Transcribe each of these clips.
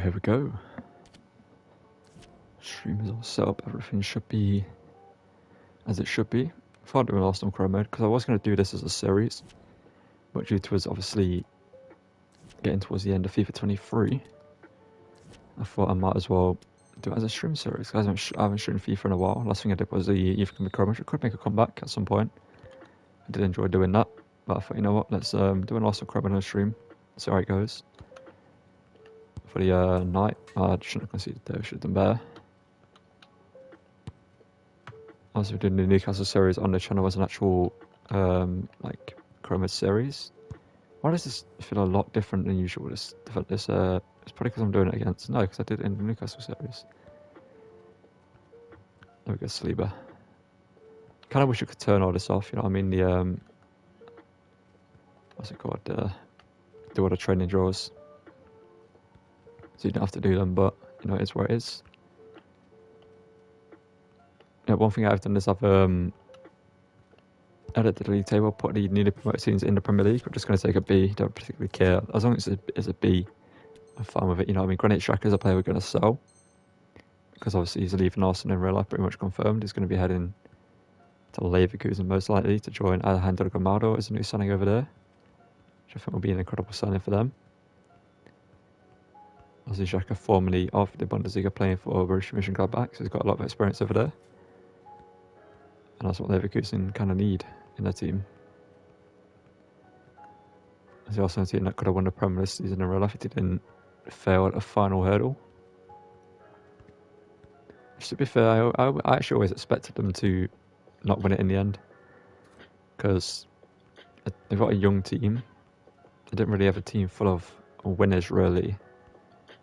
here we go. Stream is all set up, everything should be as it should be. I thought doing Arsenal Crow mode because I was going to do this as a series, but due to us obviously getting towards the end of FIFA 23, I thought I might as well do it as a stream series. I haven't streamed FIFA in a while. Last thing I did was the Youth Academy Crow mode. I could make a comeback at some point. I did enjoy doing that, but I thought, you know what, let's do an Arsenal Crow mode on a stream, see how it goes. For the night, I shouldn't have conceded there, should have done better. Also doing the Newcastle series on the channel as an actual like Chroma series. Why does this feel a lot different than usual? It's probably because I'm doing it against. No, because I did it in the Newcastle series. There we go, Sleeper. Kind of wish I could turn all this off. You know what I mean? The what's it called? Do all the training draws, so you don't have to do them. But you know, it's where it is. Yeah, one thing I've done is I've edited the league table, put the newly promoted teams in the Premier League. I'm just going to take a B, don't particularly care. As long as it's a B, I'm fine with it. You know what I mean? Granit Xhaka is a player we're going to sell, because obviously he's leaving Arsenal in real life, pretty much confirmed. He's going to be heading to Leverkusen most likely to join Alejandro Gamado as a new signing over there, which I think will be an incredible signing for them. Obviously Xhaka formerly of the Bundesliga playing for Borussia Mönchengladbach, so he's got a lot of experience over there. And that's what Leverkusen kind of need in their team. There's also a team that could have won the Premier this season in real life if they didn't fail at a final hurdle. Which, to be fair, I actually always expected them to not win it in the end, because they've got a young team. They didn't really have a team full of winners, really.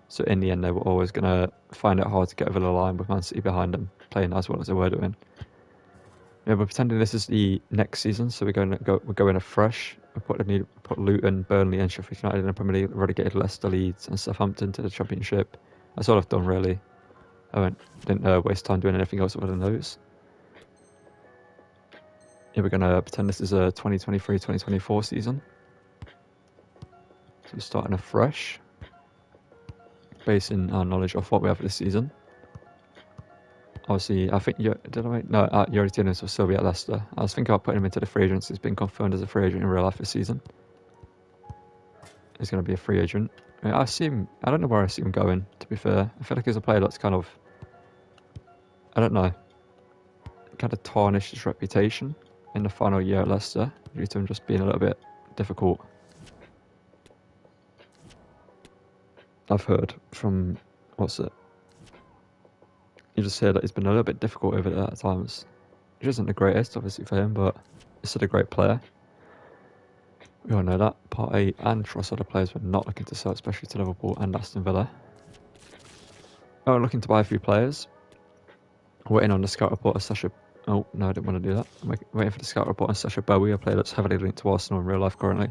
So in the end, they were always going to find it hard to get over the line with Man City behind them, playing as well as they were doing. Yeah, we're pretending this is the next season, so we're going afresh. We put Luton, Burnley, and Sheffield United in the Premier League. Relegated Leicester, Leeds, and Southampton to the Championship. That's all I've done, really. I didn't waste time doing anything else other than those. Yeah, we're gonna pretend this is a 2023-2024 season. So we're starting afresh, basing our knowledge off what we have this season. Obviously, I think you already did this, will still be at Leicester. I was thinking about putting him into the free agents. He's been confirmed as a free agent in real life this season. He's going to be a free agent. I don't know where I see him going, to be fair. I feel like he's a player that's kind of, I don't know, kind of tarnished his reputation in the final year at Leicester due to him just being a little bit difficult. I've heard from, you just hear that he's been a little bit difficult over there at times, which isn't the greatest, obviously, for him, but he's still a great player. We all know that. Partey and Trossard are players we're not looking to sell, especially to Liverpool and Aston Villa. Oh, looking to buy a few players. Waiting on the scout report of Sasha. Oh, no, I didn't want to do that. I'm waiting for the scout report on Sasha Bowie, a player that's heavily linked to Arsenal in real life currently.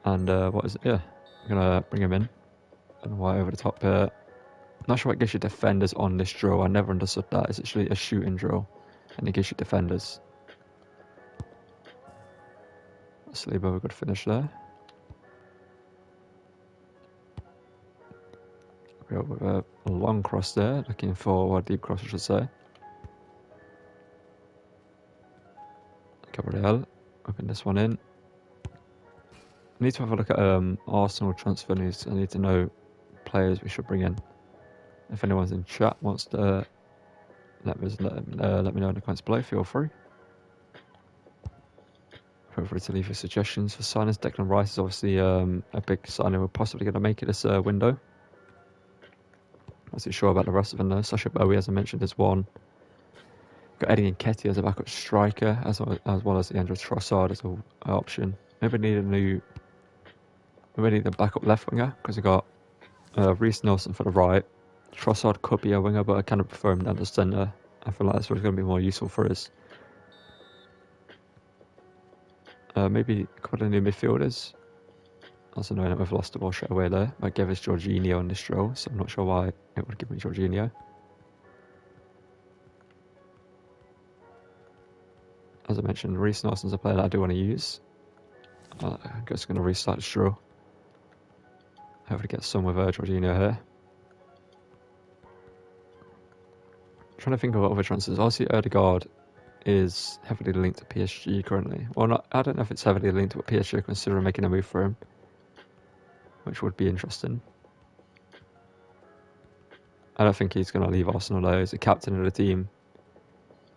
And what is it? Yeah, I'm going to bring him in. And why over the top here. Not sure what gives you defenders on this drill. I never understood that. It's actually a shooting drill, and it gives you defenders. Let's leave a good finish there. We go with a long cross there, looking for a deep cross, I should say. Gabriel, open this one in. I need to have a look at Arsenal transfer news. I need to know players we should bring in. If anyone's in chat wants to let me know in the comments below, feel free. Feel free to leave your suggestions for signings. Declan Rice is obviously a big signing. We're possibly going to make it this window. Not too sure about the rest of them though. Sasha Bowie, as I mentioned, is one. Got Eddie Nketiah as a backup striker, as well as Leandro Trossard as an option. Maybe need a backup left winger, because we got Reece Nelson for the right. Trossard could be a winger, but I kind of prefer him down the centre. I feel like that's what's going to be more useful for us. Maybe a couple of new midfielders. Also knowing that we've lost the ball straight away there. Might give us Jorginho on this drill, so I'm not sure why it would give me Jorginho. As I mentioned, Reece Nelson's a player that I do want to use. I'm just going to restart the drill. hopefully get some with Jorginho here. Trying to think of what other transfers. Obviously, Odegaard is heavily linked to PSG currently. Well, not, I don't know if it's heavily linked to what PSG are considering making a move for him, which would be interesting. I don't think he's going to leave Arsenal though. He's a captain of the team.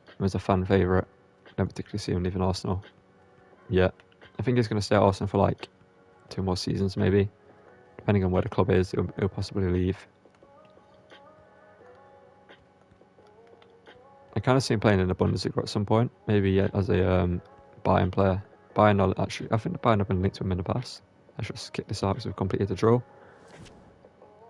He was a fan favourite. Don't particularly see him leaving Arsenal. Yeah. I think he's going to stay at Arsenal for like 2 more seasons maybe. Depending on where the club is, he'll possibly leave. I kind of see him playing in the Bundesliga at some point. Maybe as a Bayern player. Bayern, actually, I think the Bayern have been linked to him in the past. I should just kick this out because we've completed the draw.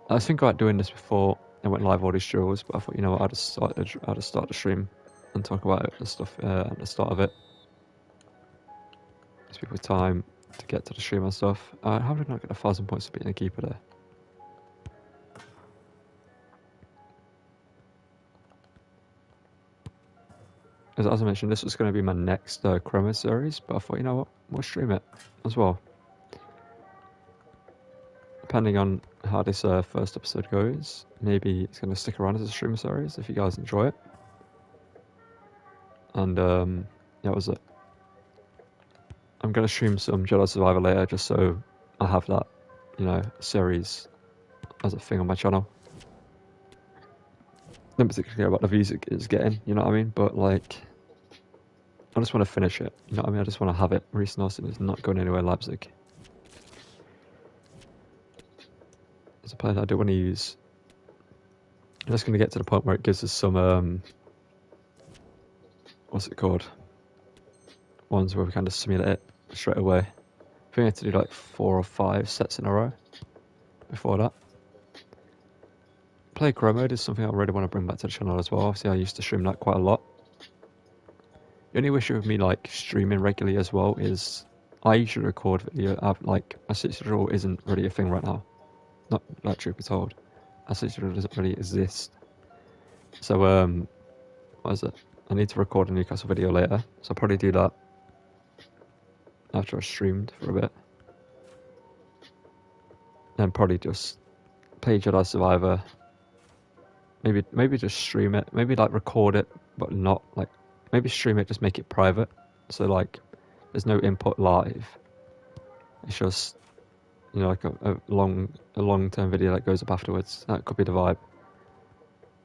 I was thinking about doing this before I went live all these draws, but I thought, you know what, I'll just start the stream and talk about it and stuff at the start of it. Gives people time to get to the stream and stuff. How did I not get 1,000 points for beating a keeper there? As I mentioned, this was going to be my next Chroma series, but I thought, you know what, we'll stream it as well. Depending on how this first episode goes, maybe it's going to stick around as a stream series if you guys enjoy it. And that was it. I'm going to stream some Jedi Survivor later just so I have that, you know, series as a thing on my channel. Don't particularly care about the views it's getting, you know what I mean? But like, I just want to finish it, you know what I mean? I just want to have it. Reece Nelson is not going anywhere in Leipzig. It's a player that I do want to use. I'm just going to get to the point where it gives us some, what's it called? Ones where we kind of simulate it straight away. I think I have to do like 4 or 5 sets in a row before that. Play Grow mode is something I really want to bring back to the channel as well. Obviously, I used to stream that quite a lot. The only issue with me like streaming regularly as well is I usually record video. Like a 60 draw isn't really a thing right now. Not like truth be told, a 60 draw doesn't really exist. So what is it? I need to record a Newcastle video later, so I'll probably do that after I streamed for a bit. Then probably just play Jedi Survivor. Maybe just stream it. Maybe like record it, but not like. Maybe stream it, just make it private. So like, there's no input live. It's just, you know, like a long-term video that goes up afterwards. That could be the vibe.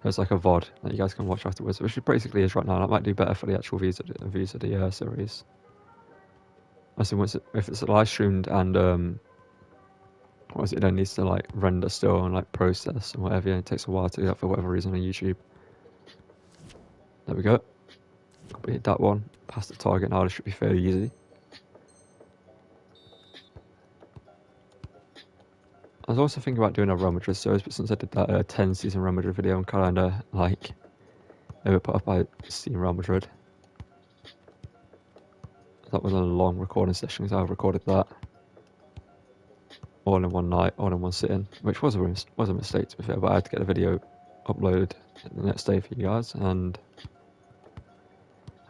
There's like a VOD that you guys can watch afterwards, which it basically is right now. That might do better for the actual views of the series. I see if it's live streamed and what is it? It then needs to like render still and like process and whatever. And it takes a while to do that for whatever reason on YouTube. There we go. Completed that one. Past the target now. This should be fairly easy. I was also thinking about doing a Real Madrid series, but since I did that 10 season Real Madrid video, I'm kind of like over put off by seeing Real Madrid. That was a long recording session because I recorded that all in one night, all in one sitting, which was a mistake to be fair, but I had to get the video uploaded the next day for you guys, and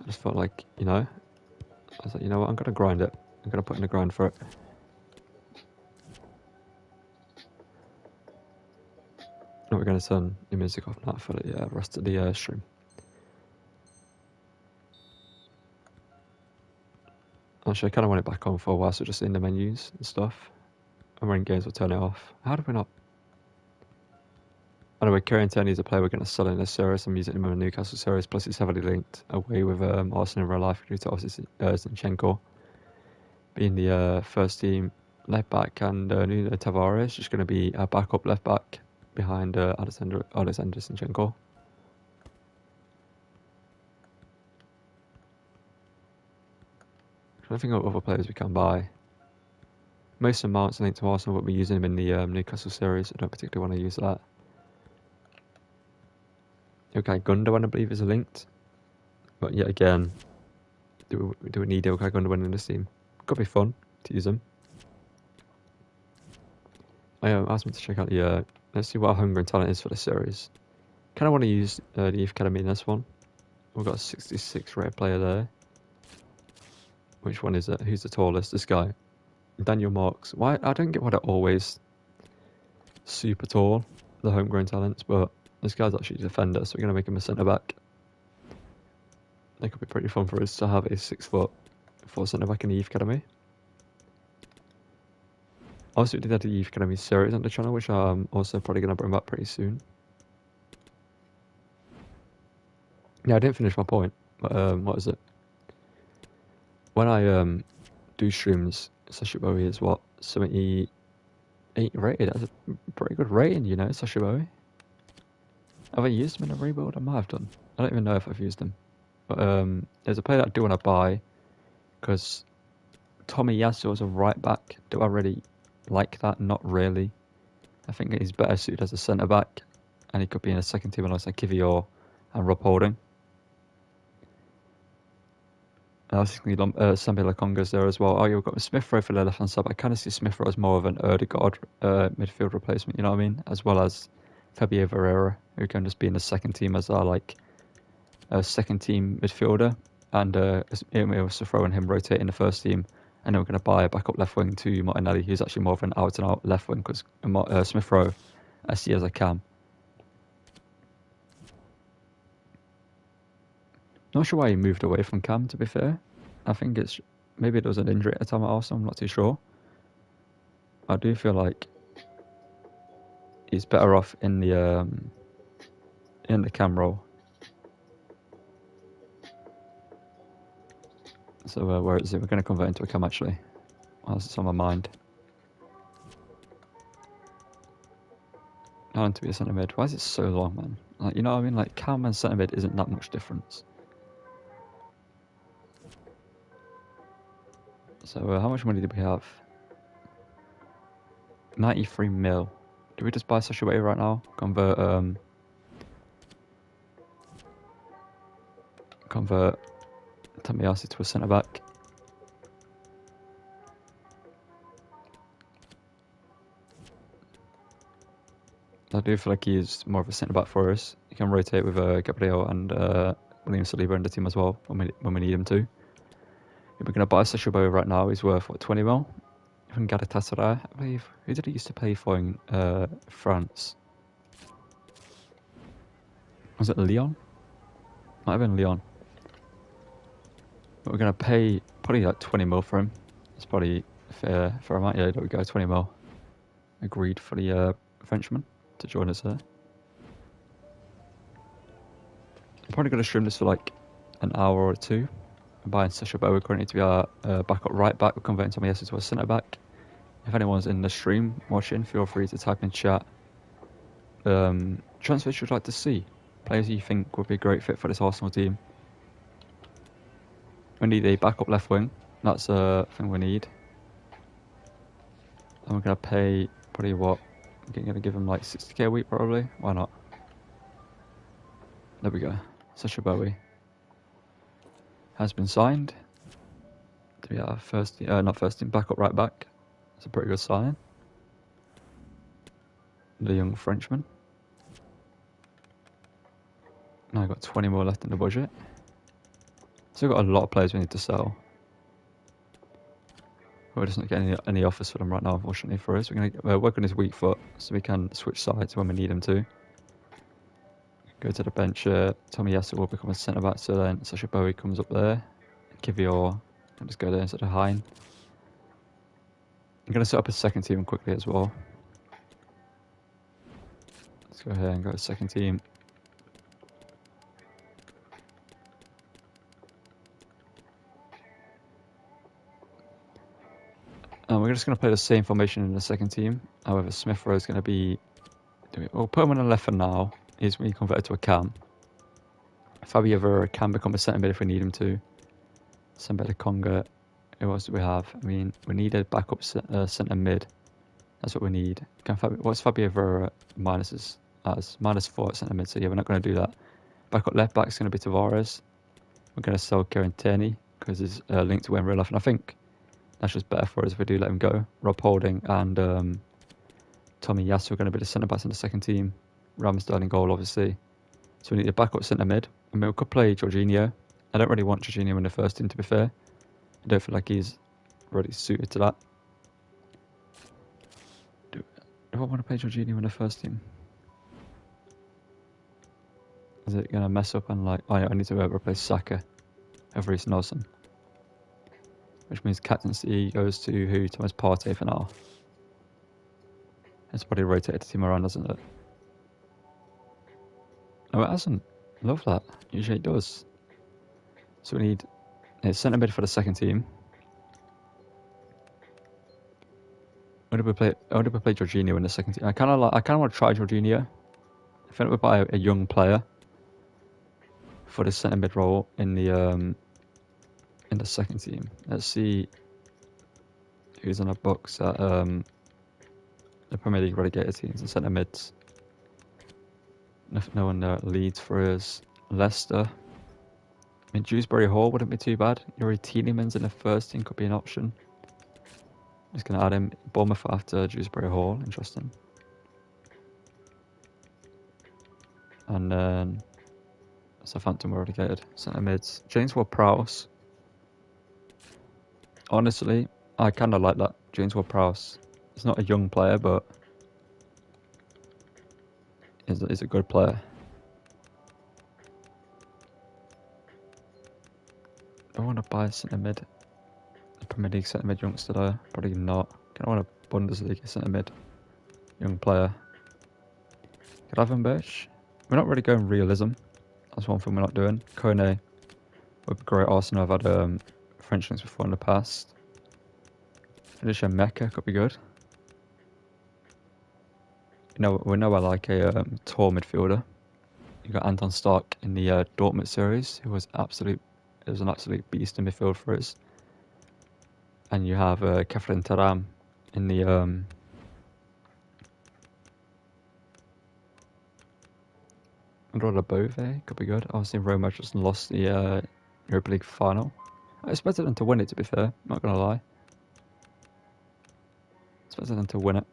I just felt like, you know, I was like, you know what, I'm going to grind it. I'm going to put in a grind for it. And we're going to turn the music off now for the rest of the stream. Actually, I kind of want it back on for a while, so just in the menus and stuff. And we're in games, we'll turn it off. How do we not? Anyway, Kieran Tierney is a player we're going to sell in this series. I'm using him in the Newcastle series, plus he's heavily linked away with Arsenal in real life due to obviously Zinchenko being the first team left back, and Nuno Tavares just going to be a backup left back behind Alexander Zinchenko. I think of other players we can buy. Most of Mount's linked to Arsenal, but we're using him in the Newcastle series. I don't particularly want to use that. Okay, Gundogan I believe is linked, but yet again, do we need Okay Gundogan in this team? Could be fun to use him. I asked me to check out the. Let's see what our hunger and talent is for this series. Kind of want to use the Youth Academy in this one. We've got a 66 rated player there. Which one is it? Who's the tallest? This guy. Daniel Marks. Why? I don't get why they always super tall, the homegrown talents, but this guy's actually a defender, so we're going to make him a centre-back. That could be pretty fun for us to have a 6'4" centre-back in the Youth Academy. Also, we did have the Youth Academy series on the channel, which I'm also probably going to bring back pretty soon. Yeah, I didn't finish my point, but what is it? When I do streams, Sacha Bowie is what, 78 rated? That's a pretty good rating, you know, Sacha Bowie. Have I used him in a rebuild? I might have done. I don't even know if I've used him. But there's a player that I do want to buy, because Tomiyasu as a right back, do I really like that? Not really. I think he's better suited as a centre back, and he could be in a second team alongside Kivior and Rob Holding. I was thinking Sambi Lakonga's there as well. Oh, yeah, we've got Smith Rowe for the left hand side. I kind of see Smith Rowe as more of an Odegaard midfield replacement, you know what I mean? As well as Fabio Vieira, who can just be in the second team as our second team midfielder, and we'll throw in him rotate in the first team, and then we're going to buy a backup left wing to Martinelli, who's actually more of an out and out left wing, because Smith Rowe I see as a cam. Not sure why he moved away from cam, to be fair. I think it's maybe there was an injury at the time at Arsenal, I'm not too sure. I do feel like he's better off in the cam role. So where is it? We're going to convert into a cam actually. Whilst it's on my mind. I want to be a centre mid. Why is it so long, man? Like, you know what I mean? Like, cam and centre mid isn't that much difference. So how much money did we have? 93 mil. Do we just buy Sacha Bowie right now? Convert Tomiyasu to a centre back. I do feel like he is more of a centre back for us. He can rotate with Gabriel and William Saliba in the team as well when we need him to. If we're going to buy Sacha Bowie right now, he's worth what, 20 mil? From Galatasaray, I believe. Who did he used to play for in France? Was it Lyon? Might have been Lyon. But we're going to pay probably like 20 mil for him. It's probably fair amount. Yeah, there we go, 20 mil. Agreed for the Frenchman to join us there. I'm probably going to stream this for like an hour or two. I'm buying Sacha Bowie currently to be our backup right back. We're converting Tomiyasu to a centre back. If anyone's in the stream watching, feel free to type in chat transfers you'd like to see. Players you think would be a great fit for this Arsenal team. We need a backup left wing. That's a thing we need. And we're going to pay probably what? We're going to give him like 60k a week probably. Why not? There we go. Sacha Bowie has been signed to be our not first team, backup right back. It's a pretty good sign. The young Frenchman. Now I've got 20 more left in the budget. Still got a lot of players we need to sell. We're just not getting any offers for them right now, unfortunately for us. We're going to work on his weak foot so we can switch sides when we need him to. Go to the bench. Tomiyasu will become a centre back, so then Sacha Bowie comes up there. Kivior can just go there instead of Hein. I'm going to set up a second team quickly as well. Let's go ahead and go to second team. And we're just going to play the same formation in the second team. However, Smith Rowe is going to be... We'll put him on the left for now. He's when he converted to a cam. Fabio Vieira can become a centre mid if we need him to. Sambi Lakonga. Who else do we have? I mean, we need a backup centre mid. That's what we need. What's Fabio Vieira minuses as? -4 at centre mid. So yeah, we're not going to do that. Backup left back is going to be Tavares. We're going to sell Kieran Tierney because he's linked to him in real life, and I think that's just better for us if we do let him go. Rob Holding and Tomiyasu are going to be the centre backs in the second team. Ramsdale in goal, obviously. So we need a backup centre mid. I mean, we could play Jorginho. I don't really want Jorginho in the first team, to be fair. I don't feel like he's really suited to that. Do Do I want to play Jorginho in the first team? Is it going to mess up and like... I need to replace Saka over Reece Nelson. Which means captaincy goes to who? Thomas Partey for now. It's probably rotated the team around, hasn't it? No, it hasn't. Love that. Usually it does. So we need a centre mid for the second team. When did we play Jorginho in the second team? I kind of want to try Jorginho. I think we'll buy a young player for the centre mid role in the second team. Let's see who's on our books at the Premier League relegated teams and centre mids. No one leads for us. Leicester. I mean, Dewsbury Hall wouldn't be too bad. Yuri Tielemans in the first team could be an option. Just going to add him. Bournemouth after Dewsbury Hall. Interesting. And then Southampton were relegated. Centre mids. James Ward-Prowse. Honestly, I kind of like that. James Ward-Prowse. He's not a young player, but he's a good player. Do I want to buy a centre mid? A Premier League centre mid youngster there? Probably not. I want a Bundesliga centre mid young player. Gravenberch. We're not really going realism. That's one thing we're not doing. Kone would be great. Arsenal have had French links before in the past. Felicia Mecca could be good. We know I like a tall midfielder. You got Anton Stark in the Dortmund series, who was an absolute beast in midfield for us. And you have Kefren Taram in the Roda Bove could be good. Obviously, Roma just lost the Europa League final. I expected them to win it, to be fair. Not gonna lie. I expected them to win it.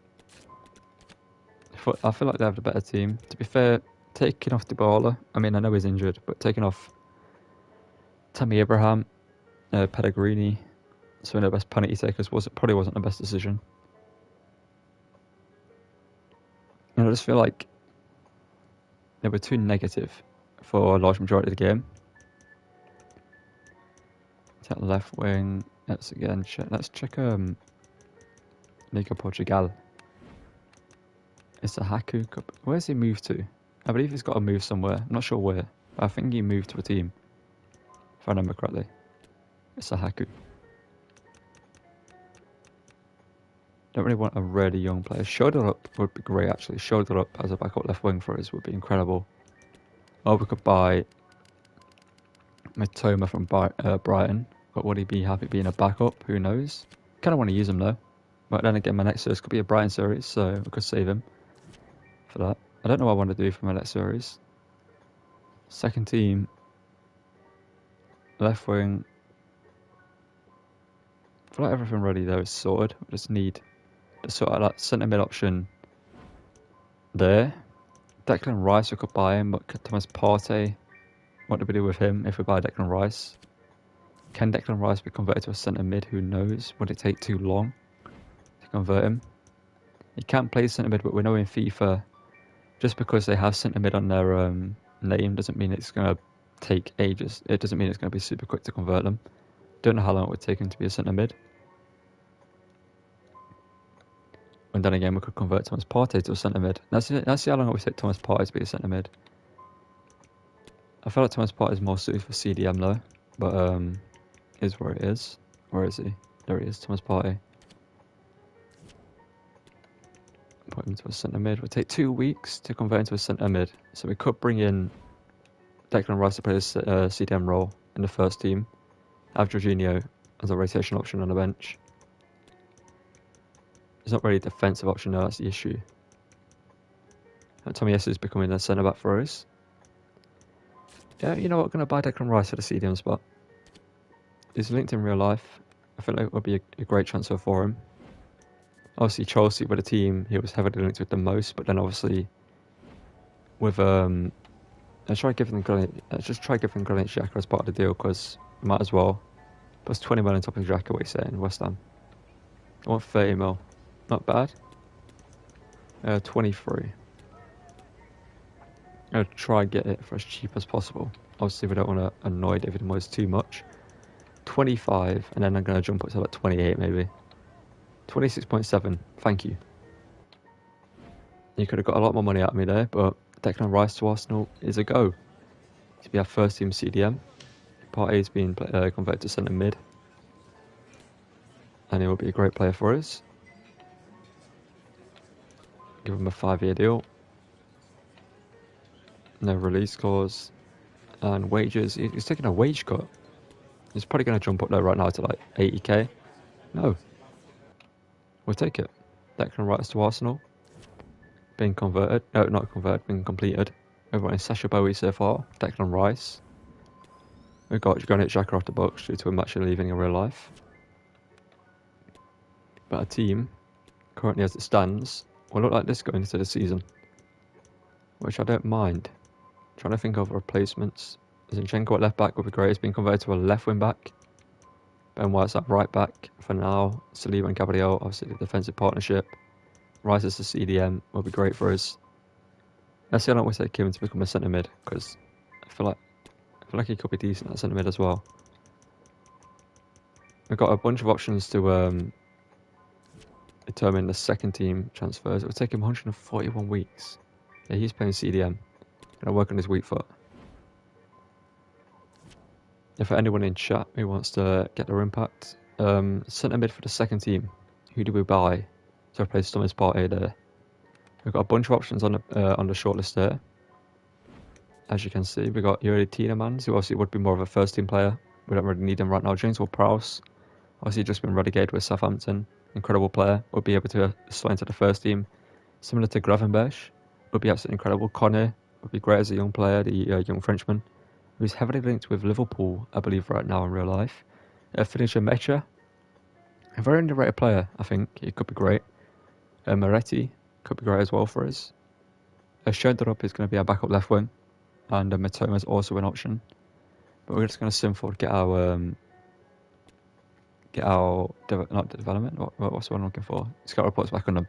I feel like they have the better team. To be fair, taking off Dybala, I mean, I know he's injured, but taking off Tammy Abraham, Pellegrini, some of the best penalty takers, probably wasn't the best decision. And I just feel like they were too negative for a large majority of the game. That left wing. Let's check Liga Portugal. It's a Haku Cup. Where's he moved to? I believe he's got to move somewhere. I'm not sure where. But I think he moved to a team, if I remember correctly. It's a Haku. Don't really want a really young player. Shoulder up would be great, actually. Shoulder up as a backup left wing for us would be incredible. Or we could buy Matoma from Brighton. But would he be happy being a backup? Who knows? Kind of want to use him though. But then again, my next series could be a Brighton series, so we could save him for that. I don't know what I want to do for my next series. Second team. Left wing. I feel like everything ready there is sorted. We just need to sort out that centre mid option there. Declan Rice, we could buy him, but Thomas Partey, what do we do with him if we buy Declan Rice? Can Declan Rice be converted to a centre mid? Who knows? Would it take too long to convert him? He can't play centre mid, but we know in FIFA, just because they have centre mid on their name doesn't mean it's going to take ages. It doesn't mean it's going to be super quick to convert them. Don't know how long it would take him to be a centre mid. And then again, we could convert Thomas Partey to a centre mid. Let's see how long it would take Thomas Partey to be a centre mid. I feel like Thomas Partey is more suited for CDM though, but is where it is. Where is he? There he is, Thomas Partey. Put him to a centre mid. It would take 2 weeks to convert into a centre mid, so we could bring in Declan Rice to play this CDM role in the first team. Have Jorginho as a rotation option on the bench. It's not really a defensive option though, that's the issue. Tommy S is becoming a centre back for us. Yeah, you know what, I'm going to buy Declan Rice for the CDM spot. He's linked in real life. I feel like it would be a great transfer for him. Obviously Chelsea were the team he was heavily linked with the most, but then obviously with let's just try giving Granit Xhaka as part of the deal, because we might as well. Plus 20 mil on top of Xhaka, what are you saying, West Ham? I want 30 mil. Not bad. 23. I'm going to try and get it for as cheap as possible. Obviously, we don't want to annoy David Moyes too much. 25, and then I'm going to jump up to about 28 maybe. 26.7, thank you. You could have got a lot more money out of me there, but Declan Rice to Arsenal is a go. To be our first team CDM. Partey's been converted to centre mid, and he will be a great player for us. Give him a 5-year deal. No release clause. And wages, he's taking a wage cut. He's probably going to jump up there right now to like 80k. No. We'll take it. Declan Rice to Arsenal. Being converted. No, not converted, being completed. Everyone is Sacha Bowie so far. Declan Rice. We've got Granit Xhaka off the books due to him actually leaving in real life. But our team, currently as it stands, will look like this going into the season. Which I don't mind. Trying to think of replacements. Zinchenko at left back would be great. He's been converted to a left wing back. Ben White's at right back for now. Saliba and Gabriel, obviously the defensive partnership. Rice as the CDM will be great for us. Let's see how long we take him to become a centre mid, because I feel like he could be decent at centre mid as well. We've got a bunch of options to determine the second team transfers. It will take him 141 weeks. Yeah, he's playing CDM. Gonna work on his weak foot. If anyone in chat who wants to get their impact, centre mid for the second team. Who do we buy to replace Thomas Partey there? We've got a bunch of options on the shortlist there. As you can see, we've got Yuri Tielemans, who obviously would be more of a first team player. We don't really need him right now. James Ward-Prowse, obviously just been relegated with Southampton. Incredible player. Would be able to slot into the first team. Similar to Gravenberch. Would be absolutely incredible. Conne would be great as a young player, the young Frenchman, who's heavily linked with Liverpool, I believe, right now in real life. Finisher Mecha, a very underrated player, I think. He could be great. Moretti could be great as well for us. Schöndrup is going to be our backup left wing, and Matoma is also an option. But we're just going to sim forward, get our not development. What's the one I'm looking for? Scout reports back on them.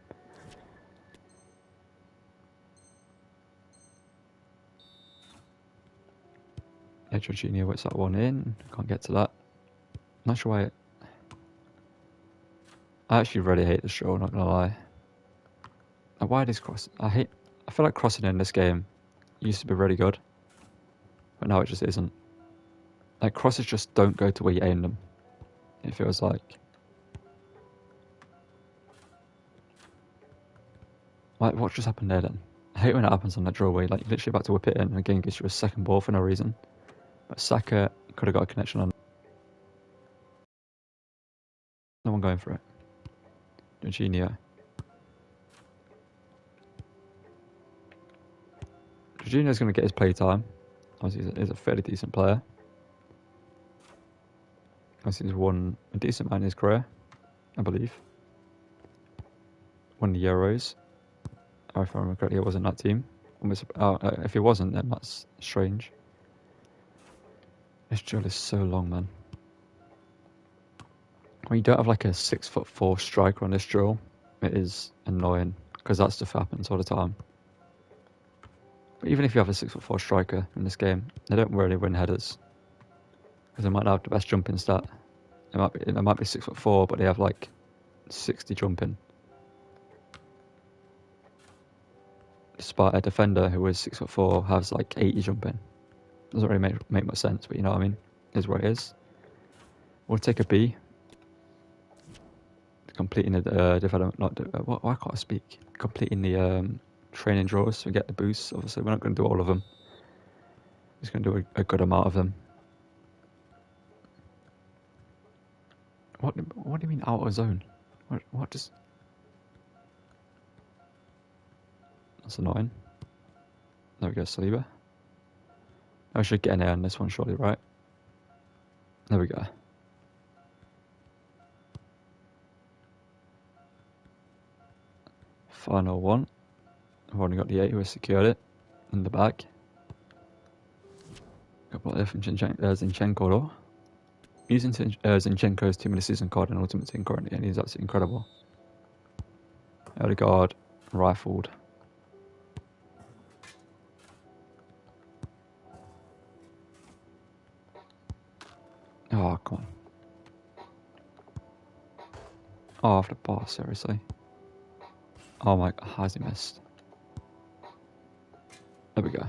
Jorginho, what's that one in? Can't get to that. Not sure why. I actually really hate this show, not gonna lie. Why this cross? I feel like crossing in this game used to be really good, but now it just isn't. Like, crosses just don't go to where you aim them. It feels like. Like, what just happened there then? I hate when it happens on that draw where you're like literally about to whip it in and again gives you a second ball for no reason. But Saka could have got a connection on. No one going for it. Jorginho's going to get his play time. Obviously, he's a fairly decent player. Obviously, he's won a decent amount in his career, I believe. Won the Euros. Or if I remember correctly, it wasn't that team. If it wasn't, then that's strange. This drill is so long, man. When you don't have like a 6'4" striker on this drill, it is annoying because that stuff happens all the time. But even if you have a 6'4" striker in this game, they don't really win headers because they might not have the best jumping stat. They might be 6'4", but they have like 60 jumping. Despite a defender who is 6'4" has like 80 jumping. Doesn't really make much sense, but you know what I mean. Is what it is. We'll take a B. Completing the development, why can't I speak? Completing the training draws to get the boosts. Obviously, we're not going to do all of them. We're just going to do a good amount of them. What do you mean out of zone? What does? That's annoying. There we go, Saliba. I should get an A on this one, surely, right? There we go. Final one. I've only got the 8 who has secured it in the bag. Got there from Zinchenko though. Using Zinchenko's team of the season card in Ultimate Team currently, and he's absolutely incredible. Odegaard, rifled. Oh, come on. Oh, off the bar, seriously. Oh my, how's he missed? There we go.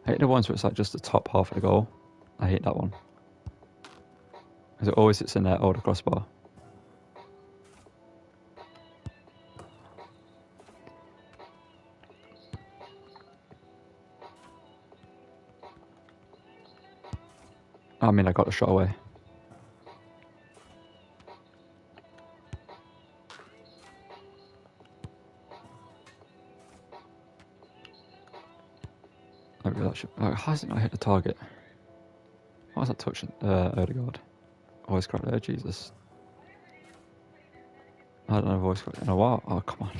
I hate the ones where it's like just the top half of the goal. I hate that one. Because it always sits in there over the crossbar. I mean, I got the shot away. Maybe that should, oh, how has it not hit the target? Why was that touching Odegaard? Voice crack there, Jesus. I don't know, voice crack in a while. Oh, come on.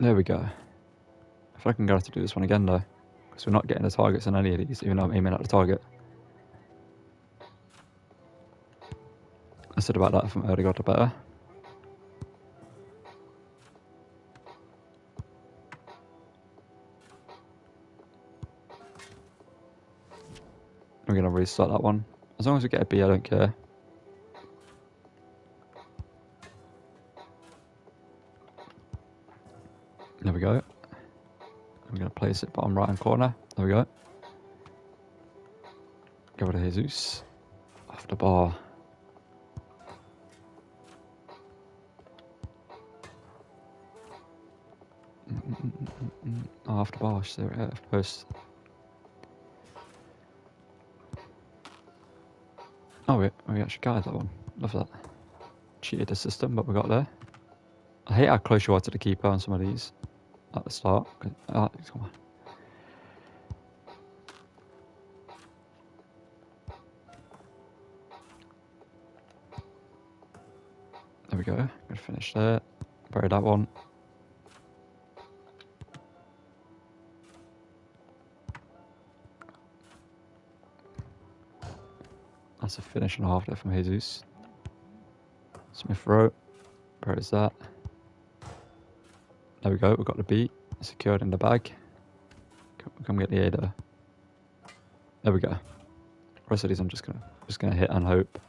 There we go. I feel like I'm going to have to do this one again though. Because we're not getting the targets on any of these, even though I'm aiming at the target. I said about that from Odegaard, the better. We're going to restart that one. As long as we get a B, I don't care. There we go. I'm going to place it bottom right hand corner. There we go. Go to Jesus. Off the bar. Oh, off the bar. Post. Oh, we actually got that one. Love that. Cheated the system, but we got there. I hate how close you are to the keeper on some of these at the start. Come on. There we go. Good finish there. Bury that one. That's a finish and a half there from Jesus. Smith Rowe. Buries that. There we go. We've got the beat secured in the bag. Come get the A there. There we go. The rest of these I'm just gonna hit and hope.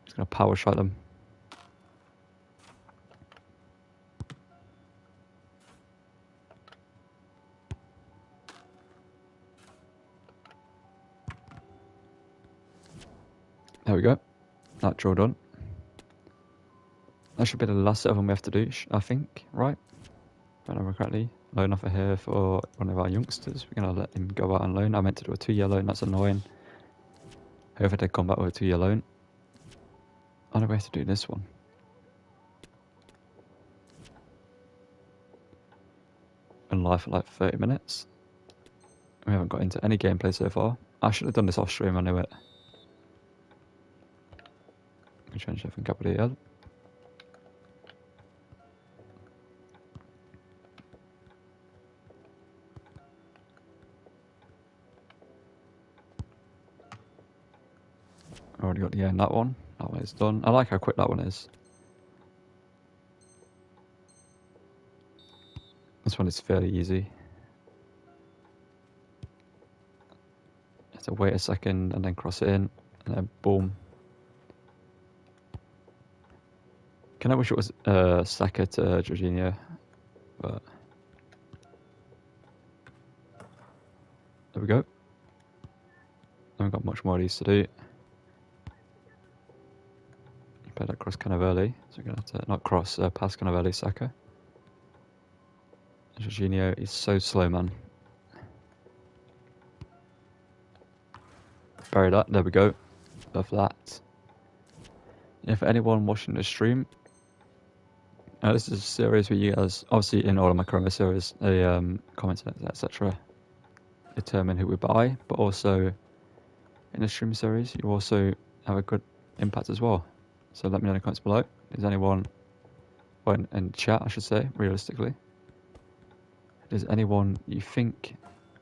Just gonna power shot them. There we go. That draw done. That should be the last set of them we have to do, I think, right? If I remember correctly. Loan offer here for one of our youngsters. We're going to let him go out on loan. I meant to do a 2-year loan, that's annoying. Whoever did come back with a 2-year loan. I know we have to do this one. And live for like 30 minutes. We haven't got into any gameplay so far. I should have done this off stream, I knew it. I'll change everything up with EL. Already got the end that one. That one is done. I like how quick that one is. This one is fairly easy. You have to wait a second and then cross it in, and then boom. Kind of wish it was Saka to Jorginho, but there we go. Haven't got much more of these to do. Play that cross kind of early, so we're gonna have to not cross, pass kind of early. Saka. Jorginho is so slow, man. Bury that. There we go. Love that. And for anyone watching the stream, this is a series where you guys, obviously in all of my current series, the comments, etc., determine who we buy, but also in the stream series, you also have a good impact as well. So let me know in the comments below. Is anyone, well, in chat, I should say, realistically, is anyone you think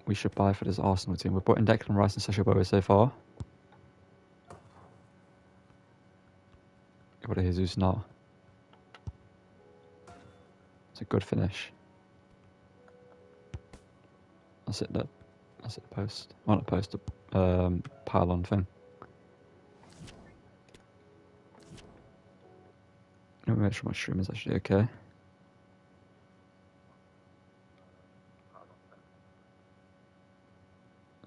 we should buy for this Arsenal team? We've brought in Declan Rice and Sacha Boey so far. Gabriel Jesus now. It's a good finish. That's it, the post. Well, not post, pylon thing. Let me make sure my stream is actually okay.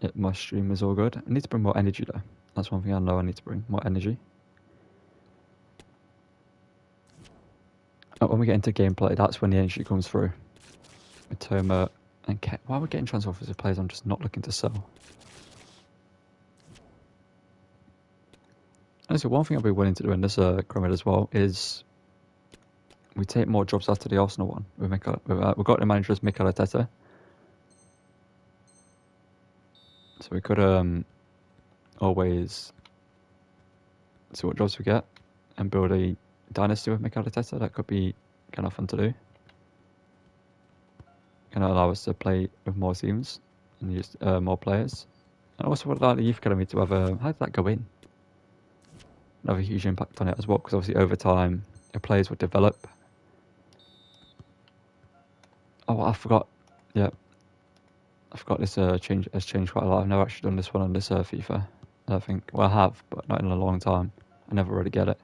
Yeah, my stream is all good. I need to bring more energy though. That's one thing I know I need to bring, more energy. When we get into gameplay, that's when the energy comes through. Mitoma and Ke why are we getting transfer offers of players I'm just not looking to sell? And so one thing I'll be willing to do in this grid as well is we take more jobs after the Arsenal one. We've got the manager as Mikel Arteta. So we could always see what jobs we get and build a dynasty with Mikel Arteta. That could be kind of fun to do. Can allow us to play with more teams and use more players. And also would like the youth academy to have how did that go in? Have a huge impact on it as well, because obviously over time the players would develop. Oh, I forgot. Yeah, I forgot this change has changed quite a lot. I've never actually done this one on this FIFA. I think. Well, I have, but not in a long time. I never really get it.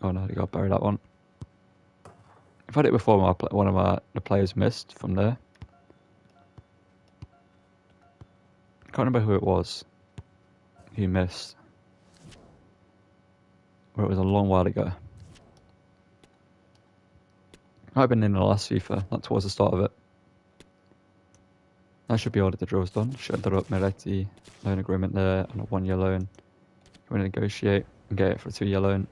Oh no, you got to bury that one. I've had it before. One of the players missed from there. I can't remember who it was. Who missed? Where it was a long while ago. Might have been in the last FIFA. That towards the start of it. That should be all of the drills done. Should have up Meretti, loan agreement there, on a 1 year loan. We're going to negotiate and get it for a 2 year loan.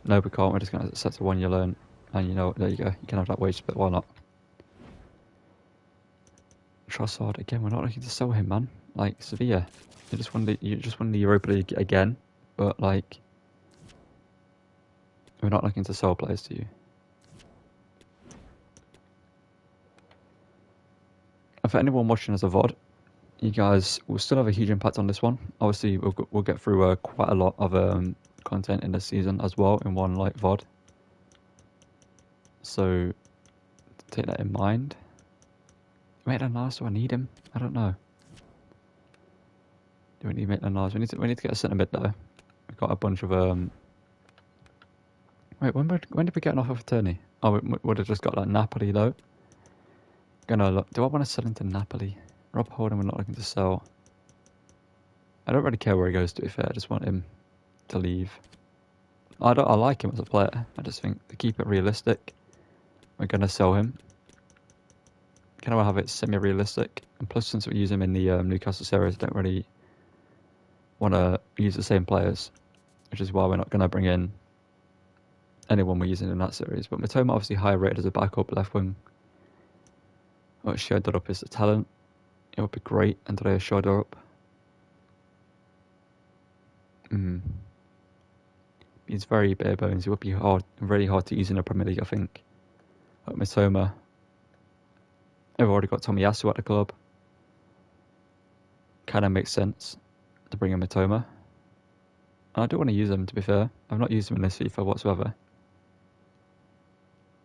No, we can't. We're just going to set a 1 year loan. And you know, there you go. You can have that wage split. Why not? Trossard again. We're not looking to sell him, man. Like Sevilla, you just won the Europa League again, but like we're not looking to sell players to you. And for anyone watching as a VOD, you guys will still have a huge impact on this one. Obviously, we'll get through quite a lot of content in this season as well in one like VOD. So take that in mind. Maitland-Niles, do I need him? I don't know. Do we need Maitland-Niles? We need to get a centre mid though. We've got a bunch of Wait, when did we get an offer for Turney? Oh, we would have just got like Napoli though. Gonna look. Do I want to sell him to Napoli? Rob Holding, we're not looking to sell. I don't really care where he goes, to be fair. I just want him to leave. I like him as a player. I just think to keep it realistic, we're gonna sell him. Kind of have it semi-realistic, and plus since we use him in the Newcastle series, I don't really want to use the same players, which is why we're not gonna bring in anyone we're using in that series. But Mitoma obviously higher rated as a backup left wing. What showed up is the talent. It would be great. Andrea showed up. He's very bare bones. It would be really hard to use in the Premier League, I think. Like Mitoma. I've already got Tomiyasu at the club. Kind of makes sense to bring in Mitoma. And I do want to use him, to be fair. I've not used him in this FIFA whatsoever.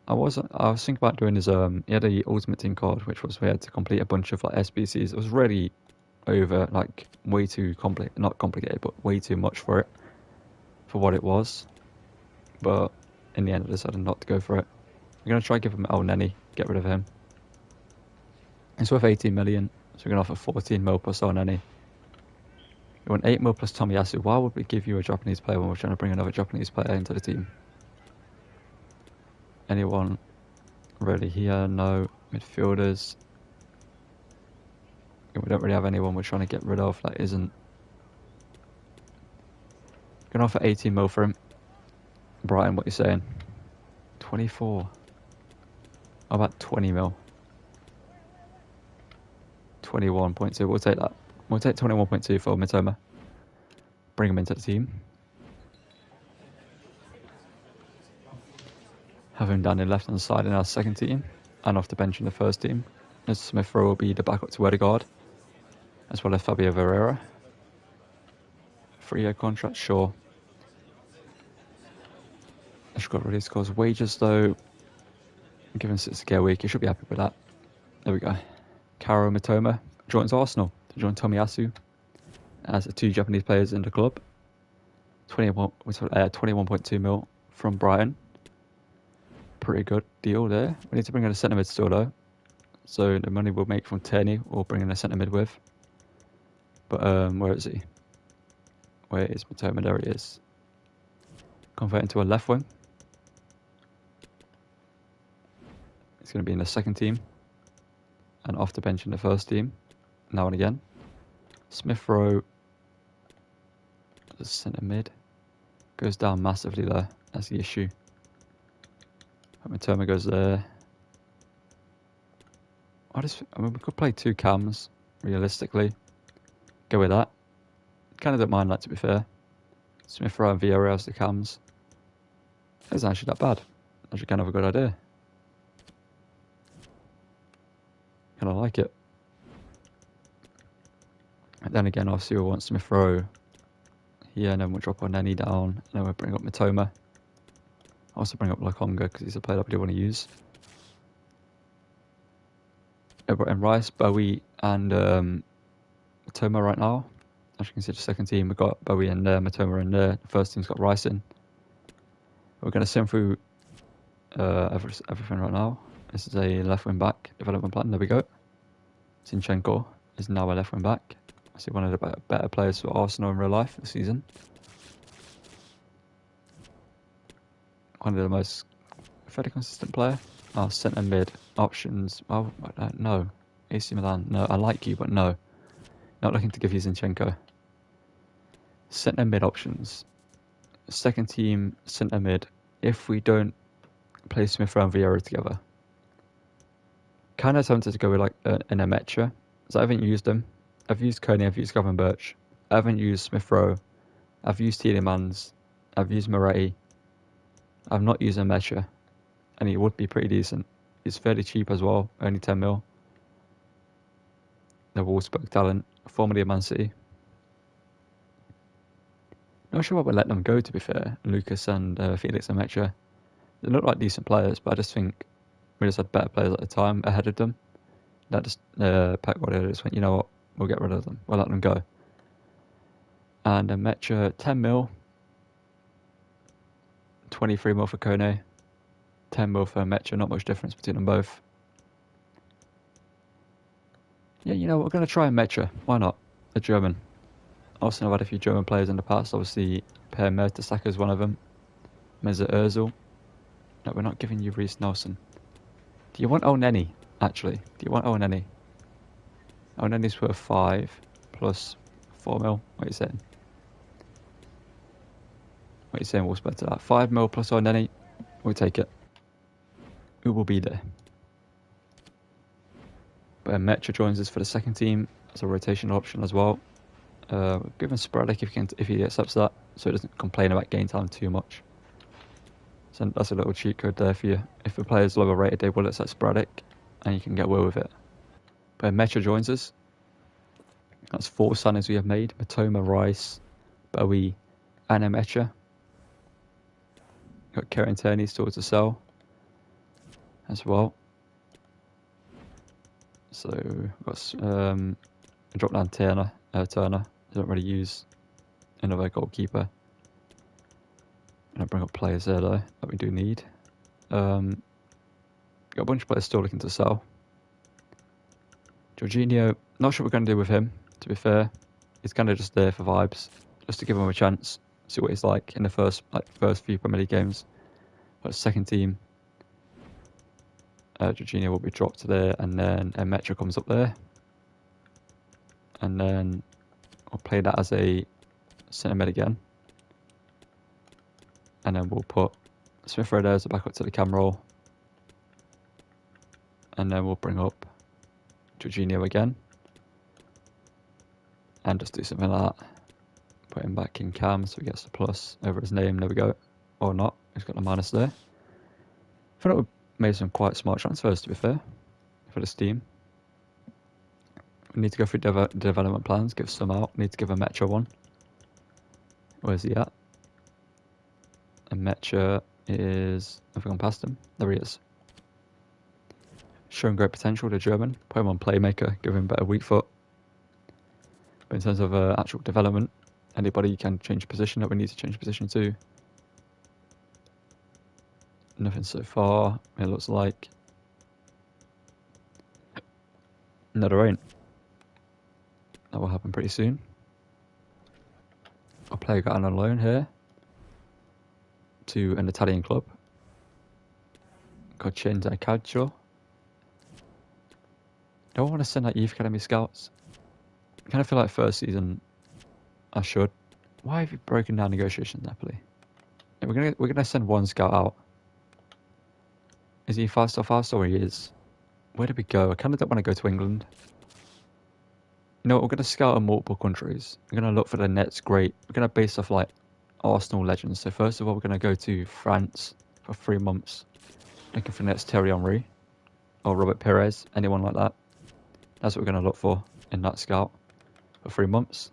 I was thinking about doing his he had a Ultimate Team card, which was we had to complete a bunch of like SBCs. It was really over, like way too not complicated, but way too much for what it was. But in the end, I decided not to go for it. I'm gonna try give him El Neni, get rid of him. It's worth 18 million, so we're gonna offer 14 mil plus El Neni. We want 8 mil plus Tomiyasu. Why would we give you a Japanese player when we're trying to bring another Japanese player into the team? Anyone really here? No. Midfielders. We don't really have anyone we're trying to get rid of that isn't. Gonna offer 18 mil for him. Brighton, what you saying? 24. How about 20 mil? 21.2. We'll take that. We'll take 21.2 for Mitoma. Bring him into the team. Have him down in left hand side in our second team and off the bench in the first team. as Smith Rowe will be the backup to Odegaard, as well as Fabio Vieira. 3-year contract, sure. I should got release cause wages though. Given 60k a week, you should be happy with that. There we go. Karo Mitoma joins Arsenal to join Tomiyasu as the 2 Japanese players in the club. 21.2 mil from Brighton. Pretty good deal there. We need to bring in a centre mid still though. So the money we'll make from Tierney, we'll bring in a centre mid with. But where is he? Where is Mitoma? There he is. Convert into a left wing. He's going to be in the second team. And off the bench in the first team. Now and again. Smith Rowe, the centre mid, goes down massively there. That's the issue. Mitoma goes there. I mean, we could play 2 cams, realistically. Go with that. Kind of don't mind that, to be fair. Smith Rowe and Vieira as the cams. It's actually that bad. Actually kind of a good idea. Kind of like it. And then again, obviously we'll want Smith Rowe here, and then we'll drop our Nenny down, and then we'll bring up Mitoma. Also bring up Lokonga because he's a player that we do want to use. And Rice, Bowie, and Mitoma right now. As you can see, the second team we've got Bowie and Mitoma in there. The first team's got Rice in. We're going to send through everything right now. This is a left wing back development plan. There we go. Zinchenko is now a left wing back. I see one of the better players for Arsenal in real life this season. One of the most fairly consistent player. Centre mid options. Oh, no. AC Milan. No, I like you, but no. Not looking to give you Zinchenko. Centre mid options. Second team centre mid. If we don't play Smith Rowe and Vieira together. Kind of tempted to go with like an Ametra. So I haven't used them. I've used Coney, I've used Gavin Birch. I haven't used Smith Rowe. I've used Tielemans. I've used Moretti. I've not used Ametra. And he would be pretty decent. He's fairly cheap as well, only 10 mil. The Wolfsburg talent, formerly of Man City. Not sure what would let them go, to be fair. Lucas and Felix Ametra. They look like decent players, but I just think we just had better players at the time ahead of them. That just Pep Guardiola just went, you know what, we'll get rid of them. We'll let them go. And Ametra, 10 mil. 23 mil for Kone. 10 mil for Ametra. Not much difference between them both. Yeah, you know, we're going to try Ametra. Why not? A German. Also, I've had a few German players in the past. Obviously, Per Mertesacker is one of them. Mesut Ozil. No, we're not giving you Reece Nelson. Do you want Oneni, actually? Do you want Oneni? Oneni's worth 5 plus 4 mil. What are you saying? What are you saying? We'll spend to that. 5 mil plus Oneni. We'll take it. Who will be there? But Metro joins us for the second team as a rotational option as well. Give him sporadic if he accepts that, so he doesn't complain about game time too much. So that's a little cheat code there for you. If a player's lower rated, they will accept sporadic, and you can get away with it. But Metro joins us. That's 4 signings we have made: Mitoma, Rice, Bowie, and Metro. Got Kieran Tierney still to sell as well. So we've got drop down Turner. Don't really use another goalkeeper. I don't bring up players there though that we do need. Got a bunch of players still looking to sell. Jorginho, not sure what we're going to do with him. To be fair, he's kind of just there for vibes, just to give him a chance, see what he's like in the first few Premier League games. But second team, Jorginho will be dropped there, and then Metro comes up there, and then I'll play that as a centre mid again, and then we'll put Smith Rowe there as a backup to the cam role, and then we'll bring up Jorginho again, and just do something like that. Put him back in cam so he gets the plus over his name. There we go. Or not. He's got the minus there. I thought we made some quite smart transfers, to be fair, for this team. We need to go through development plans, give some out. We need to give a Metro one. Where's he at? And Metro is... Have I gone past him? There he is. Showing great potential, the German. Put him on playmaker, give him better weak foot. But in terms of actual development, anybody can change position that we need to change position to. Nothing so far, it looks like. No, there ain't. That will happen pretty soon. A player got on loan here to an Italian club called Cinza Calcio. Do I want to send out youth academy scouts? I kind of feel like first season I should. Why have you broken down negotiations, Napoli? Yeah, we're gonna send one scout out. Is he 5-star? He is. Where did we go? I kind of don't want to go to England. You know what? We're gonna scout in multiple countries. We're gonna look for the next great. We're gonna base off like Arsenal legends. So first of all, we're gonna go to France for 3 months, looking for the next Thierry Henry or Robert Perez, anyone like that. That's what we're gonna look for in that scout for 3 months.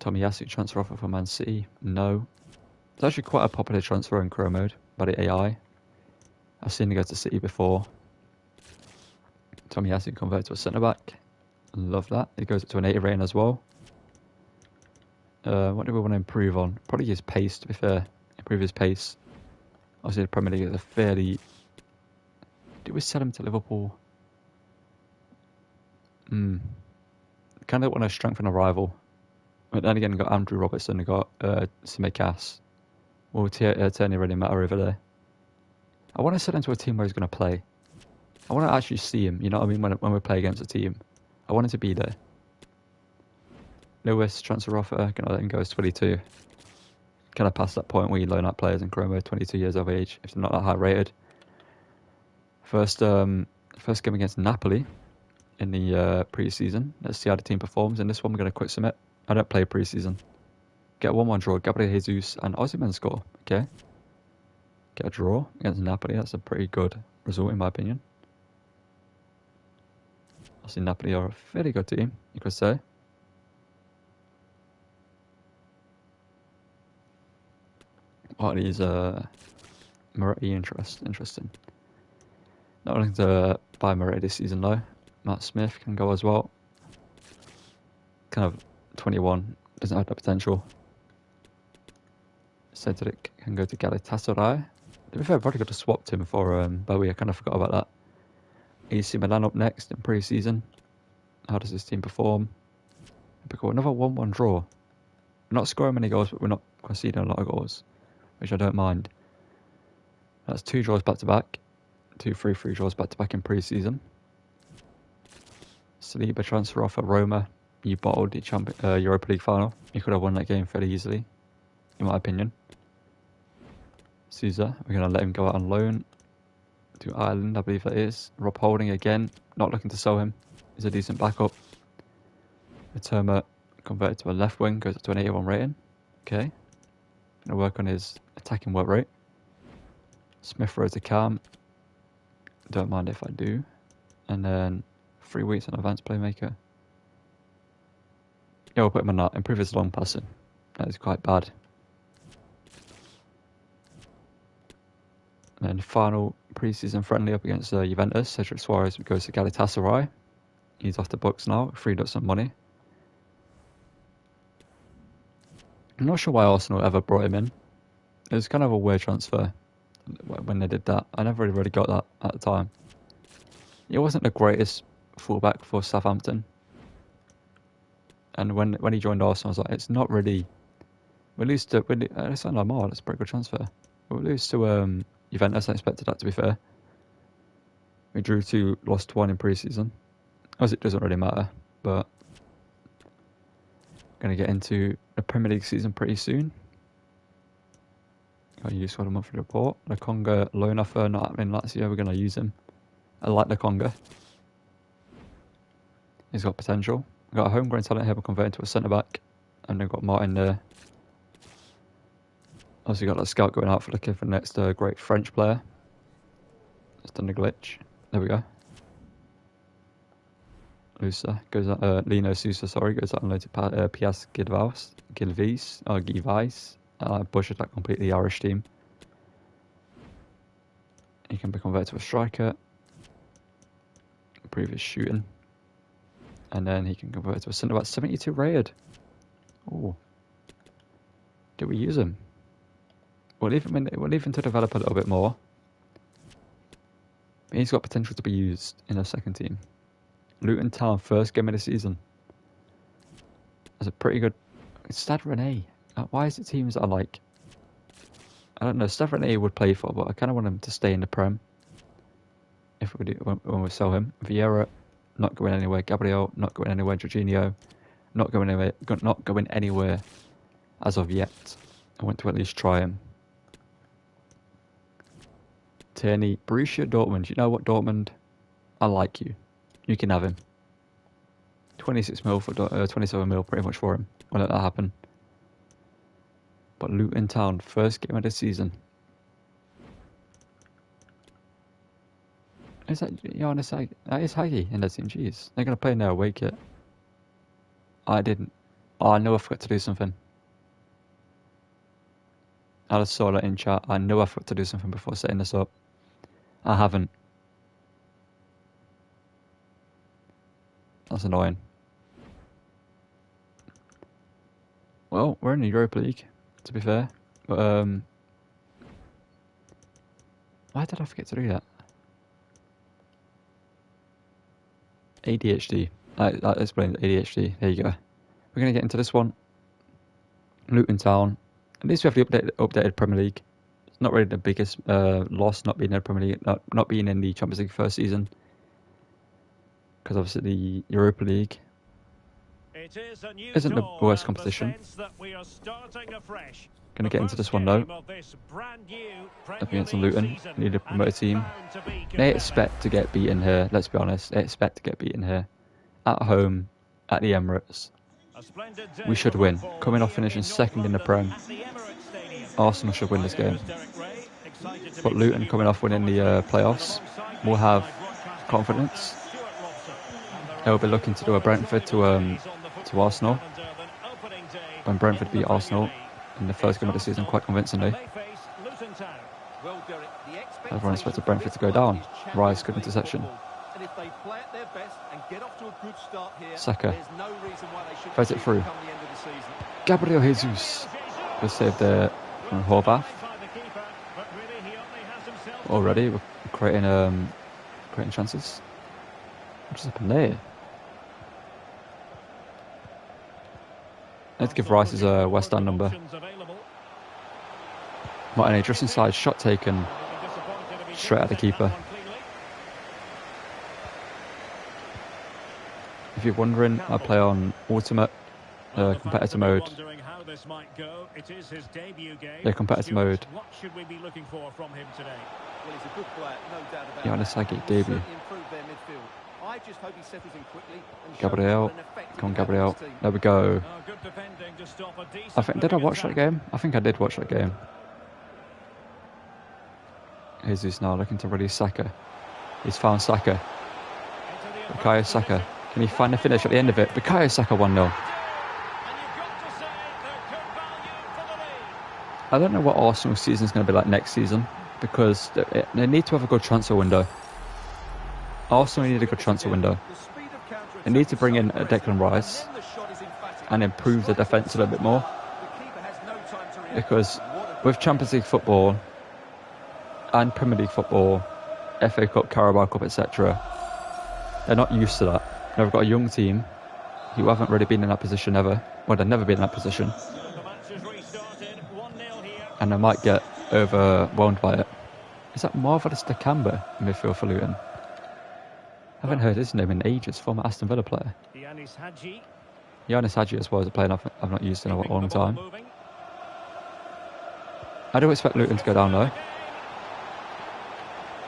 Tomiyasu transfer offer for Man City? No. It's actually quite a popular transfer in Chrome mode by the AI. I've seen him go to City before. Tomiyasu converted to a centre back. Love that. He goes up to an 80 rating as well. What do we want to improve on? Probably his pace, to be fair. Improve his pace. Obviously, the Premier League is a fairly... Did we sell him to Liverpool? Kind of want to strengthen a rival. But then again, we've got Andrew Robertson, we've got Tsimikas. Will Tierney really matter over there? I want to send him to a team where he's going to play. I want to actually see him, you know what I mean, when we play against a team. I want him to be there. Lewis, transfer offer, gonna let him go as 22. Kind of past that point where you loan out players in Chrome 22 years of age, if they're not that high rated. First game against Napoli in the pre-season. Let's see how the team performs. In this one, we're going to quick submit. I don't play pre-season. Get a 1-1 draw. Gabriel Jesus and Osimhen score. Okay. Get a draw against Napoli. That's a pretty good result, in my opinion. Obviously, Napoli are a fairly good team, you could say. What are these Moretti interesting. Not looking to buy Moretti this season though. Matt Smith can go as well. Kind of 21, doesn't have the potential. Cedric can go to Galatasaray. To be fair, I probably could have swapped him for Bowie. I kind of forgot about that. AC Milan up next in pre-season. How does this team perform? Typical. Another 1-1 draw. We're not scoring many goals, but we're not conceding a lot of goals, which I don't mind. That's 2 draws back-to-back. 2 3-3 draws back-to-back in pre-season. Saliba transfer offer Roma. You bottled the Europa League final. You could have won that game fairly easily, in my opinion. Sousa, we're going to let him go out on loan to Ireland, I believe that is. Rob Holding again, not looking to sell him. He's a decent backup. Terma converted to a left wing, goes up to an 81 rating. Okay. Going to work on his attacking work rate. Smith Rowe to Cam. Don't mind if I do. And then 3 weeks on advanced playmaker. Yeah, we'll put him on that. Improve his long passing. That is quite bad. And then final pre-season friendly up against Juventus. Cedric Suarez goes to Galatasaray. He's off the books now. Freed up some money. I'm not sure why Arsenal ever brought him in. It was kind of a weird transfer when they did that. I never really got that at the time. He wasn't the greatest fullback for Southampton. And when he joined Arsenal, I was like, it's not really... We lose to... It's not Lamar, that's a pretty good transfer. We lose to Juventus, I expected that, to be fair. We drew 2, lost 1 in pre-season. As it doesn't really matter, but... Going to get into the Premier League season pretty soon. Got to use for the monthly report. The Conga loan offer not happening last year. We're going to use him. I like the Conga. He's got potential. We've got a homegrown talent here. We're converting to a centre back, and they've got Martin there. Also got that scout going out for looking for the next great French player. It's done the glitch. There we go. Lusa goes out, Lino Sousa, sorry, goes out and loads to PS Gilvies. Butchered that completely Irish team. He can be converted to a striker. Improve his shooting. And then he can convert to a centre back. 72 rated. Oh. Did we use him? We'll leave him to develop a little bit more. He's got potential to be used in a second team. Luton Town, first game of the season. That's a pretty good... Stade Rennais. Why is it teams that are like... I don't know, Stade Rennais would play for, but I kind of want him to stay in the Prem. If we do, when we sell him. Vieira, not going anywhere. Gabriel, not going anywhere. Jorginho, not going anywhere as of yet. I want to at least try him. Tierney, Borussia Dortmund. You know what, Dortmund? I like you. You can have him. 26 mil for 27 mil pretty much for him. I'll let that happen. But Luton Town, first game of the season. Is that Jonas Hagi? That is Hagi in that team. Jeez. They're going to play in their away kit. I didn't. Oh, I know I forgot to do something. I just saw that in chat. I know I forgot to do something before setting this up. I haven't. That's annoying. Well, we're in the Europa League, to be fair. But, why did I forget to do that? ADHD. That explains ADHD. There you go. We're going to get into this one. Luton Town. At least we have the updated Premier League. It's not really the biggest loss not being in the Premier League, not being in the Champions League first season. Because obviously the Europa League isn't the worst competition. Going to get into this one though. Up against Luton, need a promoted team. They expect to get beaten here, let's be honest. They expect to get beaten here. At home, at the Emirates. We should win. Coming off finishing second in the Prem. Arsenal should win this game. But Luton coming off winning the playoffs will have confidence. They'll be looking to do a Brentford to Arsenal. When Brentford beat Arsenal in the first game of the season quite convincingly. Everyone expected Brentford to go down. Rice, good interception. Saka throws it through. Gabriel Jesus was saved there from Horvath. Already we're creating chances. What's happened there? Let's give Rice his West Ham number. Martinez just inside, shot taken straight at the keeper. If you're wondering, I play on Ultimate competitor mode. Yeah, competitor mode. Jonas Hagi, debut. Gabriel, come on Gabriel, there we go. Did I watch that game? I think I did watch that game. Jesus now looking to release Saka. He's found Saka. Bukayo Saka. Can he find the finish at the end of it? Bukayo Saka 1-0. I don't know what Arsenal's season is going to be like next season, because they need to have a good transfer window. Arsenal need a good transfer window. They need to bring in a Declan Rice and improve the defence a little bit more. Because with Champions League football and Premier League football, FA Cup, Carabao Cup, etc., they're not used to that. They've got a young team who haven't really been in that position ever. Well, they've never been in that position. And they might get overwhelmed by it. Is that Marvelous Dikamba in midfield for Luton? I haven't heard his name in ages. Former Aston Villa player. Jonas Hagi as well as a player I've not used in a long time. I do expect Luton to go down though.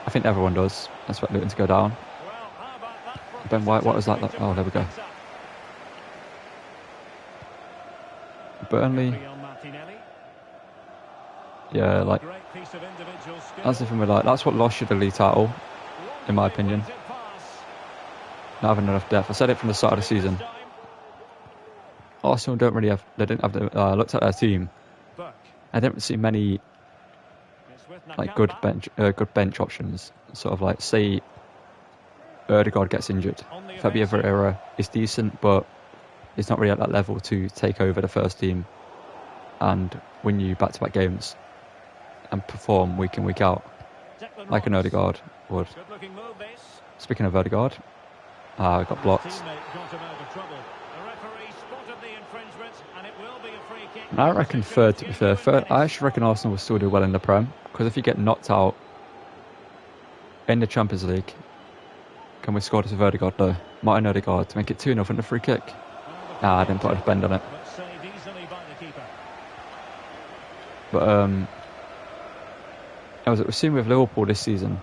I think everyone does. I expect Luton to go down. Ben White, what was that? Oh, there we go. Burnley. Yeah, like, that's the thing with, like, that's what lost you the league title, in my opinion. not having enough depth. I said it from the start of the season. Arsenal don't really have. They didn't have the. Looked at their team. I didn't see many like good bench options. Sort of like say, Ødegaard gets injured. Fabio Vieira is decent, but he's not really at that level to take over the first team and win you back-to-back games and perform week in, week out like an Ødegaard would. Speaking of Ødegaard, I got blocked. I reckon third, to be fair. I actually reckon Arsenal will still do well in the Prem, because if you get knocked out in the Champions League, can we score this with Ødegaard though? Martin Ødegaard to make it 2-0 from the free kick. I didn't put a bend on it. But as it was seen with Liverpool this season,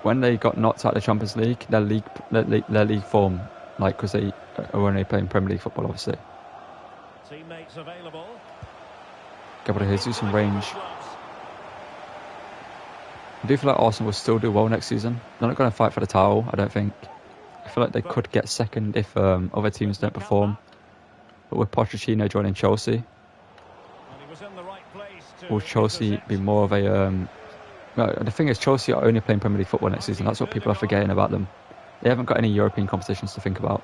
when they got knocked out of the Champions League, their league form, like, because they are only playing Premier League football, obviously. Teammates available. Gabriel Jesus in range. I do feel like Arsenal will still do well next season. They're not going to fight for the title, I don't think. I feel like they could get second if other teams don't perform. But with Pochettino joining Chelsea, will Chelsea be more of a... No, the thing is, Chelsea are only playing Premier League football next season. That's what people are forgetting about them. They haven't got any European competitions to think about.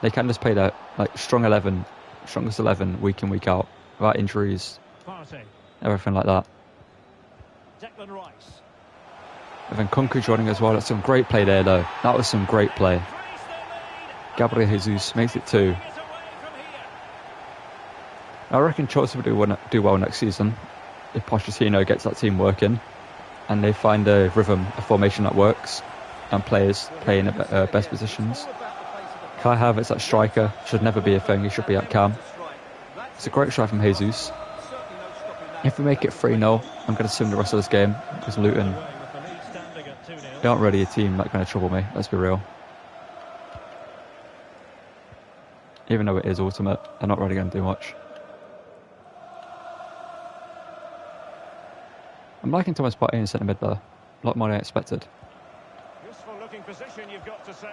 They can just play their strongest 11 week in, week out, without injuries, everything like that. And then Kunku joining as well. That's some great play there, though. That was some great play. Gabriel Jesus makes it 2. I reckon Chelsea will do well next season if Pochettino gets that team working and they find a rhythm, a formation that works, and players play in the best positions. Kai Havertz at striker should never be a thing. He should be at cam. It's a great strike from Jesus. If we make it 3-0, I'm going to sim the rest of this game, because Luton, they aren't really a team that's going to trouble me, let's be real. Even though it is ultimate, they're not really going to do much. I'm liking Thomas Partey in centre mid there. A lot more than I expected. Useful looking position, you've got to say.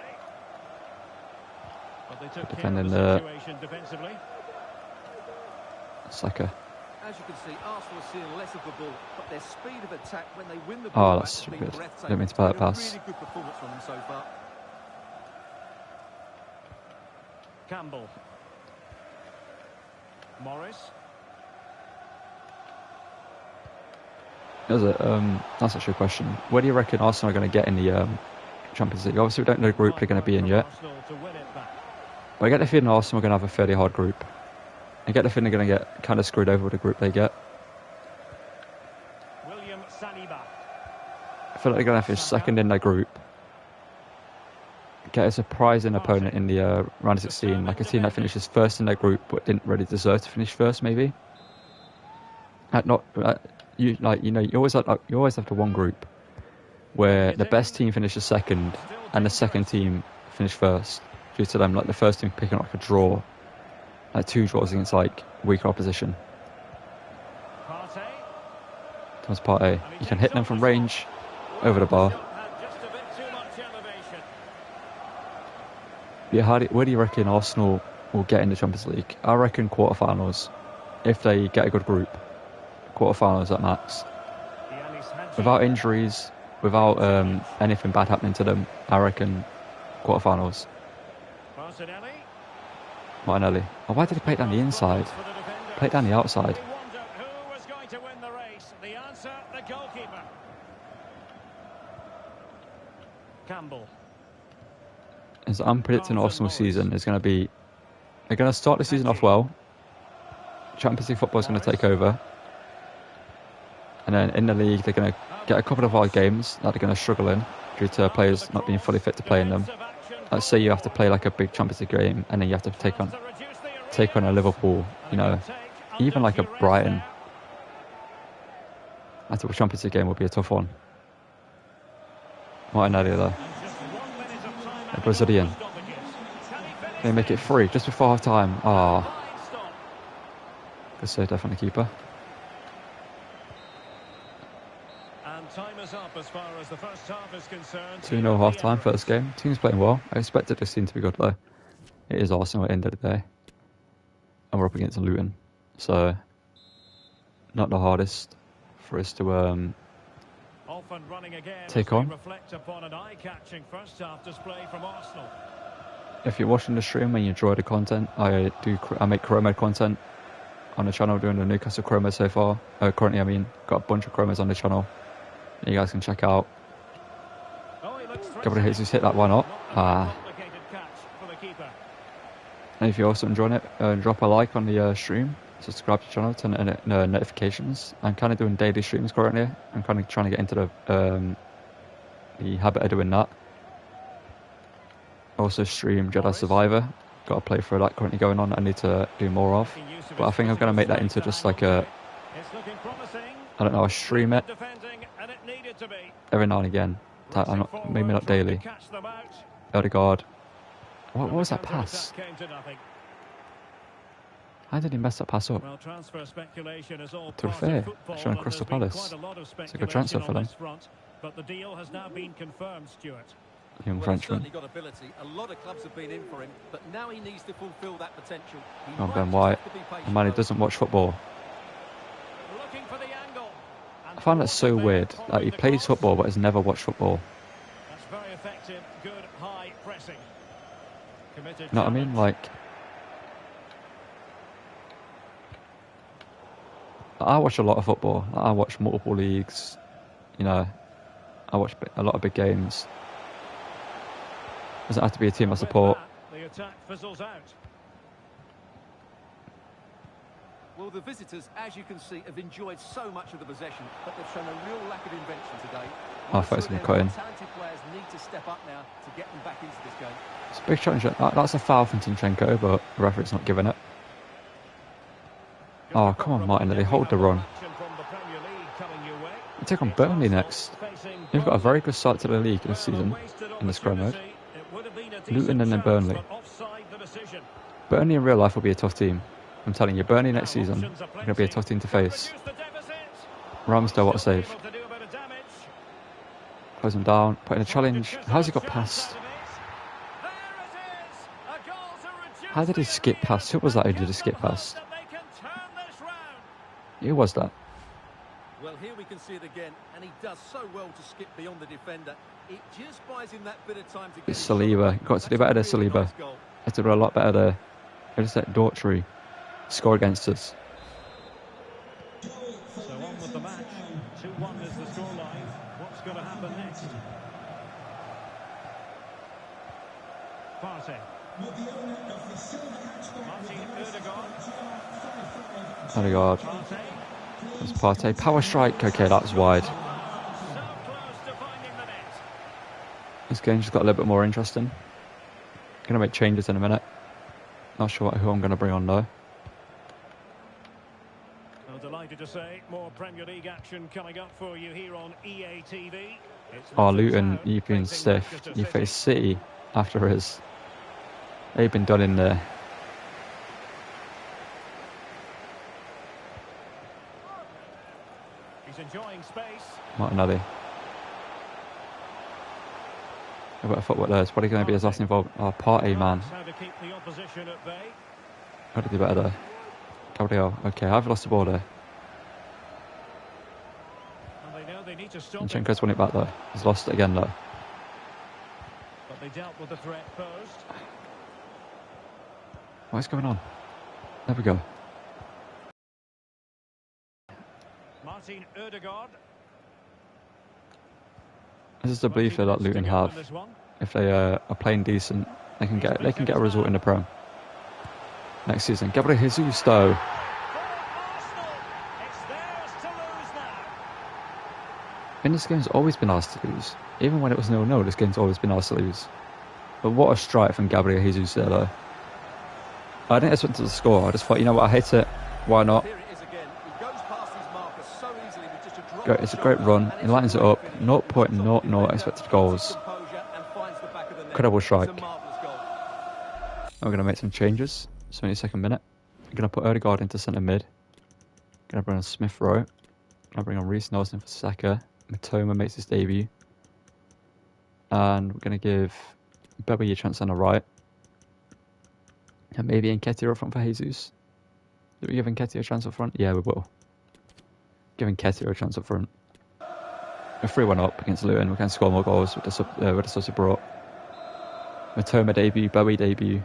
But they took defending care of the situation defensively. Saka. As you can see, Arsenal are seeing less of the ball, but their speed of attack when they win the ball. Oh, that's good. Didn't mean to play that pass. Really good performance from them so far. Campbell. Morris. That's actually a question. Where do you reckon Arsenal are going to get in the Champions League? Obviously, we don't know the group they're going to be in yet. But I get the feeling Arsenal are going to have a fairly hard group. I get the feeling they're going to get kind of screwed over with the group they get. I feel like they're going to finish second in their group. Get a surprising opponent in the round of 16, like a team that finishes first in their group but didn't really deserve to finish first, maybe. You always have the one group where the best team finishes second and the second team finish first, due to them, like the first team picking up like a draw, like 2 draws against like weaker opposition. Thomas Partey, you can hit them from range over the bar. Yeah, where do you reckon Arsenal will get in the Champions League? I reckon quarterfinals, if they get a good group. Quarterfinals at max. Without injuries, without anything bad happening to them, I reckon quarterfinals. Martinelli. Oh, why did he play it down the inside? Play it down the outside. Campbell. As I'm predicting Arsenal season is going to be, they're going to start the season off well. Champions League football is going to take over. And then in the league, they're going to get a couple of hard games that they're going to struggle in due to players not being fully fit to play in them. Let's say you have to play like a big Champions League game, and then you have to take on a Liverpool, even like a Brighton. I think a Champions League game will be a tough one. Martinelli though, a Brazilian. They make it 3 just before half time. Good save there from the keeper. And time is up as far as the first half is concerned. 2-0 half time, first game. Team's playing well. I expected this team to be good though. It is Arsenal at the end of the day. And we're up against Luton. So, not the hardest for us to Off and running again take as on. they reflect upon an eye-catching first half display from Arsenal. If you're watching the stream and you enjoy the content, I make Chromade content on the channel, doing the Newcastle Chromade so far. Currently, I mean, got a bunch of Chromades on the channel that you guys can check out. Gabriel Jesus hit that one up. And if you're also enjoying it, drop a like on the stream, subscribe to the channel, turn on notifications. I'm kind of doing daily streams currently. I'm kind of trying to get into the habit of doing that. Also stream Jedi Survivor. Got a playthrough that currently going on that I need to do more of. But I think I'm going to make that into just like a, I don't know, I stream it every now and again. Maybe not daily. Odegaard. What was that pass? How did he mess that pass up? To be fair, showing Crystal Palace. It's a good transfer for them. But the deal has now been confirmed, Stuart. Young Frenchman. Got ability. A lot of clubs have been in for him, but now he needs to fulfil that potential. Oh, Ben White. The man who doesn't watch football. I find that so weird. Like, he plays football but has never watched football. That's very effective. Good high pressing. Committed. You know what I mean? Like, I watch a lot of football. I watch multiple leagues. You know, I watch a lot of big games. Doesn't have to be a team I support. The attack fizzles out. Well, the visitors, as you can see, have enjoyed so much of the possession, but they've shown a real lack of invention today. I thought it was going to cut in. Talented players need to step up now to get them back into this game. It's a big challenge. That's a foul from Zinchenko, but the referee's not giving it. Oh, come on, Martinelli, hold the run. You take on Burnley next. You've got a very good start to the league this season in this Chrome mode. Luton and then Burnley. Burnley in real life will be a tough team. I'm telling you, Burnley next season are going to be a tough team to face. Ramsdale, what a save. Close him down, put in a challenge. How's he got past? How did he skip past? Who was that who did he skip past? Who was that? Well, here we can see it again, and he does so well to skip beyond the defender. It just buys him that bit of time to get It's Saliba. Got to do better there, Saliba. Had to do a lot better there. I just let Daughtry score against us. So on with the match. 2-1 is the scoreline. What's going to happen next? Partey. Odegaard. Partey. That's Partey. Power strike. Okay, that was wide. So close to finding the net. This game just got a little bit more interesting. Gonna make changes in a minute. Not sure who I'm gonna bring on though. Well, delighted to say more Premier League action coming up for you here on EA TV. Oh, Luton, you've been stiffed. You face City after his. They've been done in there. He's enjoying space. Martinelli. A bit of footwork there. It's probably going to be his last involved. Oh, Partey, man. How to keep the opposition at bay. Got to do better there. Gabriel. Okay, I've lost the ball there. And they know they need to stop it, Zinchenko's won it back though. He's lost it again though. but they dealt with the threat posed. What's going on? There we go. Martin Odegaard. This is the belief that Luton have. If they are playing decent, they can get a result in the Prem next season. Gabriel Jesus though. And this game's always been ours to lose. Even when it was 0-0, this game's always been ours to lose. But what a strike from Gabriel Jesus there though. I didn't expect to score. I just thought, you know what, I hit it. Why not? It's a great run. He lines it up. 0.00 expected goals. Incredible strike. We're going to make some changes. 72nd minute. I'm going to put Odegaard into centre mid. Going to bring on Smith Rowe. Going to bring on Reece Nelson for Saka. Matoma makes his debut. And we're going to give Bobby a chance on the right. And maybe Nketiah up front for Jesus. Do we give Nketiah a chance up front? Yeah, we will. Giving Nketiah a chance up front. We're 3-1 up against Luton. We can score more goals with the subs we brought. Matoma debut, Bowie debut.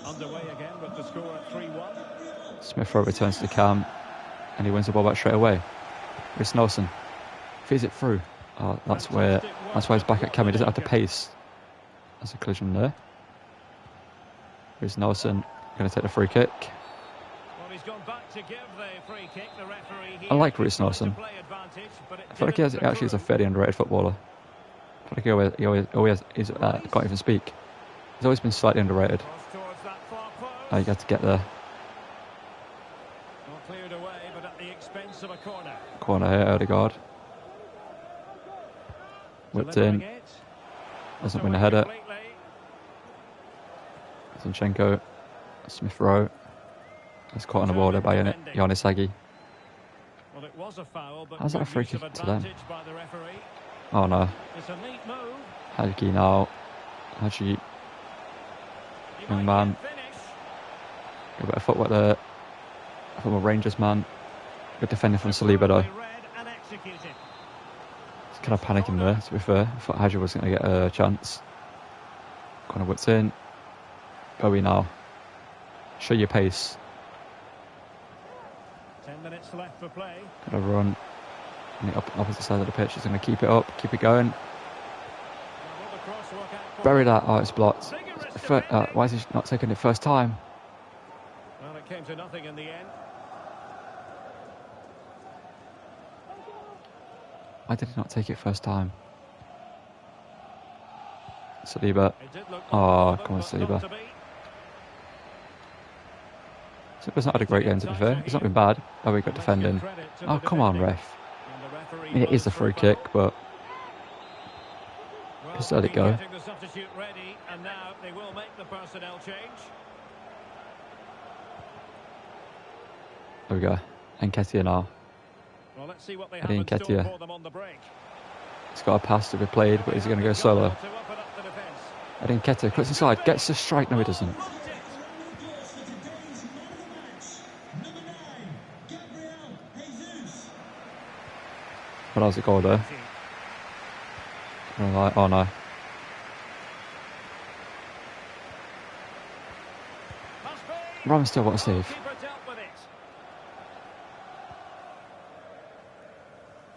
Underway again with the score at 3-1. Smith Rowe returns to the cam. And he wins the ball back straight away. Chris Nelson feeds it through. Oh, that's why he's back at cam. He doesn't have the pace. That's a collision there. Chris Nelson going to take the free kick. Well, he's gone back to give the free kick. The referee I like Chris Nelson. I feel like he actually is a fairly underrated footballer. I feel like he's can't even speak. He's always been slightly underrated. Oh, you got to get there. Not cleared away, but at the expense of a corner. Corner here, Odegaard. Whipped in. Doesn't win the header. Zinchenko. Smith Rowe. That's caught on the ball there by Yanis Hagi. Well, it was a foul, but how's that a free kick to them? by the referee. Oh no. It's a neat move. Hagi now. Hagi. Young man. A bit of footwork there. From a Rangers man. Good defending from Saliba though. He's kind of panicking there, to be fair. I thought Hagi was going to get a chance. Kind of whipped in. Bowie now. Show your pace. 10 minutes left for play. Gonna run on the opposite side of the pitch. He's going to keep it up, keep it going. Bury that. Oh, it's blocked. Why is he not taking it first time? Well, it came to nothing in the end. Why did he not take it first time? Saliba. Oh, come on, Saliba. Saliba's not had a great game, to be fair. He's not been bad. Oh, we got defending. Oh, come on, ref. It is a free kick, but just let it go. There we go. Nketiah now. Eddie Nketiah. He's got a pass to be played, but he's going to go solo. Eddie Nketiah cuts inside, gets the strike. No, he doesn't. But that was a goal there. Oh no. Ramsdale, what a save.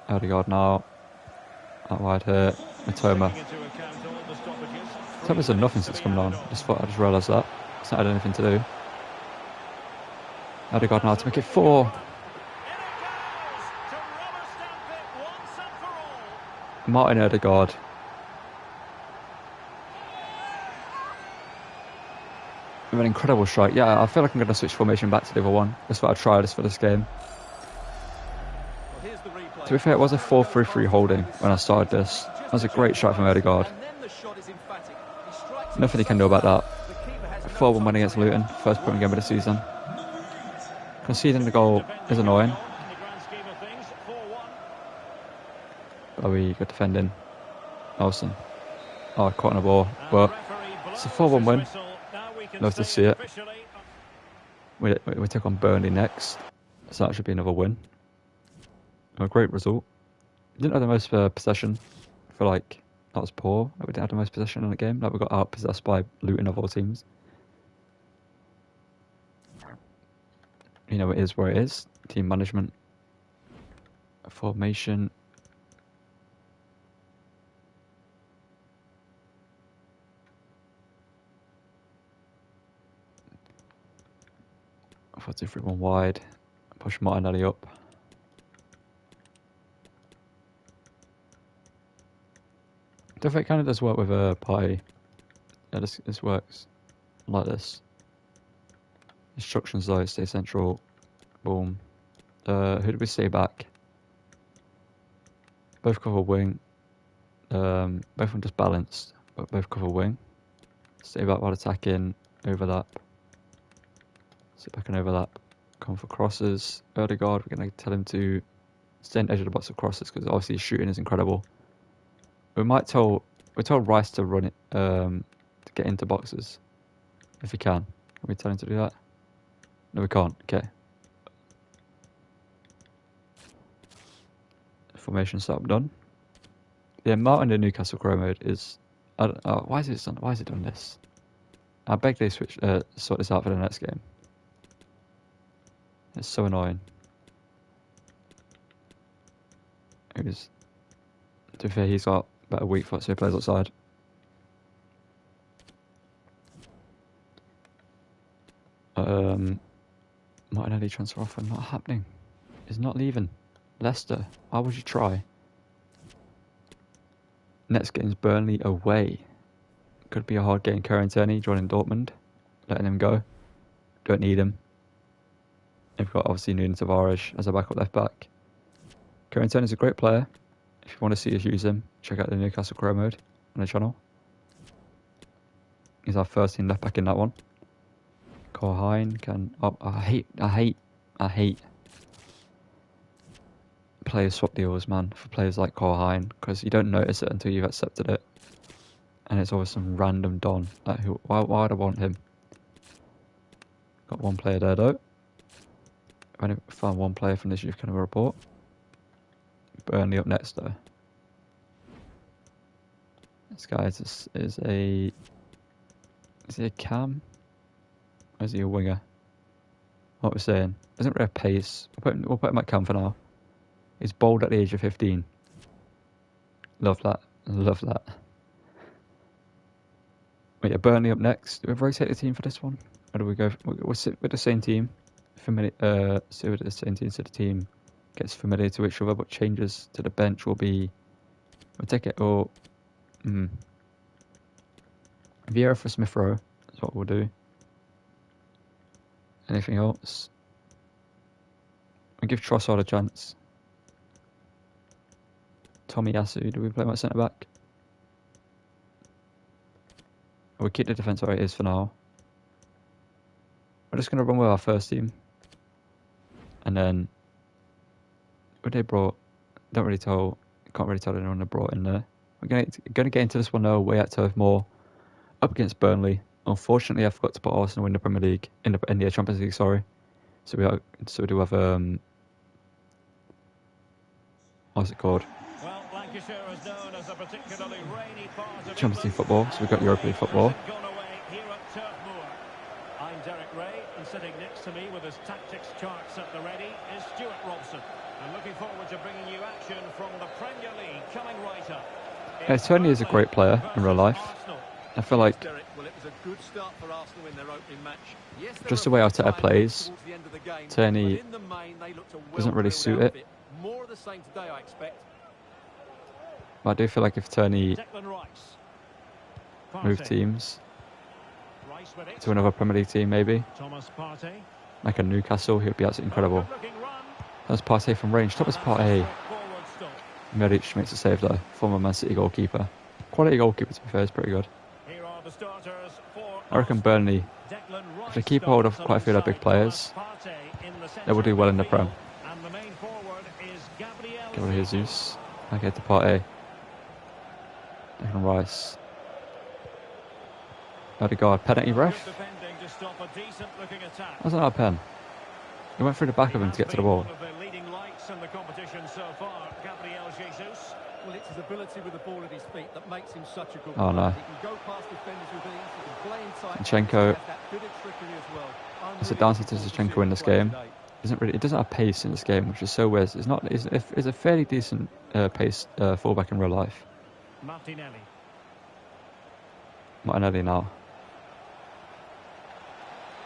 Odegaard now. Out wide here. Matoma. Matoma's done nothing since coming on. I just realised that. It's not had anything to do. Odegaard now to make it 4. Martin Odegaard. With an incredible strike. Yeah, I feel like I'm going to switch formation back to the other one. That's what I tried for this game. To be fair, it was a 4-3-3 holding when I started this. That was a great strike from Odegaard. Nothing he can do about that. 4-1 win against Luton, first point game of the season. Conceding the goal is annoying. Bowie, good defending. Nelson. Oh, caught on the ball. But it's a 4-1 win. Love to see it. We take on Burnley next. So that should be another win. A great result. Didn't have the most possession. I feel like that was poor. Like we didn't have the most possession in the game. Like we got outpossessed by Luton of all teams. You know, it is where it is. Team management. Formation. I thought 2-3-1 wide. Push Martinelli up. I think it kind of does work with a party. Yeah, this works like this. Instructions though, stay central. Boom. Who did we stay back? Both cover wing. Both of them just balanced, but both cover wing. Stay back while attacking. Overlap. Sit back and overlap. Come for crosses. Odegaard, we're going to tell him to staying edge of the box of crosses because obviously his shooting is incredible. We're told Rice to run it to get into boxes if he can. Can we tell him to do that? No, we can't. Okay. Formation setup done. Yeah, Martin in Newcastle Crow mode is. I don't, why is it done this? I beg they sort this out for the next game. It's so annoying. To be fair, he's got better weak foot, so he plays outside. Martinelli transfer offer not happening. It's not leaving. Leicester, why would you try? Next game's Burnley away. Could be a hard game. Currently joining Dortmund, letting him go. Don't need him. They've got obviously Nuno Tavares as a backup left back. Currently is a great player. If you want to see us use him, check out the Newcastle Crow mode on the channel. He's our first team left back in that one. Corhine can. Oh, I hate player swap deals, man, for players like Corhine, because you don't notice it until you've accepted it, and it's always some random don. Like, why would I want him? Got one player there though. I've only found one player from this youth kind of report. Burnley up next though. This guy is he a cam? Or is he a winger? What we're saying? Isn't there a pace? We'll put him at cam for now. He's bold at the age of 15. Love that. Love that. Wait, yeah, Burnley up next. Do we rotate the team for this one? Or do we go? We'll sit with the same team. Sit with the same team so the team gets familiar to each other, but changes to the bench will be. We'll take it. Or. Vieira for Smith Rowe. That's what we'll do. Anything else? We'll give Trossard a chance. Tomiyasu, do we play him at centre back? We'll keep the defence where it is for now. We're just going to run with our first team. And then, what they brought, can't really tell anyone they brought in there. We're going to get into this one now, away at Turf Moor, up against Burnley. Unfortunately, I forgot to put Arsenal in the Premier League, in the Champions League, sorry. So we do have, what's it called? Well, Lancashire is known as a particularly rainy part of Champions League football, so we've got Europa League football. I'm Derek Ray, and sitting next to me with his tactics charts at the ready is Stuart Robson. I'm looking forward to bringing you action from the Premier League coming right up. Yeah, Tony is a great player in real life. I feel like just the way Arteta plays, Tony doesn't really suit it. But I do feel like if Tony moved teams to another Premier League team, maybe like a Newcastle, he would be absolutely incredible. That's Partey from range. Thomas Partey. Medic makes a save though. Former Man City goalkeeper. Quality goalkeeper, to be fair, is pretty good. I reckon Burnley, if they keep hold of quite a few of their big players, they will do well in the Prem. Gabriel Jesus. Okay, to Partey. Declan Rice. Odegaard. Penalty ref? Wasn't that a pen? He went through the back of him to get to the ball. Well, it's his ability with the ball at his feet that makes him such a good player. Oh no. He can go past defenders with ease, he can play inside. Zinchenko. It's a downside to Zinchenko in this game. He doesn't have pace in this game, which is so weird. It's a fairly decent pace fullback in real life. Martinelli now.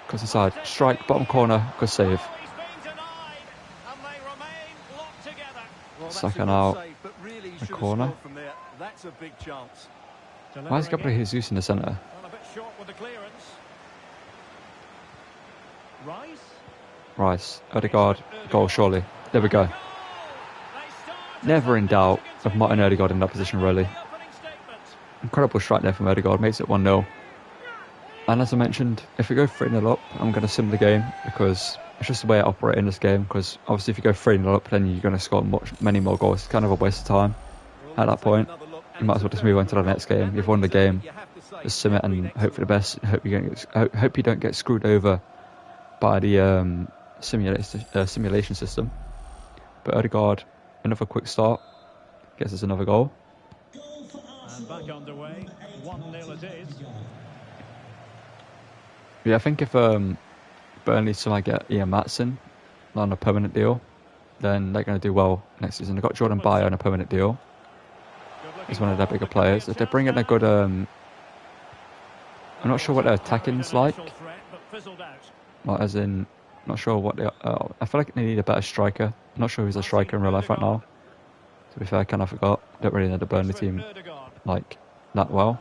Goes inside. Strike, bottom corner, good save. Saka now. The corner. Why is Gabriel Jesus in the centre? Rice. Odegaard. Goal, surely. There we go. Never in doubt of Martin Odegaard in that position, really. Incredible strike there from Odegaard. Makes it 1-0. And as I mentioned, if we go 3-0 up, I'm going to sim the game because it's just the way I operate in this game, because obviously if you go 3-0 up, then you're going to score many more goals. It's kind of a waste of time at that point. You might as well just move on to the next game. You've won the game, just sim it and hope for the best. Hope you don't get screwed over by the simulation system. But Odegaard, another quick start, gets us another goal. And back underway, 1-0 it is. Yeah, I think if Burnley somehow get Ian Matson on a permanent deal, then they're going to do well next season. They've got Jordan Bayer on a permanent deal. He's one of their bigger players. If they bring in a good... I'm not sure what their attacking's like. Like, as in, not sure what they... I feel like they need a better striker. I'm not sure who's a striker in real life right now. To be fair, I kind of forgot. Don't really know the Burnley team like that well.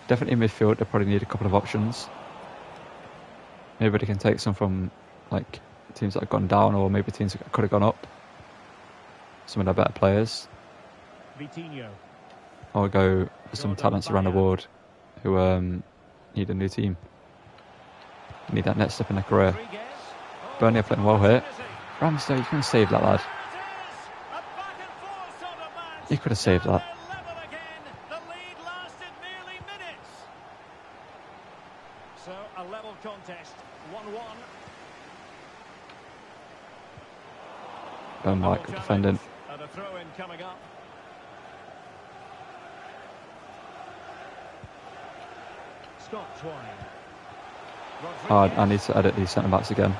Definitely in midfield, they probably need a couple of options. Maybe they can take some from like teams that have gone down, or maybe teams that could have gone up. Some of their better players. Or go for some talents around the world who need a new team. Need that next step in their career. Burnley are playing well here. Ramsdale, you can save that, lad. You could have saved that. So a level contest, 1-1. Ben White, good defending. And a throw in coming up. Scott Twine. I need to edit these centre backs again.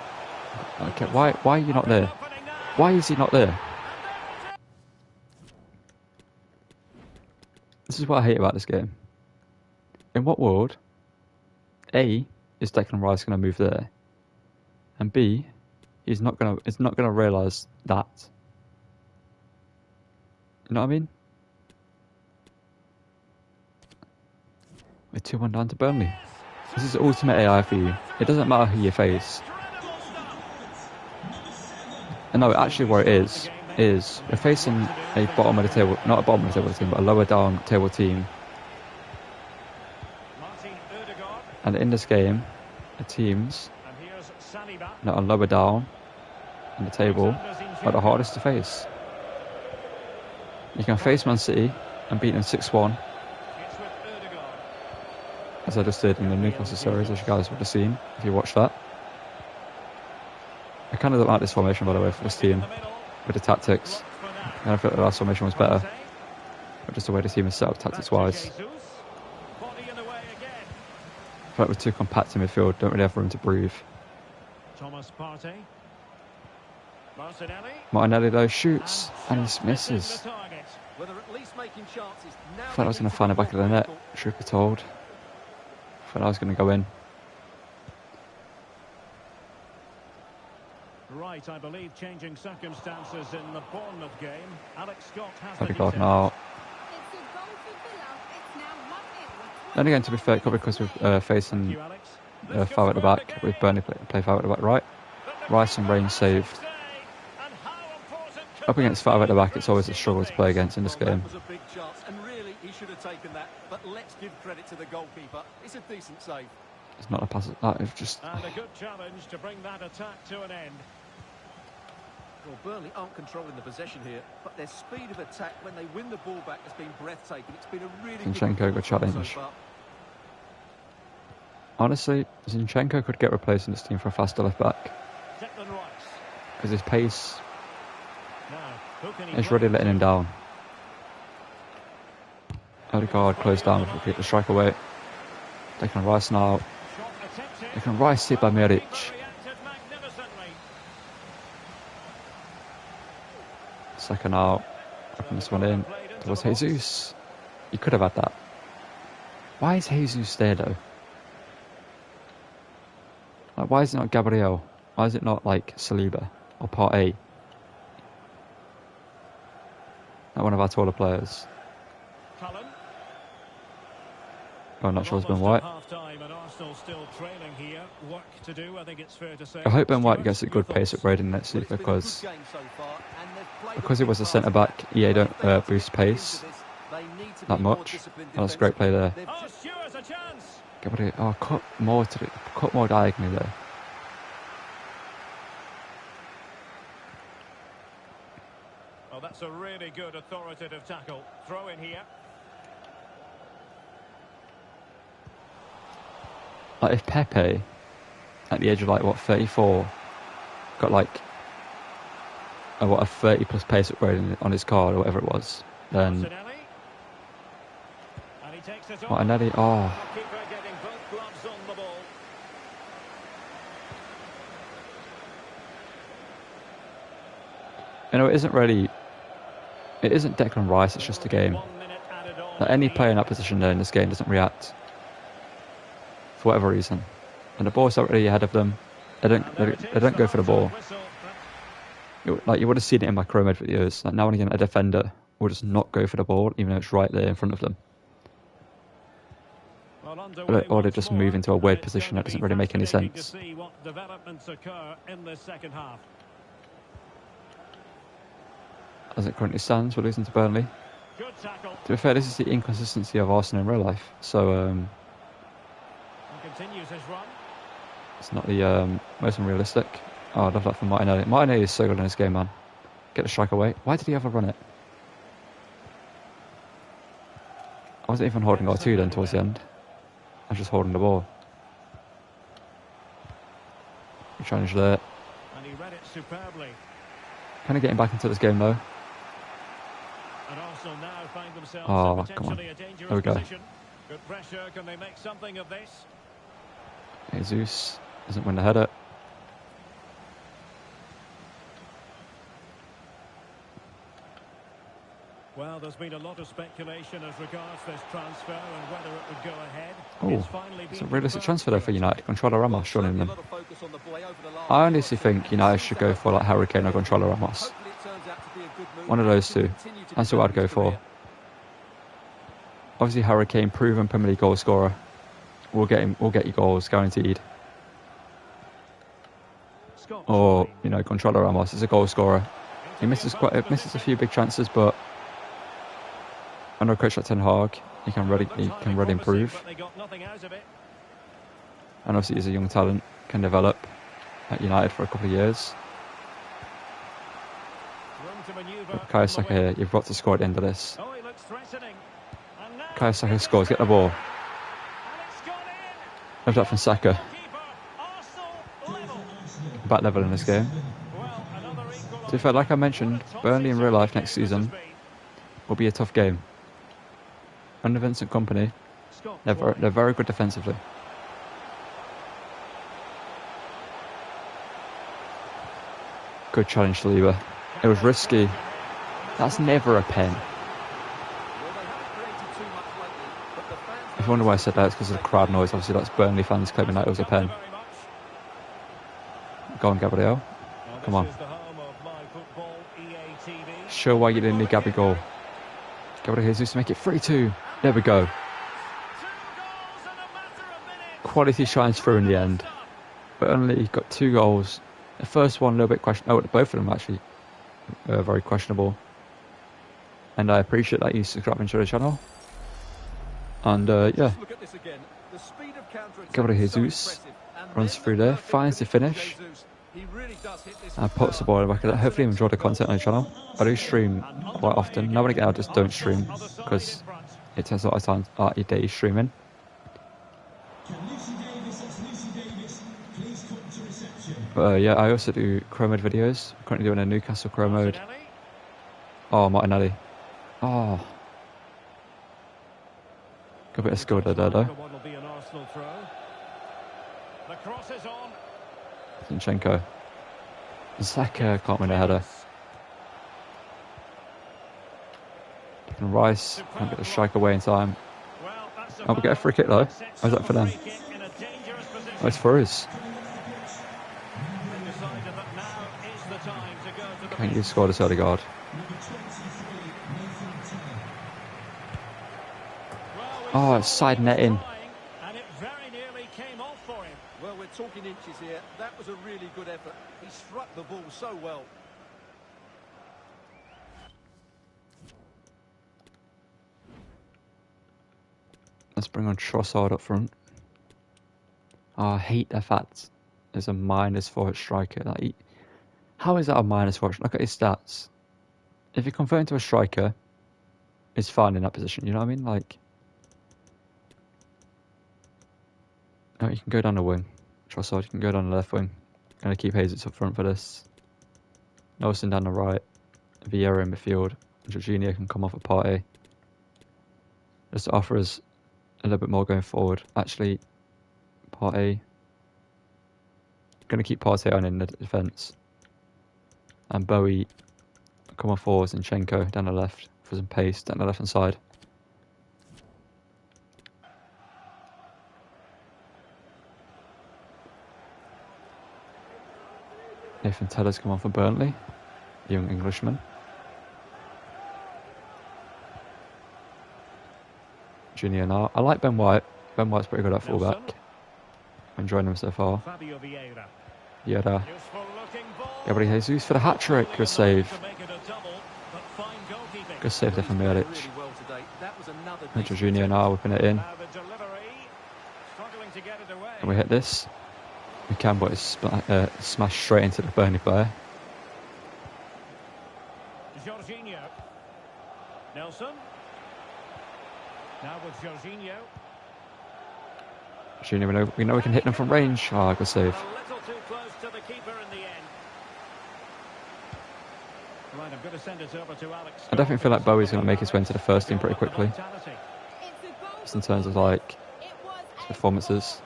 Okay, why are you not there? Why is he not there? This is what I hate about this game. In what world, A, is Declan Rice going to move there, and B, it's not going to realise that. You know what I mean? We're 2-1 down to Burnley. This is ultimate AI for you. It doesn't matter who you face. And no, actually what it is we're facing a bottom of the table, not a bottom of the table team, but a lower down table team. And in this game, the teams that are lower down in the table are the hardest to face. You can face Man City and beat them 6-1. As I just did in the Newcastle series, as you guys would have seen if you watched that. I kind of don't like this formation, by the way, for this team, with the tactics. And I feel like the last formation was better, but just the way the team is set up tactics-wise. I feel like we're too compact in midfield, don't really have room to breathe. Martinelli though shoots, and he misses. I thought I was going to find the back of the net, truth be told. I thought I was going to go in. Right, I believe changing circumstances in the Bournemouth game. Alex Scott has Odegaard now. Then again, to be fair, because we're facing foul at the back, with Burnley play foul at the back, right? Rice and Rain saved. Up against foul at the back, it's always a struggle to play against in this game. It's not a pass. It's just. And a good challenge to bring that attack to an end. Well, Burnley aren't controlling the possession here, but their speed of attack when they win the ball back has been breathtaking. It's been a really Zinchenko good challenge. So honestly, Zinchenko could get replaced in this team for a faster left back. Because his pace is really letting him down. Odegaard closed down before we keep the strike away. Declan Rice now. Declan Rice saved by Miric. Second out. Open this one in. Towards Jesus. You could have had that. Why is Jesus there though? Like, why is it not Gabriel? Why is it not like Saliba or Partey? Like one of our taller players. Oh, I'm not sure it's Ben White. I hope Ben White gets a good pace upgrade in next week because it was a centre back. EA don't boost pace that much. Oh, that's a great play there. Cut more diagonally there. That's a really good authoritative tackle. Throw in here. Like if Pepe, at the age of like what 34, got like a 30 plus pace upgrade on his card or whatever it was, then Martinelli. And he takes it on. Martinelli, oh, The keeper getting both gloves on the ball. you know, it isn't Declan Rice, it's just a game. 1 minute added on. Like any player in that position there in this game doesn't react for whatever reason, and the ball's already ahead of them. They don't go for the ball. Like you would have seen it in my Chrome Ed videos. Like now and again, a defender will just not go for the ball, even though it's right there in front of them, or they just move into a weird position that doesn't really make any sense. What developments occur in the second half. As it currently stands, we're losing to Burnley. Good tackle. To be fair, this is the inconsistency of Arsenal in real life, so And continues his run. it's not the most unrealistic. Oh, I love that from Martinelli. Martinelli is so good in this game, man. Get the strike away. Why did he ever run it? I wasn't even holding R2 then towards the end. I was just holding the ball. Good challenge there. And he read it superbly. Kind of getting back into this game though. And Arsenal now find themselves Oh, in come on. potentially a dangerous There we go. position. Good pressure. Can they make something of this? Jesus doesn't win the header. Well, there's been a lot of speculation as regards this transfer and whether it would go ahead. Oh, it's a realistic transfer there for United. Controller Ramos joining them. I honestly think United should go for like Harry Kane or Controller Ramos. One of those two. That's what I'd go for. Obviously, Harry Kane, proven Premier League goal scorer. We'll get you goals guaranteed. Or Controller Ramos is a goal scorer. He misses a few big chances, but under a coach like Ten Hag, he can really improve. And obviously, he's a young talent, can develop at United for a couple of years. Bukayo Saka here, you've got to score at the end of this. Bukayo Saka scores, get the ball. Love that from Saka. Back level in this game. To be fair, like I mentioned, Burnley in real life next season will be a tough game. Under Vincent Kompany, they're very good defensively. Good challenge to Lieber. It was risky. That's never a pen. If you wonder why I said that, it's because of the crowd noise. Obviously, that's Burnley fans claiming that it was a pen. Go on, Gabriel. Come on. Show why you didn't need Gabriel. Gabriel Jesus to make it 3-2. There we go. Quality shines through in the end. But only got 2 goals. The first one a little bit questionable. Oh, both of them actually very questionable. And I appreciate that you subscribe to the channel. And yeah. Gabriel Jesus runs through there, finds the finish. And puts the ball in the back of that. Hopefully you enjoy the content on the channel. I do stream quite often. Now and again I just don't stream because it takes a lot of time out of your day streaming. But yeah, I also do Chrome Mode videos. I'm currently doing a Newcastle Chrome Mode. Oh, Martinelli. Oh. Got a bit of skill there though. Zinchenko. Saka can't win a header. And Rice can't get the strike away in time. Oh, we get a free kick though. How's that for them? Oh, it's for us. Can you score this early guard? Oh, it's side netting. And it very nearly came off for him. Well, we're talking inches here. That was a really good effort. He struck the ball so well. Let's bring on Trossard up front. Oh, I hate the fact there's a -4 striker. Like, how is that a -4? Look at his stats. if you convert into a striker, it's fine in that position. You know what I mean? Like, you can go down the wing. Trossard, you can go down the left wing. Gonna keep Jesus up front for this. Nelson down the right. Vieira in midfield. Jorginho can come off a Partey. Just to offer us a little bit more going forward. Actually, Partey. Gonna keep Partey on in the defence. And Bowie come on forwards. And Zinchenko down the left for some pace down the left hand side. Nathan Teller's come on for Burnley, young Englishman. Junior now. I like Ben White. Ben White's pretty good at fullback. I'm enjoying him so far. Vieira. Gabriel Jesus for the hat trick. Good save. Good save there from Milic. Junior now whipping it in. Can we hit this? We can, but it's smashed straight into the Burnley player. Jorginho. Nelson. Now with Jorginho. Jorginho, we know we can hit them from range. Oh, good save. A little too close to the keeper in the end. Right, I'm going to send it over to Alex. I definitely feel like Bowie's going to make his way into the first team pretty quickly. Just in terms of like his performances.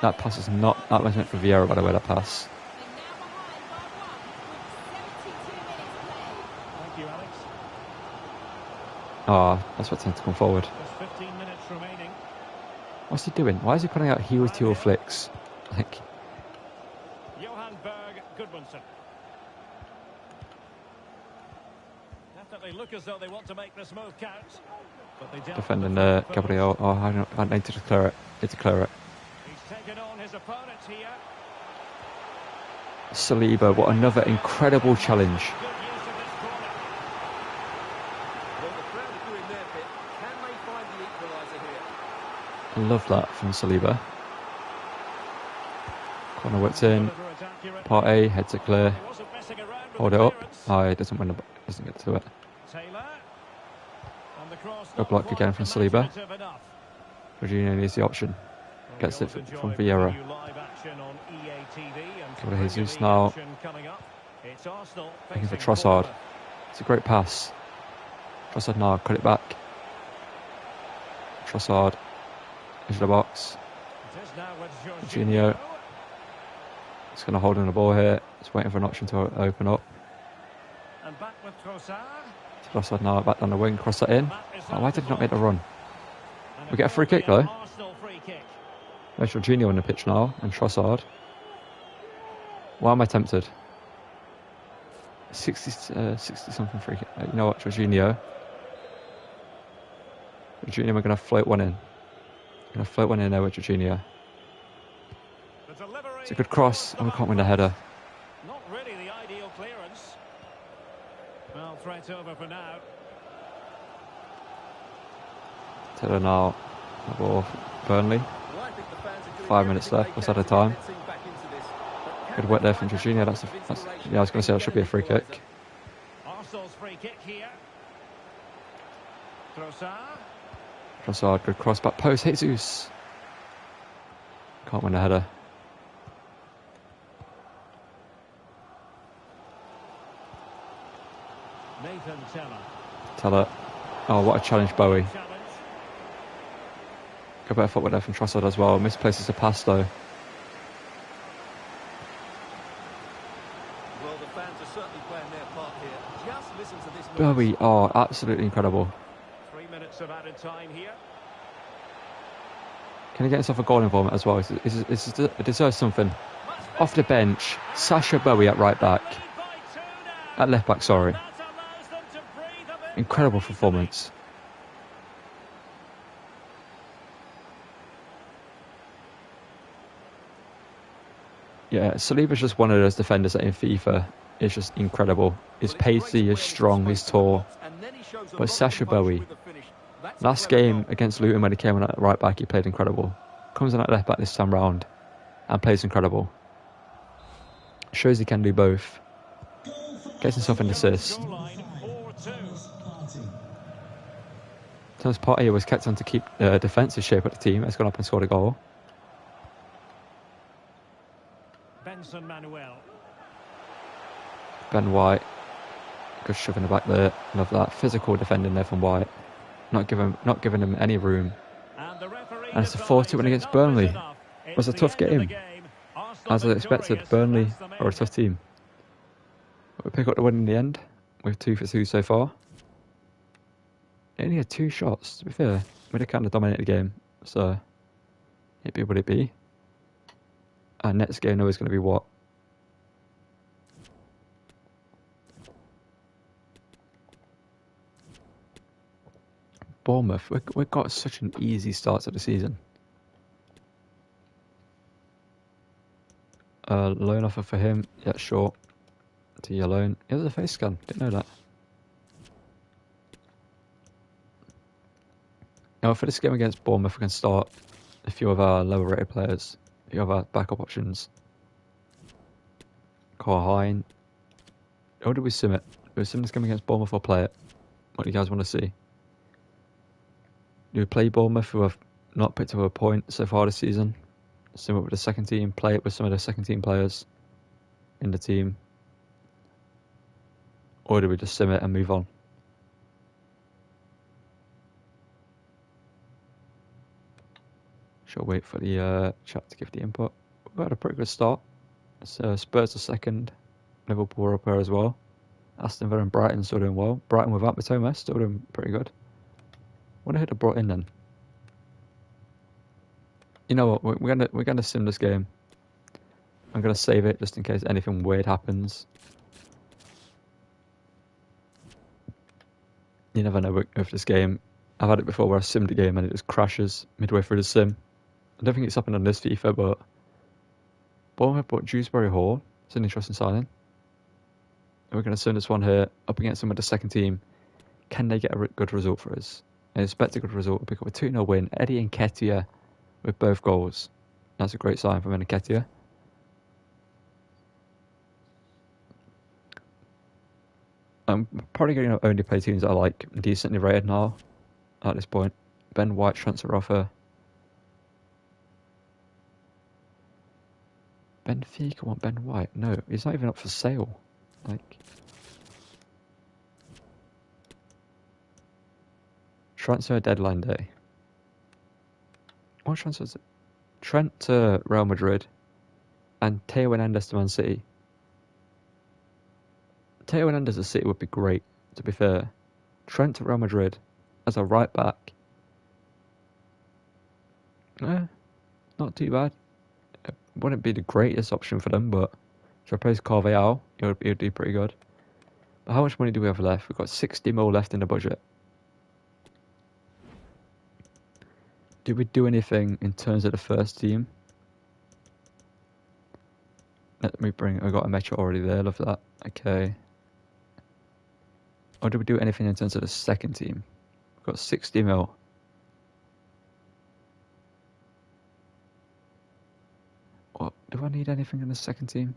That pass is not that was meant for Vieira, by the way, that pass. Thank you, Alex. That's what's meant to come forward. There's 15 minutes remaining. What's he doing? Why is he putting out heel-to-heel flicks? Like, Johan Berg Goodmanson. Definitely look as though they want to make this move count. But they defending Gabriel. I need to declare it. He's taken on his opponents here. Saliba, what another incredible challenge. Good use of this corner. Well, the crowd are doing their bit. Can they find the equaliser here? I love that from Saliba. Corner whipped in. Partey, heads it clear. He wasn't messing around with Hold the it up. clearance. He doesn't win. Doesn't get to it. Taylor. And the cross Good not block quite again from Saliba. imaginative enough. Jorginho needs the option. Well, Gets we it always from enjoy Vieira. bringing you live action on EA TV and some Gabriel Jesus Premier League now. action coming up. It's Arsenal Looking for facing Trossard. Bournemouth. It's a great pass. Trossard now, cut it back. Trossard into the box. It is now with Jorginho. He's going to hold on the ball here. He's waiting for an option to open up. And back with Trossard. Trossard now back down the wing, cross that in. That is Oh, why did he not make the out run? And We get a free kick Burnley though. Arsenal free kick. There's Jorginho on the pitch now and Trossard. Why am I tempted? 60 something free kick. You know what, Jorginho, we're going to float one in. Going to float one in there with Jorginho. The delivery It's a good cross and we can't win the header. Not really the ideal clearance. Well, threat over for now. Taylor now, the ball, Burnley. Well, I think the fans are doing 5 minutes everything left, they what's can at a to time? get their team back into this. But can Good they work there from find Jorginho. the That's inspiration yeah, I was going to say that should be a free kick. Arsenal's free kick here. Trossard. Trossard, good cross back post, Jesus. Can't win the header. Nathan Teller. Teller. Oh, what a challenge, Bowie. Challenge. Good better footwork there from Trossard as well. Misplaces a pass though. Well, the fans are certainly playing their part here. Just listen to this noise. Bowie, oh, absolutely incredible. 3 minutes of added time here. Can he get himself a goal involvement as well? It deserves something. Off the bench, Sasha Bowie at right back. Lead by 2 now. At left back, sorry. That allows them to breathe a bit Incredible more easily. performance. Yeah, Saliba's just one of those defenders that in FIFA is just incredible. He's pacey, he's strong, he's tall. But Sasha Bowie, last game against Luton when he came on at right back, he played incredible. Comes on at left back this time round and plays incredible. Shows he can do both. Gets himself an assist. Goal line Thomas Partey was kept on to keep the defensive shape of the team. Has gone up and scored a goal. Benson Manuel. Ben White, good shove in the back there. Love that physical defending there from White. Not giving him any room. And it's a 4-2 win against Burnley. It was a tough game. As I expected, Burnley are a tough team. But we pick up the win in the end. We're 2 for 2 so far. They only had 2 shots, to be fair. We'd have kind of dominated the game. So, it be what it be. Our next game now is going to be what? Bournemouth. We've got such an easy start to the season. Loan offer for him. Yeah, sure. To your loan. Yeah, there's a face scan. Didn't know that. Now, for this game against Bournemouth, we can start a few of our lower rated players. A few of our backup options. Carl Hine. Or do we sim it? Do we sim this game against Bournemouth or play it? What do you guys want to see? Do we play Bournemouth, who have not picked up a point so far this season? Sim it with the second team, play it with some of the second team players in the team? Or do we just sim it and move on? Shall wait for the chat to give the input. We've had a pretty good start. Spurs are second, Liverpool are up there as well. Aston Villa and Brighton still doing well. Brighton without Matoma still doing pretty good. Wonder who they brought in then. You know what? We're gonna sim this game. I'm gonna save it just in case anything weird happens. You never know with this game. I've had it before where I simmed a game and it just crashes midway through the sim. I don't think it's happened on this FIFA, but Bournemouth bought Dewsbury Hall. It's an interesting signing. We're going to sim this one here up against them with the second team. Can they get a good result for us? I expect a good result. We'll pick up a 2-0 win. Eddie Nketiah with both goals. That's a great sign from Nketiah. I'm probably going to only play teams that are like decently rated now at this point. Ben White transfer offer. Benfica want Ben White? No, he's not even up for sale. Like, transfer deadline day. What transfer is it? Trent to Real Madrid and Teo Hernandez to Man City. Teo Hernandez to City would be great, to be fair. Trent to Real Madrid as a right back. Not too bad. It wouldn't be the greatest option for them, but to replace Carvajal, it would do pretty good. But how much money do we have left? We've got 60 mil left in the budget. Did we do anything in terms of the first team? Let me bring... I got a Metro already there, love that. Okay. Or did we do anything in terms of the second team? We've got 60 mil. What? Do I need anything in the second team?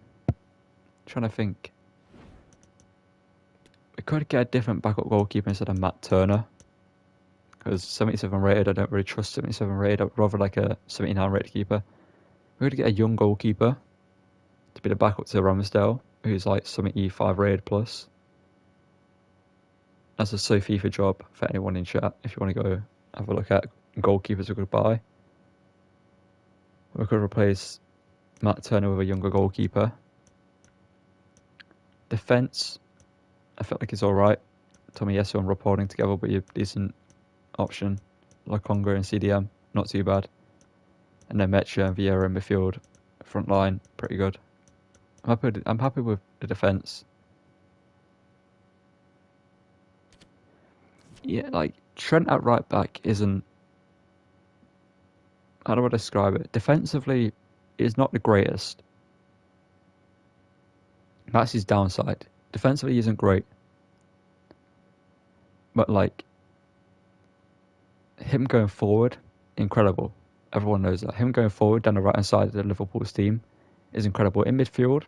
Trying to think. We could get a different backup goalkeeper instead of Matt Turner. Because 77 rated, I don't really trust 77 rated. I'd rather like a 79 rated keeper. We're going to get a young goalkeeper to be the backup to Ramsdale, who's like 75 rated plus. That's a FIFA job for anyone in chat if you want to go have a look at goalkeepers we could buy. We could replace Matt Turner with a younger goalkeeper. Defence, I felt like it's alright. Tommy Yeso and Rob Holding together would be a decent option. Lokonga and CDM, not too bad. And then Mecha and Vieira in midfield. Front line, pretty good. I'm happy with the defence. Yeah, like Trent at right back isn't... How do I describe it? Defensively, is not the greatest. That's his downside. Defensively, he isn't great. But like, him going forward, incredible. Everyone knows that. Him going forward down the right hand side of the Liverpool's team is incredible. In midfield,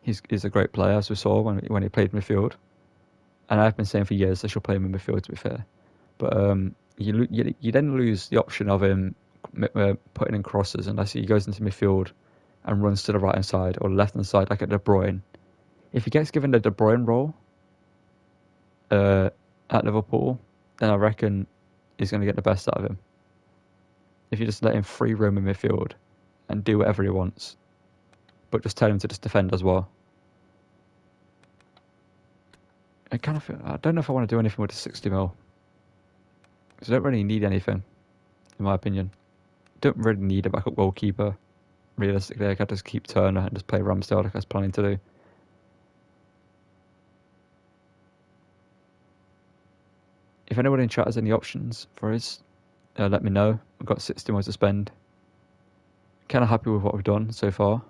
he's a great player, as we saw when he played midfield. and I've been saying for years they should play him in midfield, to be fair. But you then lose the option of him putting in crosses unless he goes into midfield and runs to the right hand side or left hand side like at De Bruyne. If he gets given the De Bruyne role at Liverpool, then I reckon he's going to get the best out of him. If you just let him free roam in midfield and do whatever he wants, but just tell him to just defend as well. I don't know if I want to do anything with the 60 mil. Because I don't really need anything, in my opinion. Don't really need a backup goalkeeper. Realistically, I could just keep Turner and just play Ramsdale like I was planning to do. If anyone in chat has any options for us, let me know. We've got 60 more to spend. Kind of happy with what we've done so far.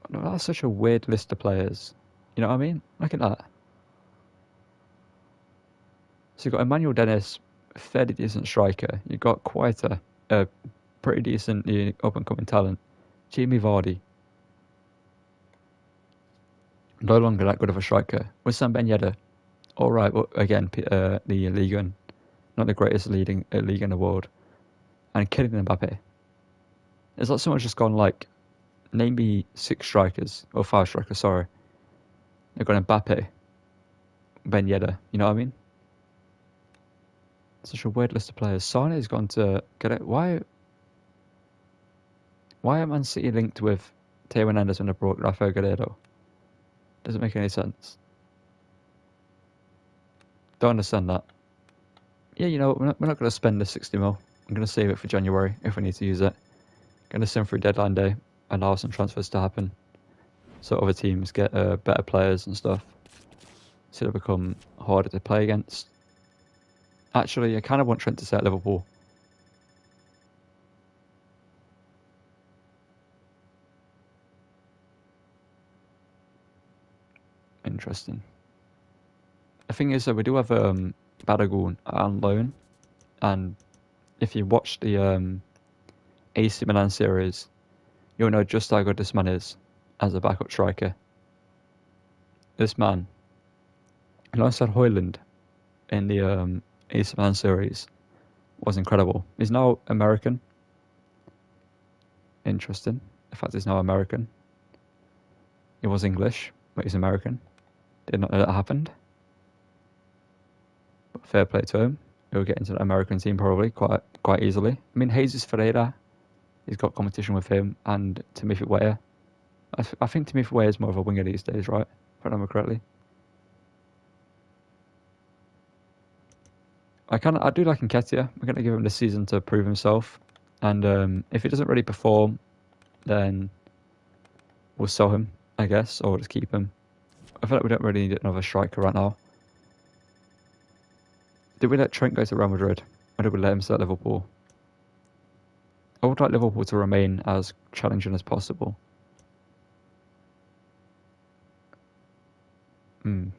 No, that's such a weird list of players. You know what I mean? Look at that. So you've got Emmanuel Dennis, a fairly decent striker. You've got quite a pretty decent up-and-coming talent. Jamie Vardy. No longer that good of a striker. Wissam Ben Yedder. All right, well, again, the Ligue 1. Not the greatest league in the world. And Kylian Mbappe. It's like someone's just gone like, name me 6 strikers, or 5 strikers, sorry. They've got Mbappe, Ben Yedder, you know what I mean? Such a weird list of players. Sane's gone to get it. Why are Man City linked with Teo Hernandez when they brought Rafael Guerrero? Doesn't make any sense. Don't understand that. Yeah, you know what? We're not going to spend the 60 mil. I'm going to save it for January if we need to use it. Going to send through deadline day, allow some transfers to happen, so other teams get better players and stuff, so they become harder to play against. Actually, I kind of want Trent to stay at Liverpool. Interesting. The thing is that we do have Balogun on loan, and if you watch the AC Milan series, you'll know just how good this man is as a backup striker. This man, alongside Højlund in the AC Milan series, was incredible. He's now American. Interesting. The fact he's now American. He was English, but he's American. Did not know that happened. But fair play to him. He'll get into the American team probably quite easily. I mean, Jesus Ferreira, he's got competition with him, and Timothy Weah. I think Timothy Weah is more of a winger these days, right? If I remember correctly. I do like Nketiah. I'm going to give him this season to prove himself. And if he doesn't really perform, then we'll sell him, I guess, or just keep him. I feel like we don't really need another striker right now. Did we let Trent go to Real Madrid? Or did we let him stay at Liverpool? I would like Liverpool to remain as challenging as possible. It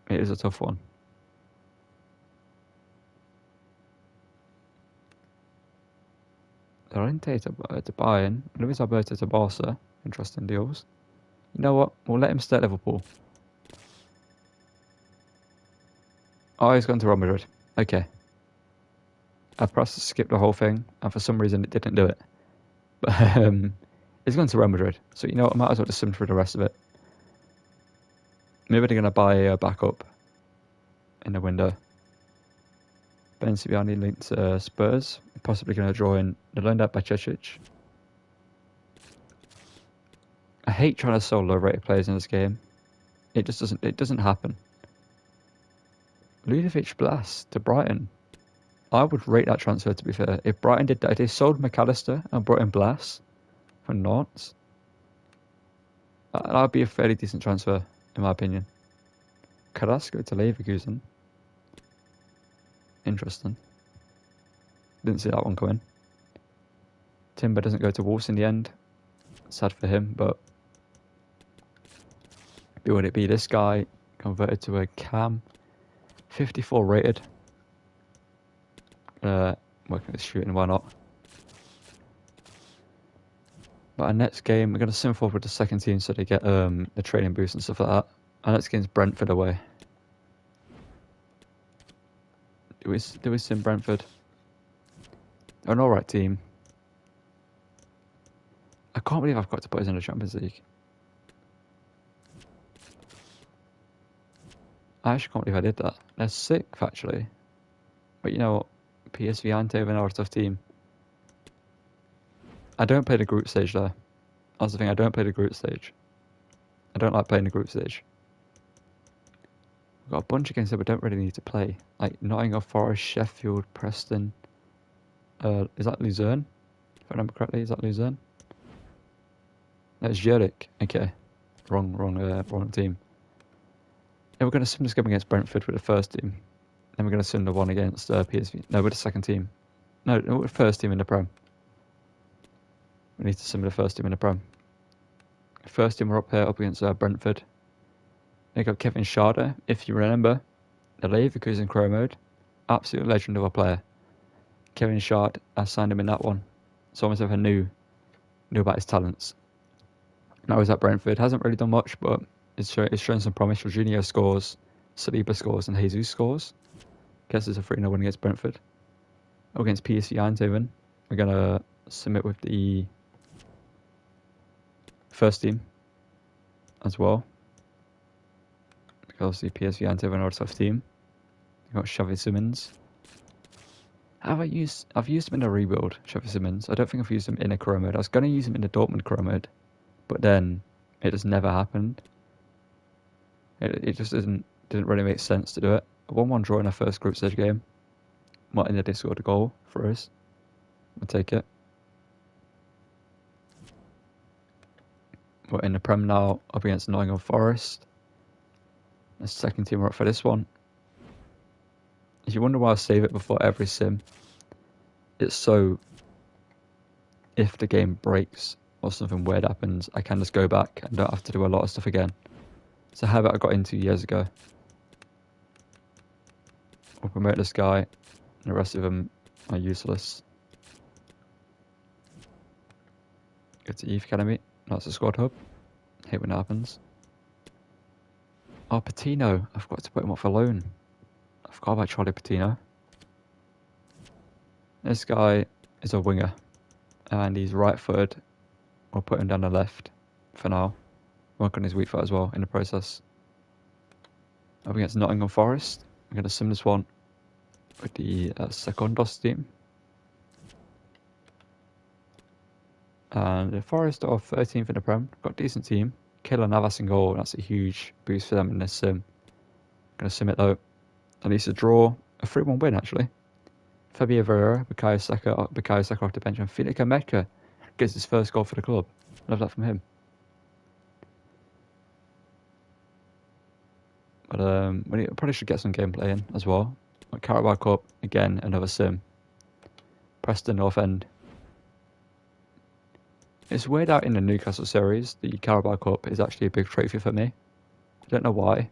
is a tough one. Llorente to Bayern, Luis Alberto to Barca. Interesting deals. You know what? We'll let him stay at Liverpool. Oh, he's gone to Real Madrid. Okay. I pressed to skip the whole thing, and for some reason it didn't do it. But he's gone to Real Madrid. So you know what? I might as well just sim through the rest of it. Maybe they're going to buy a backup in the window. Ben Sibiani linked to Spurs. Possibly going to draw in the loaned out by Cecic. I hate trying to sell low-rated players in this game. It just doesn't happen. Ludovic Blas to Brighton. I would rate that transfer, to be fair. If Brighton did that, if they sold McAllister and brought in Blas for Nantes, that would be a fairly decent transfer, in my opinion. Carrasco to Leverkusen. Interesting. Didn't see that one coming. Timber doesn't go to Wolves in the end. Sad for him, but would it be this guy converted to a cam? 54 rated. Working with shooting, why not? But our next game, we're going to sim forward with the second team so they get the training boost and stuff like that. Our next game's Brentford away. Do we sim Brentford? They're an alright team. I can't believe I've got to put us in the Champions League. I actually can't believe I did that. They're 6th, actually. But you know what? PSV Eindhoven are a tough team. I don't play the group stage there. That's the thing, I don't play the group stage. I don't like playing the group stage. We've got a bunch of games that we don't really need to play. Like Nottingham Forest, Sheffield, Preston. Is that Luzerne? If I remember correctly, is that Luzerne? That's Zurich. Okay. Wrong team. And we're going to sim this game against Brentford with the first team. Then we're going to sim the one against PSV. No, with the second team. No, with the first team in the Prem. We need to sim the first team in the Prem. First team we're up here up against Brentford. They got Kevin Schade, if you remember. The Leverkusen Crow mode. Absolute legend of a player. Kevin Schade, I signed him in that one. It's almost if I knew about his talents. Now he's at Brentford. Hasn't really done much, but it's showing some promise. Jorginho scores, Saliba scores, and Jesus scores. Guess it's a 3-0 win against Brentford. Up against PSV Eindhoven, we're going to submit with the first team as well. Because obviously PSV Eindhoven are a tough team. We've got Xavi Simons. I've used him in a rebuild, Xavi Simons. I don't think I've used him in a career mode. I was going to use him in the Dortmund career mode, but then it just never happened. It just didn't really make sense to do it. A 1-1 draw in our first group stage game. Martin did scored a goal for us. We'll take it. We're in the Prem now, up against Nottingham Forest. The second team we're up for this one. If you wonder why I save it before every sim, it's so if the game breaks or something weird happens, I can just go back and don't have to do a lot of stuff again. It's a habit I got into years ago. We'll promote this guy, and the rest of them are useless. Go to Youth Academy. That's the squad hub. Hate when it happens. Oh, Patino. I forgot to put him off alone. I forgot about Charlie Patino. This guy is a winger, and he's right-footed. We'll put him down the left for now. Work on his weak foot as well in the process. Up against Nottingham Forest. I'm going to sim this one with the Secondos team. And the Forest are 13th in the Prem. Got a decent team. Killer Navas in goal. That's a huge boost for them in this sim. Going to sim it though. At least a draw. A 3-1 win actually. Fabio Vieira, Bukayo Saka off the bench, and Felix Meka gets his first goal for the club. Love that from him. But we probably should get some gameplay in as well. Like Carabao Cup, again, another sim. Preston North End. It's weird out in the Newcastle series, the Carabao Cup is actually a big trophy for me. I don't know why.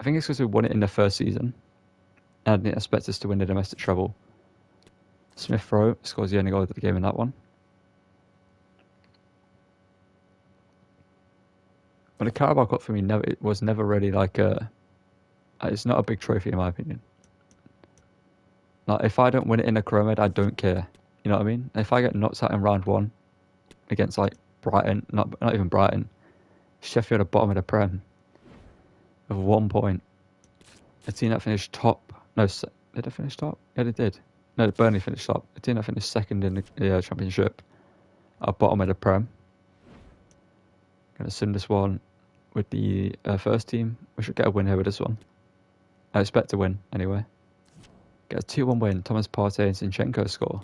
I think it's because we won it in the first season. And I didn't expect us to win the domestic treble. Smith Rowe scores the only goal of the game in that one. But the Carabao Cup for me was never really like a... It's not a big trophy in my opinion. Like if I don't win it in a career mode, I don't care. You know what I mean? If I get knocked out in round 1 against like Brighton, not even Brighton, Sheffield at bottom of the Prem of 1 point. A team that finished top. No, did they finish top? Yeah, they did. No, Burnley finished top. A team that finished second in the Championship at bottom of the Prem. Going to sim this one with the first team. We should get a win here with this one. I expect to win anyway. Get a 2-1 win. Thomas Partey and Zinchenko score.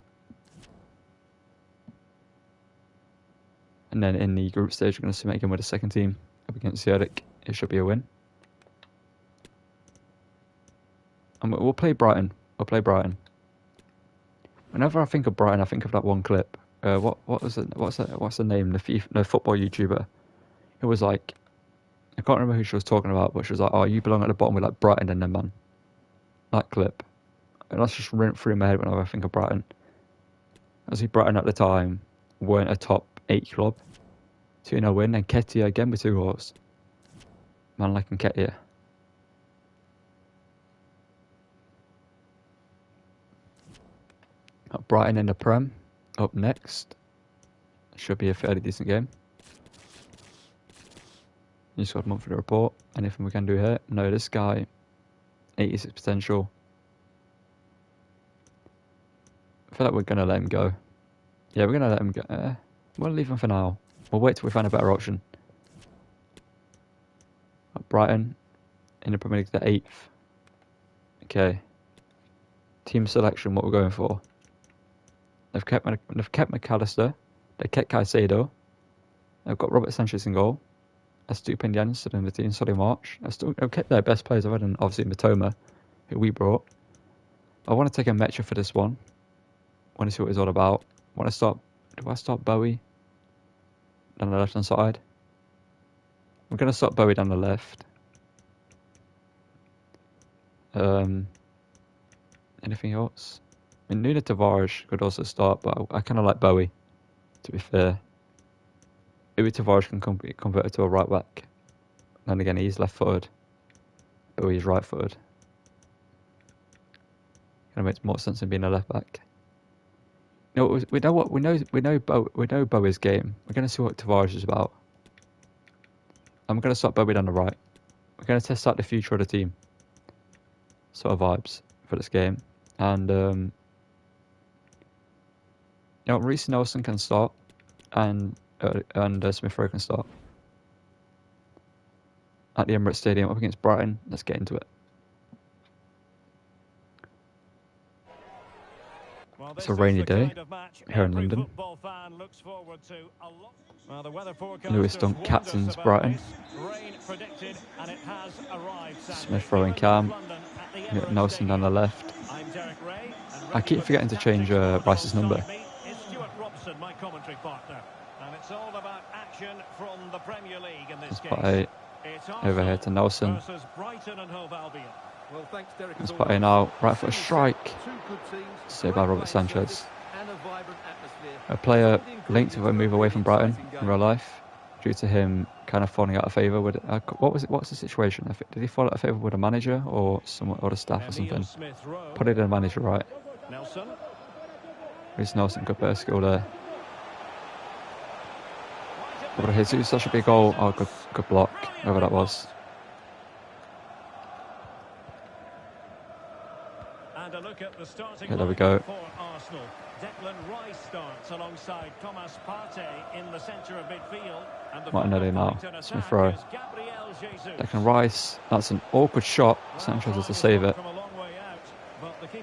And then in the group stage, we're going to sim it again with the second team up against Zurich. It should be a win. And we'll play Brighton. We'll play Brighton. Whenever I think of Brighton, I think of that one clip. What was it? What's the name? The football YouTuber. It was like, I can't remember who she was talking about, but she was like, "Oh, you belong at the bottom with like Brighton and them, man." That clip. And that's just run through my head whenever I think of Brighton. Obviously, Brighton at the time weren't a top 8 club. 2-0 win, and Ketia again with 2 goals. Man like Ketia. Brighton in the Prem, up next. Should be a fairly decent game. You just got a month for the report. Anything we can do here? No, this guy, 86 potential. I feel like we're going to let him go. Yeah, we're going to let him go. We'll leave him for now. We'll wait till we find a better option. Brighton in the Premier League, the 8th. Okay. Team selection, what we're going for. They've kept McAllister. They kept Caicedo. They've got Robert Sanchez in goal. Estupiñán stood in the team. Solly March. They've kept their best players, other than obviously Matoma, who we brought. I want to take a Mecha for this one. I want to see what it's all about. Do I start Bowie down the left hand side? I'm going to start Bowie down the left. Anything else? I mean, Nuno Tavares could also start, but I kind of like Bowie, to be fair. Maybe Tavares can be converted to a right back. Then again, he's left footed. Bowie's right footed. Kind of makes more sense than being a left back. You know, we know Bowie's game. We're going to see what Tavares is about. I'm going to start Bowie down the right. We're going to test out the future of the team. Sort of vibes for this game. And Reece Nelson can start, and Smith Rowe can start at the Emirates Stadium up against Brighton. Let's get into it. Well, it's a rainy day here in London. Lewis Dunk captains Brighton. Smith Rowe and Cam. Nelson down the left. I keep forgetting to change Rice's number. Let's play over here to Nelson. Let's play now. Right foot strike. Saved by Robert Sanchez. A player linked with a move away from Brighton in real life due to him kind of falling out of favour with what's the situation? Did he fall out of favour with a manager or someone or the staff or something? Put it in the manager, right? Reece Nelson, good burst skill there. Over Jesus, that should be a goal. Oh, good block, whoever that was. And a look at the starting there we go. for Arsenal. Declan Rice starts alongside Thomas Partey in the centre of midfield. And the Martinelli now. Smith Rowe. Declan Rice. That's an awkward shot. Sanchez has to save it.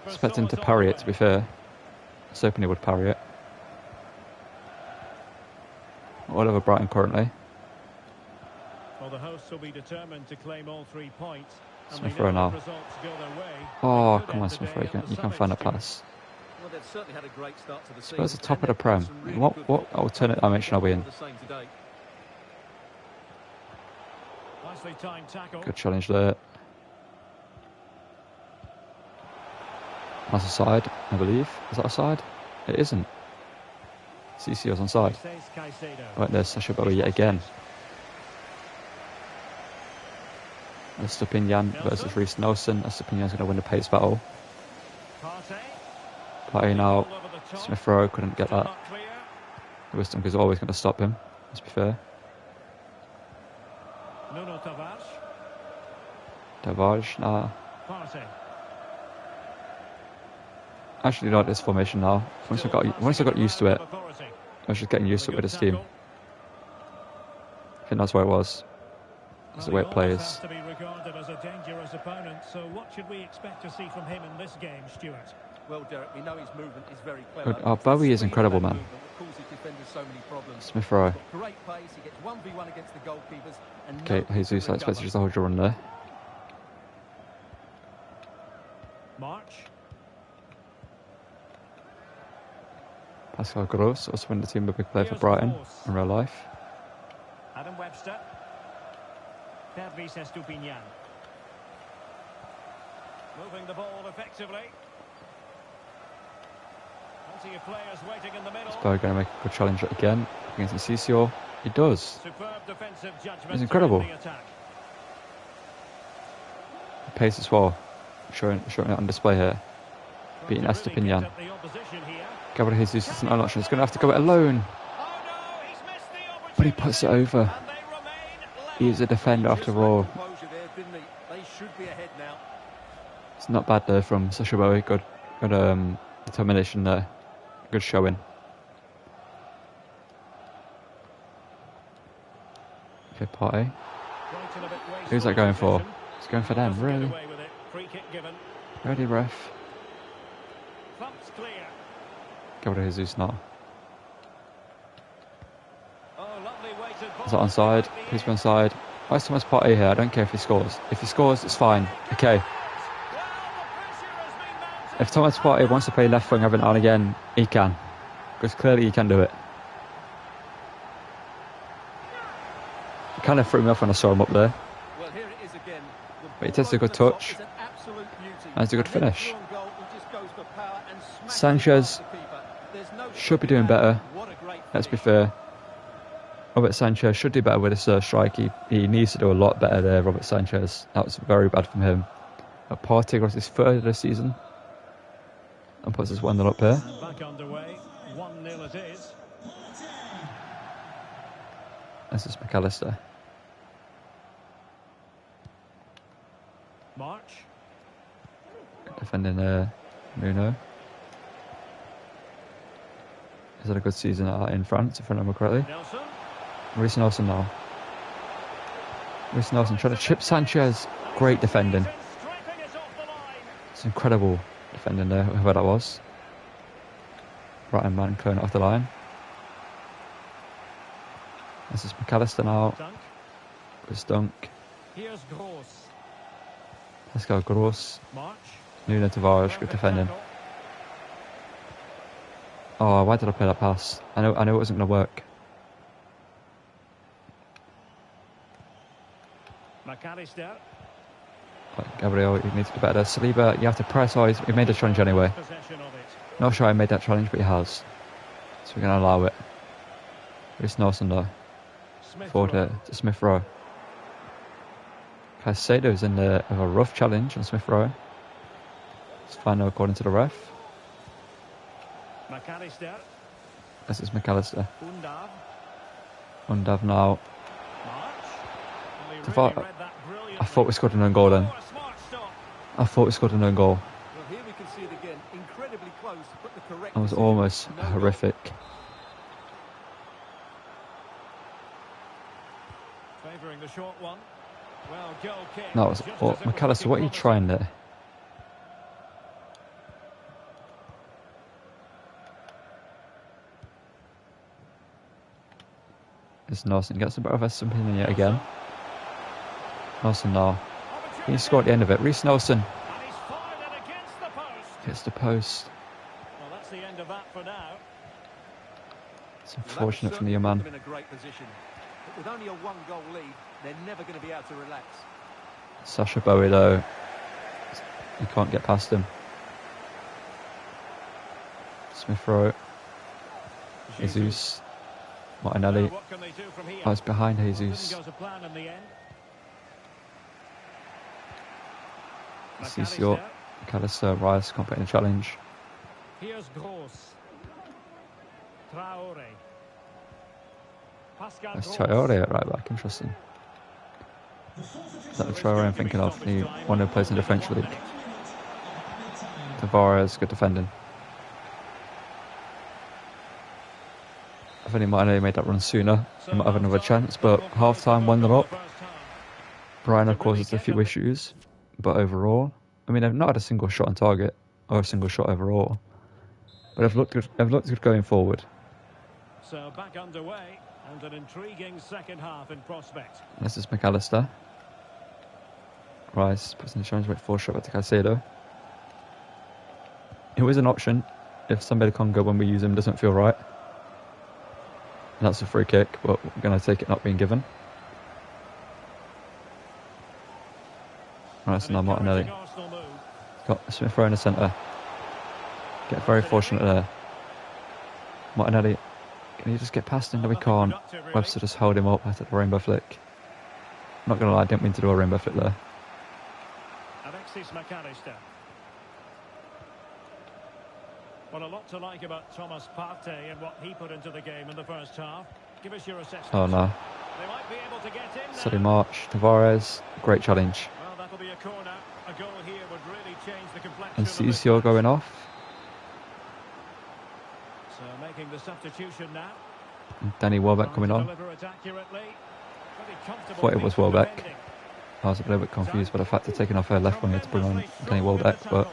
Expect him to parry it, to be fair. I was hoping he would parry it. All over Brighton currently. Well, the hosts will be determined to claim all 3 points. Smith Rowe now. Oh, come on, Smith Rowe. You can find a pass. Well, they've certainly had a great start to the season. Spurs are top of the Prem. What alternate dimension are we in? Good challenge there. That's a side, I believe. Is that a side? It isn't. CCO's on side. Right, there's Sacha Bowie yet again. Estupiñán versus Reece Nelson. Estupiñán's going to win the pace battle. Partey now. Smith Rowe couldn't get that. Lewis Dunk is always going to stop him, let's be fair. Tavares, nah. I actually like this formation now. Once I got used to it, I was just getting used to it with this team. I think that's where it was. That's the way it plays. To be regarded as a dangerous opponent. So what should we expect to see from him in this game, Stuart? Well, Derek, we know his movement is very clever. Oh, Bowie is incredible, man. Smith Rowe. Great pace. He gets 1v1 against the goalkeepers. Okay, Jesus, I expect just to hold your run there. March. Pascal Gross, also in the team, a big player for Brighton in real life. Adam Webster. Pervis Estupiñán. Moving the ball effectively. Plenty of players waiting in the middle. Spurs going to make a good challenge again. against Encicio. He does. Superb defensive judgment. It's incredible. The attack. Pace as well. Showing it on display here. Beating Really Estepinian. get at the opposition here. Gabriel Jesus isn't an option. He's going to have to go it alone. Oh no, he's missed the opportunity. But he puts it over. And they remain level. He's a defender Just after lacked all. composure there, didn't he? They should be ahead now. It's not bad there from Sacha Bowie. Good determination there. Good showing. Okay, Partey. Brighton a bit wasteful Who's that going for? possession. He's going for them, Doesn't get really. away with it. Free kick given. Ready, ref. Thumps clear. Gabriel Jesus now. Oh, lovely weighted ball. Is that onside? Please be onside. Why is Thomas Partey here? I don't care if he scores. If he scores, it's fine. Okay. Well, the pressure has been mounted. If Thomas Partey wants to play left wing every now and again, he can. Because clearly he can do it. It kind of threw me off when I saw him up there. Well, here it is again. The But he ball takes a over good the top touch. is an absolute beauty. That's a good And then finish. through on goal, he just goes for power and smacks it Sanchez past the keeper. There's no should be stopping doing that. better. What a great Let's be finish. fair. Robert Sanchez should do better with his strike. He needs to do a lot better there, Robert Sanchez. That was very bad from him. Partey got his third of the season. And puts us 1-0 up here. And back underway. 1-0 it is. This is McAllister. March. Defending Nuno. He's had a good season in France, if I remember correctly. Nelson. Reece Nelson now. Reece Nelson trying to chip Sanchez. Great defending. Stripping it off the line. It's incredible defending there, whoever that was. Right hand man clearing it off the line. This is McAllister now. Dunk. Good dunk. Here's Gross. Let's go Gross. March. Nuno Tavares, good defending. Oh, why did I play that pass? I know it wasn't going to work. McAllister. But Gabriel, you need to do better. Saliba, you have to press. Oh, he made the challenge anyway. Possession of it. Not sure I made that challenge, but he has. So we're going to allow it. Reece Nelson though. Smith Forward to Smith Rowe. Caicedo's in there with a rough challenge on Smith Rowe. It's fine now according to the ref. McAllister. This is McAllister. Undav. Undav now. March. Well, he thought- really read that brilliantly. I thought we scored an own goal then. Oh, a smart stop. I thought we scored an own goal. Well, here we can see it again. Incredibly close, but the correct That was decision. almost No goal. horrific. Favouring the short one. Well, goal kick. That was just oh, as it was McAllister, looking what are you promising. trying there? It's Nelson gets a bit of a something yet again. Nelson now. He scored at the end of it. Reece Nelson And he's fired it against the post. hits the post. Well, that's the end of that for now. It's Well, that unfortunate from the young certainly man. put them in a great position. But with only a one-goal lead, they're never going to be able to relax. Sacha Bowie though, you can't get past him. Smith Rowe, Jesus, Martinelli. Now, what can they do from here? Oh, it's behind Well, Jesus. didn't go to plan in the end. Encicio, McAllister, Rice can't put in a challenge. Here's Gross. Traore. Pascal That's Gross. Traore at right back, interesting. Is that the Traore I'm thinking of? The one who plays in the French league. Tavares, good defending. If only Martinelli made that run sooner, he might have another chance, but half time 1-0 up. Brian, of course, has a few issues, but overall, I mean, they've not had a single shot on target, or a single shot overall, but they've looked good going forward. So back underway, and an intriguing second half in prospect. This is McAllister. Rice puts in the challenge, wait for shot back to Caicedo. It was an option if somebody Congo when we use him doesn't feel right. And that's a free kick, but we're going to take it not being given. Right, so now Martinelli. Encouraging Arsenal move. Got Smith Rowe in the centre. Get very fortunate there. Martinelli. Can he just get past him? No, we Nothing can't. productive, really. Webster just held him up after the rainbow flick. Not gonna lie, I didn't mean to do a rainbow flick there. Alexis McAllister. Well, a lot to like about Thomas Partey and what he put into the game in the first half. Give us your assessment. Oh no. They might be able to get in now. Steady march. Tavares, great challenge. Well, that'll be a corner. A goal here would really change the complexion And of this CCO match. going off. So making the substitution now. And Danny Welbeck coming Trying on. to deliver it accurately. Pretty comfortable Thought it was peaceful Welbeck. defending. I was a little bit confused by the fact of taking off her left winger to bring on Danny Welbeck, but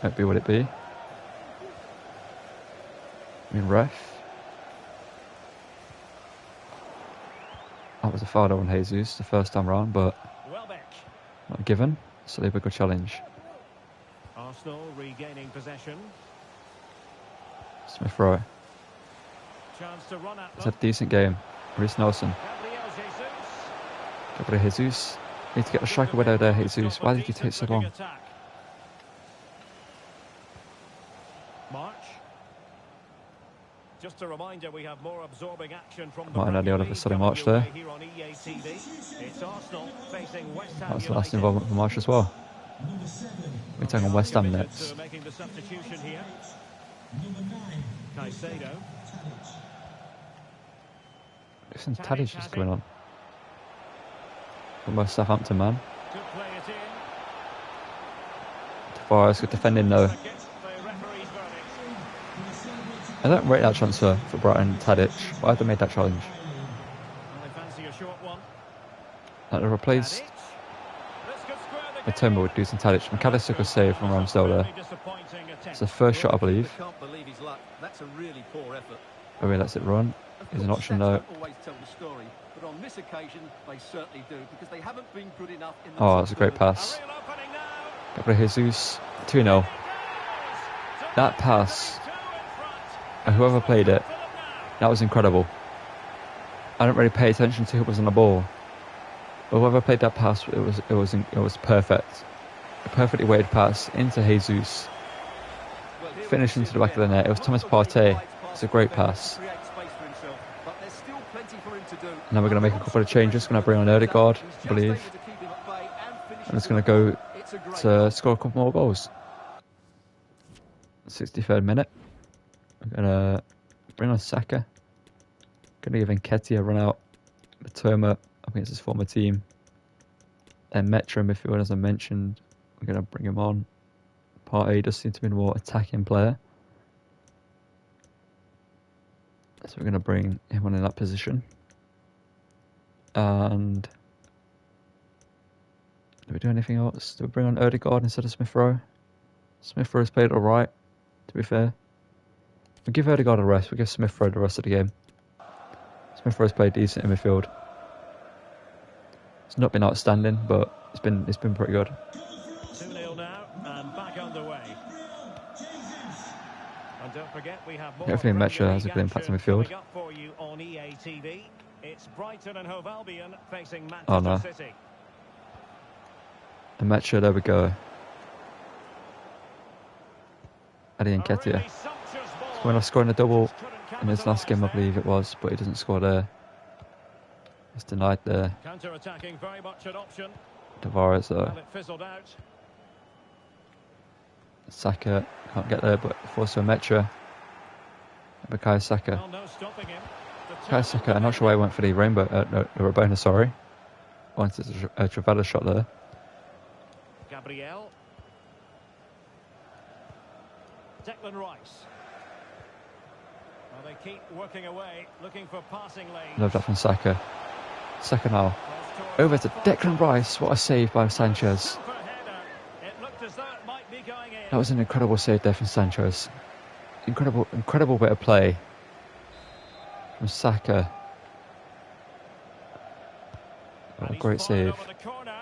might be what it be. I mean, ref. That was a foul on Jesus the first time round, but Welbeck. not a given. So they have a good challenge. Arsenal regaining possession. Smith Rowe. Chance to run at It's them. a decent game. Reece Nelson. Gabriel Jesus. Gabriel Jesus. Need to get a striker window there, Jesus. Why did you take so long? March. Just a reminder, we have more absorbing action from the Martin Premier O'Neill of a League sudden coming march your there. way here on EA TV. It's Arsenal facing West Ham That was the last United. involvement for Marsh as well. We take on West Ham Committed next. to making the substitution here. Caicedo. Listen, Tadic is going on. Almost Southampton man. Could play it in. Tavares, good defending though. Against the referee's verdict. I don't rate that transfer for Brighton, Tadic. Why have they made that challenge? Well, they fancy a short one. Like they replaced Tadic. This could square the the Timber with Deuce and Tadic. McAllister took a save from Ramsdale there. Really disappointing attempt. It's the first shot, I believe. Can't believe his luck. That's a really poor effort. Oh, he lets it run. Of Here's an course, option stats though. don't always tell the story, but on this occasion they certainly do because they haven't been good enough in the Oh, top that's a great third. pass. A real opening now. Gabriel Jesus, 2-0. That pass, and whoever played it, that was incredible. I don't really pay attention to who was on the ball, but whoever played that pass, it was perfect. A perfectly weighted pass into Jesus, Well, here finish we into see the back of the net. It was Thomas Partey. It's a great pass. create space for himself, but there's still plenty for him to do. Now we're going to make a couple of changes. Going to bring on Odegaard, I believe, and it's going to go to score a couple more goals. 63rd minute. I'm going to bring on Saka. Going to give Nketiah a run out. Matoma against his former team. And Metro midfield, as I mentioned. We're going to bring him on. Partey does seem to be a more attacking player. So we're going to bring him on in that position. And do we do anything else? Do we bring on Odegaard instead of Smith Rowe? Smith Rowe's played alright, to be fair. We'll give Odegaard a rest. We'll give Smith Rowe the rest of the game. Smith Rowe's played decent in midfield. It's not been outstanding, but it's been pretty good. 2-0 now and back underway. And don't forget we have more Hopefully Metro Premier has a League good impact on action midfield. coming up for you on EA TV. It's Brighton and Hove Albion facing Manchester Oh, no. City. And Metro, there we go. Eddie A Nketiah. really sumptuous ball. When I scoring a double Just couldn't in his last game, I capitalise believe it was, but he doesn't score there. It's denied there. there. Counter-attacking, very much an option. Tavares, Well, it fizzled out. Saka can't get there, but forced to a Metro. Bukayo Saka. Well, no stopping him. Bukayo Saka, I'm not sure why he went for the rainbow, no, the Rabona, sorry. Wanted a Trevella shot there. Gabriel. Declan Rice. Well, they keep working away, looking for passing lanes. Love that from Saka. Saka now. Over to Declan Rice. What a save by Sanchez. Super header. It looked as though it might be going in. That was an incredible save there from Sanchez. Incredible bit of play from Saka. And What a he's great fired save over the corner.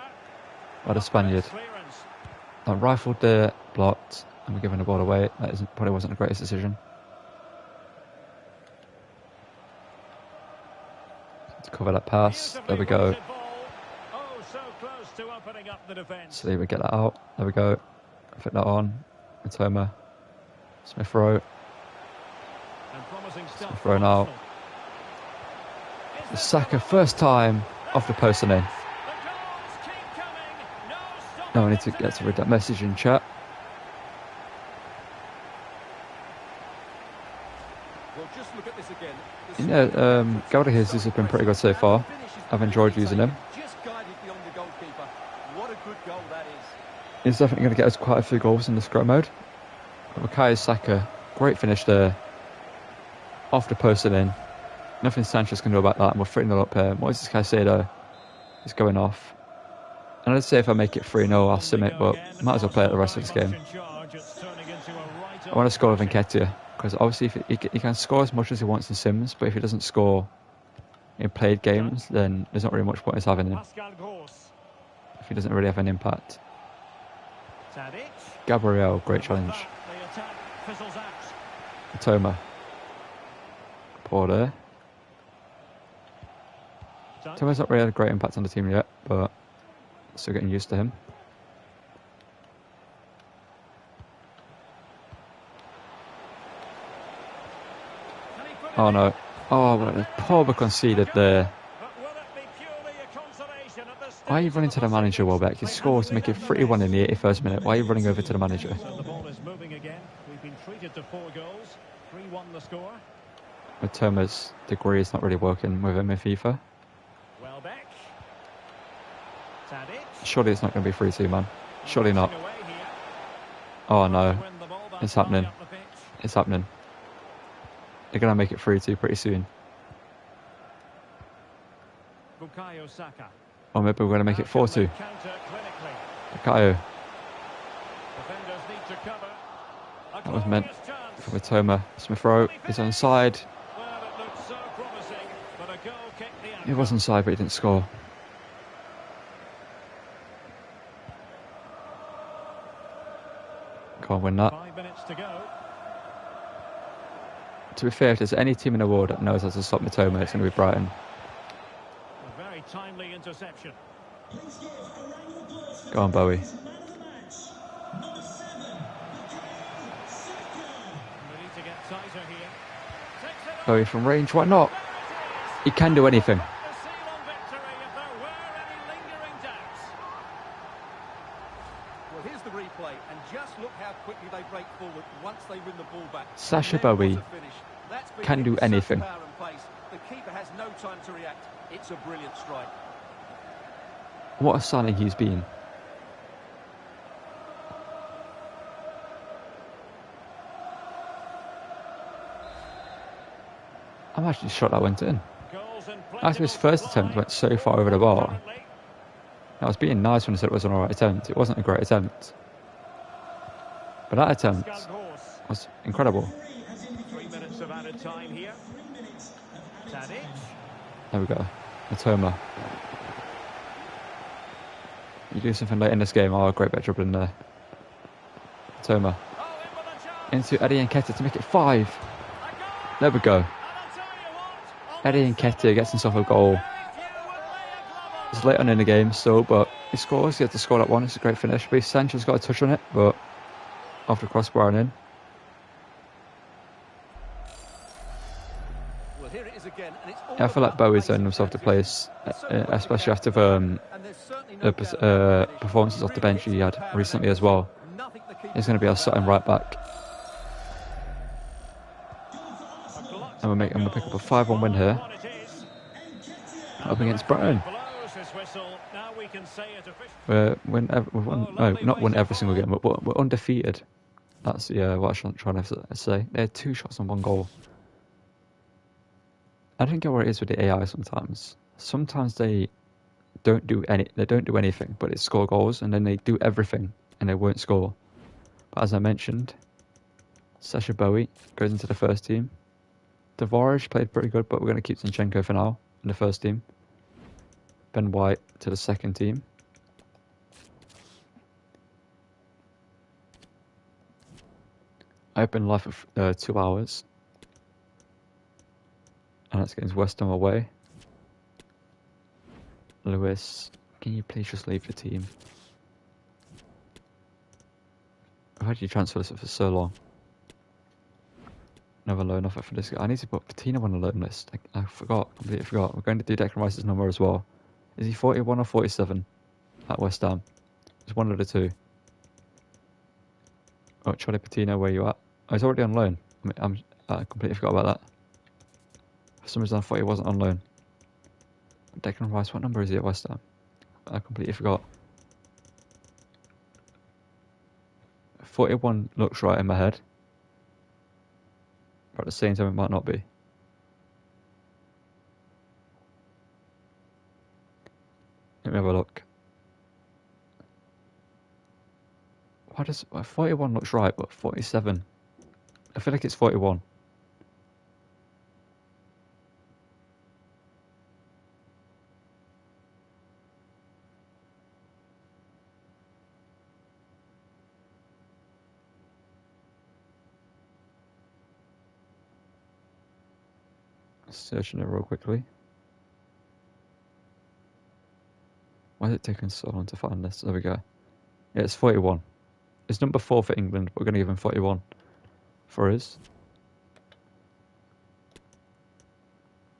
by the Spaniard. Clearance. Rifled there, blocked, and we're giving the ball away. Probably wasn't the greatest decision. To cover that pass. There we go. Beautifully weighted ball. Oh, so close to opening up the defence. So we get that out. There we go. Fit that on. Matoma. Smith Rowe. And promising stuff Thrown from out. Arsenal. Is this Saka, the first time off the post and in. The goals keep coming. No stopping Now I need to them get to today. read that message in chat. Well, just look at this again. You know, Gabriel Jesus has been pretty good so far. I've enjoyed using him. Just guided beyond the goalkeeper. What a good goal that is. He's definitely going to get us quite a few goals in the scrum mode. Bukayo Saka, great finish there. Off the post and in. Nothing Sanchez can do about that, and we're 3-0 up here. Moises Caicedo is going off. And I'd say if I make it 3-0, I'll sim it, but might as well play it the rest of this game. I want to score with Nketiah, because obviously if he can score as much as he wants in sims, but if he doesn't score in played games, then there's not really much point in having him, if he doesn't really have an impact. Gabriel, great challenge. Toma. Poor there. Toma's not really had a great impact on the team yet, but still getting used to him. Oh no. Oh, well, Pogba conceded there. Why are you running to the manager, Welbeck? You scored to make it 3-1 in the 81st minute. Why are you running over to the manager? The ball is moving again. We've been treated to 4 goals. 3-1 the score. With Toma's degree, it's not really working with him in FIFA. Welbeck. Tadic. Surely it's not going to be 3-2, man. Surely not. Away here. Oh no. Win the ball back It's happening. high up the pitch. It's happening. They're going to make it 3-2 pretty soon. Bukayo Saka. Or maybe we're going to make it 4-2. Counter clinically. Bukayo. Defenders need to cover. A That was meant glorious chance. for Matoma. Smith Rowe is onside. Well, it looked so promising, but a goal kicked the He outcome. was onside, but he didn't score. Can't win that. 5 minutes to go. To be fair, if there's any team in the world that knows how to stop Matoma, it's going to be Brighton. A very timely interception. Go on, Bowie. We need to get tighter here. Takes it Bowie from range, why not? He can do anything. the seal on victory if there were any lingering doubts. Well, here's the replay, and just look how quickly they break forward once they win the ball back. Sasha There was Bowie a finish. That's been can hit do with such anything. power and pace. The keeper has no time to react. It's a brilliant strike. What a signing he's been. I'm actually shocked that went in. Goals in After his plentiful first attempt supply. went so far over the bar. Currently. I was being nice when I said it was an alright attempt. It wasn't a great attempt. But that attempt Scalgors. was incredible. 3 minutes of added time here. Tadic. There we go. Matoma. You do something late in this game. Oh, great bit of dribbling there. Matoma. Oh, in with a chance. Into Eddie Nketiah to make it 5. A goal. There we go. And I'll tell you what, on Eddie this Nketiah gets himself a goal. very few would lay a glove on. It's late on in the game still, but he scores. He had to score that one. It's a great finish. But Sanchez got a touch on it, but off the crossbar and in. Well, here it is again, and it's all Yeah, I feel like about Bowie's the earned himself the place, It's so quick to especially get after out, and there's certainly no doubt about the finish. performances off the bench he had Really recently as well. nothing the keeper He's going to be our starting right back. A glut And we're going to pick up a 5-1 win here, what it is. up against Brighton. Blows his whistle. Now we can say it officially. We've won, no, not won every single game, but we're undefeated. That's what I was trying to say. They had 2 shots on 1 goal. I don't get what it is with the AI sometimes. Sometimes they don't do anything, but it score goals, and then they do everything and they won't score. But as I mentioned, Sasha Bowie goes into the first team. Dvorak played pretty good, but we're going to keep Zinchenko for now in the first team. Ben White to the second team. I've been live for 2 hours. And that's against West Ham away. Lewis, can you please just leave the team? I've had you transfer this for so long. another loan offer for this guy. I need to put Patino on the loan list. I forgot, completely forgot. We're going to do Declan Rice's number as well. Is he 41 or 47 at West Ham? It's one of the two. Oh, Charlie Patino, where you at? Oh, he's already on loan. I completely forgot about that. For some reason, I thought he wasn't on loan. Declan Rice, what number is he at West Ham? I completely forgot. 41 looks right in my head. But at the same time, it might not be. Let me have a look. Why does 41 looks right, but 47? I feel like it's 41. Searching it real quickly. Why is it taking so long to find this? There we go. Yeah, it's 41. It's number 4 for England, but we're going to give him 41 for his.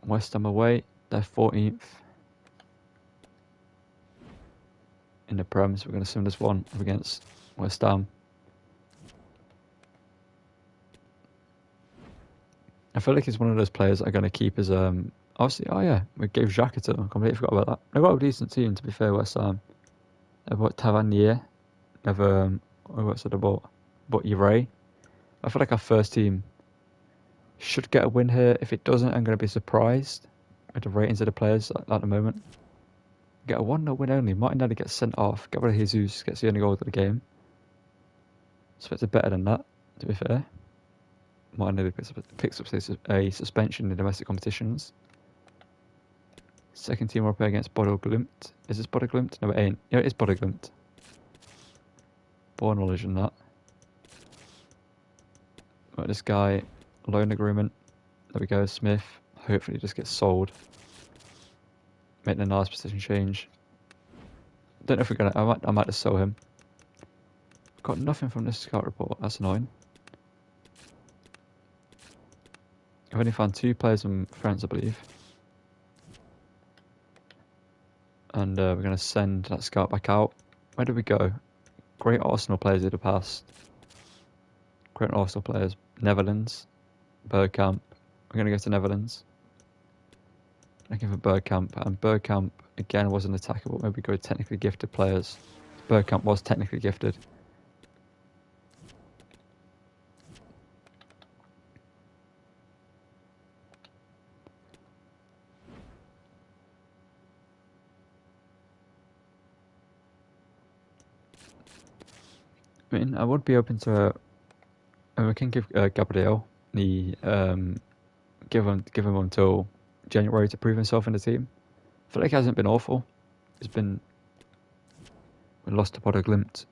West Ham away, they're 14th in the Prem, so we're going to send this one up against West Ham. I feel like he's one of those players that are going to keep his obviously, oh yeah, we gave Xhaka to them. I completely forgot about that. They've got a decent team, to be fair, West Ham. They've got Tavernier. They've what's it about? But Ure. I feel like our first team should get a win here. If it doesn't, I'm going to be surprised with the ratings of the players at the moment. Get a 1-0 win only. Martinelli gets sent off. Get rid of Jesus. Gets the only goal of the game. Expected better than that, to be fair. Martinelli picks up a suspension in domestic competitions. Second team will play against Bodo Glimt. Is this Bodo Glimt? No, it ain't. Yeah, it is Bodo Glimt. Born knowledge in that. Right, this guy, loan agreement. There we go, Smith. Hopefully just gets sold. Making a nice position change. Don't know if we're gonna. I might just sell him. Got nothing from this scout report. That's annoying. I've only found 2 players from France, I believe. And we're going to send that scout back out. Where did we go? Great Arsenal players of the past. Great Arsenal players. Netherlands. Bergkamp. We're going to go to Netherlands. Looking for Bergkamp. And Bergkamp, again, was an attacker, but maybe go with technically gifted players. Bergkamp was technically gifted. I mean, I would be open to. We can give Gabriel the give him until January to prove himself in the team. I feel like he hasn't been awful. We lost to Bodo Glimt.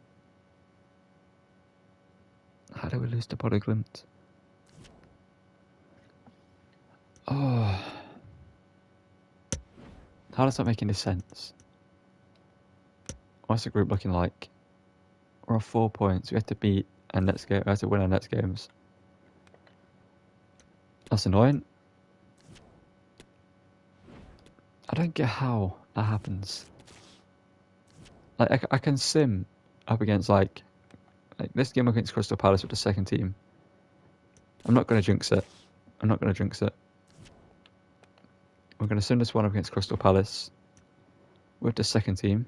How did we lose to Bodo Glimt? Oh, how does that make any sense? What's the group looking like? We're on 4 points. We have to beat our next game. We have to win our next games. That's annoying. I don't get how that happens. Like I can sim up against like this game against Crystal Palace with the second team. I'm not going to jinx it. We're going to sim this one up against Crystal Palace with the second team.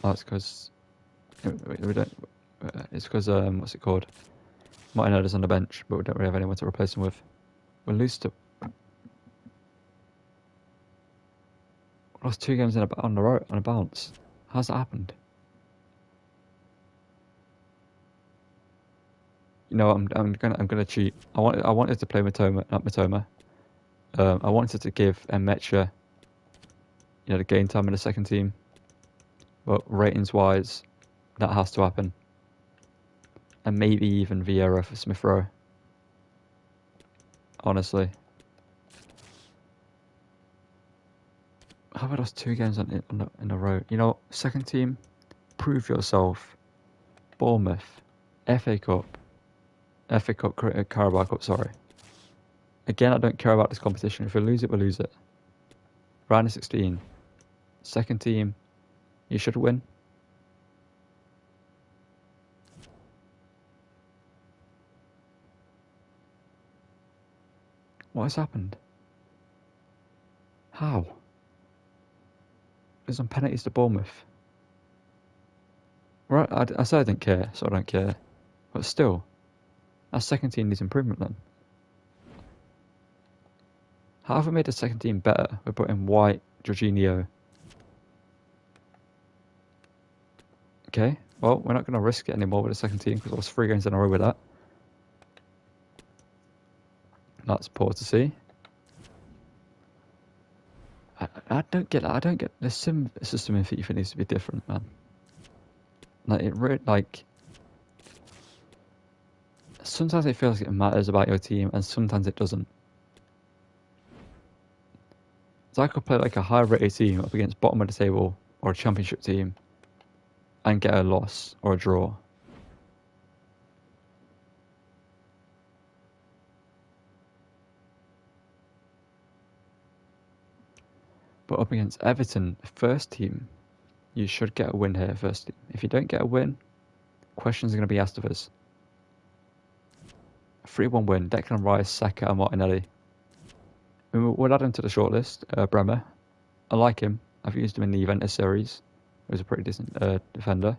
Oh, it's because we don't. It's because what's it called? Martinelli's on the bench, but we don't really have anyone to replace him with. We'll lose to. Lost 2 games on a bounce. How's that happened? You know, I'm gonna cheat. I wanted to play Matoma, not Matoma. I wanted to give Mmecha, the game time in the second team. But ratings wise, that has to happen. And maybe even Vieira for Smith Rowe. Honestly. How about us 2 games in a row? You know, second team, prove yourself. Bournemouth, FA Cup, FA Cup, Carabao Cup, sorry. Again, I don't care about this competition. If we lose it, we lose it. Round of 16. Second team, you should win. What has happened? How? There's some penalties to Bournemouth. Right, I said I didn't care, so I don't care. But still, our second team needs improvement then. How have we made the second team better? We're putting White, Jorginho. Okay, well, we're not going to risk it anymore with the second team because I was 3 games in a row with that. That's poor to see. I don't get it. I don't get the system in FIFA needs to be different, man. Like sometimes it feels like it matters about your team, and sometimes it doesn't. So I could play like a high-rated team up against bottom of the table or a championship team, and get a loss or a draw. But up against Everton, first team, you should get a win here, first team. If you don't get a win, questions are going to be asked of us. 3-1 win, Declan Rice, Saka and Martinelli. We'll add him to the shortlist, Bremer. I like him. I've used him in the Juventus series. He was a pretty decent defender.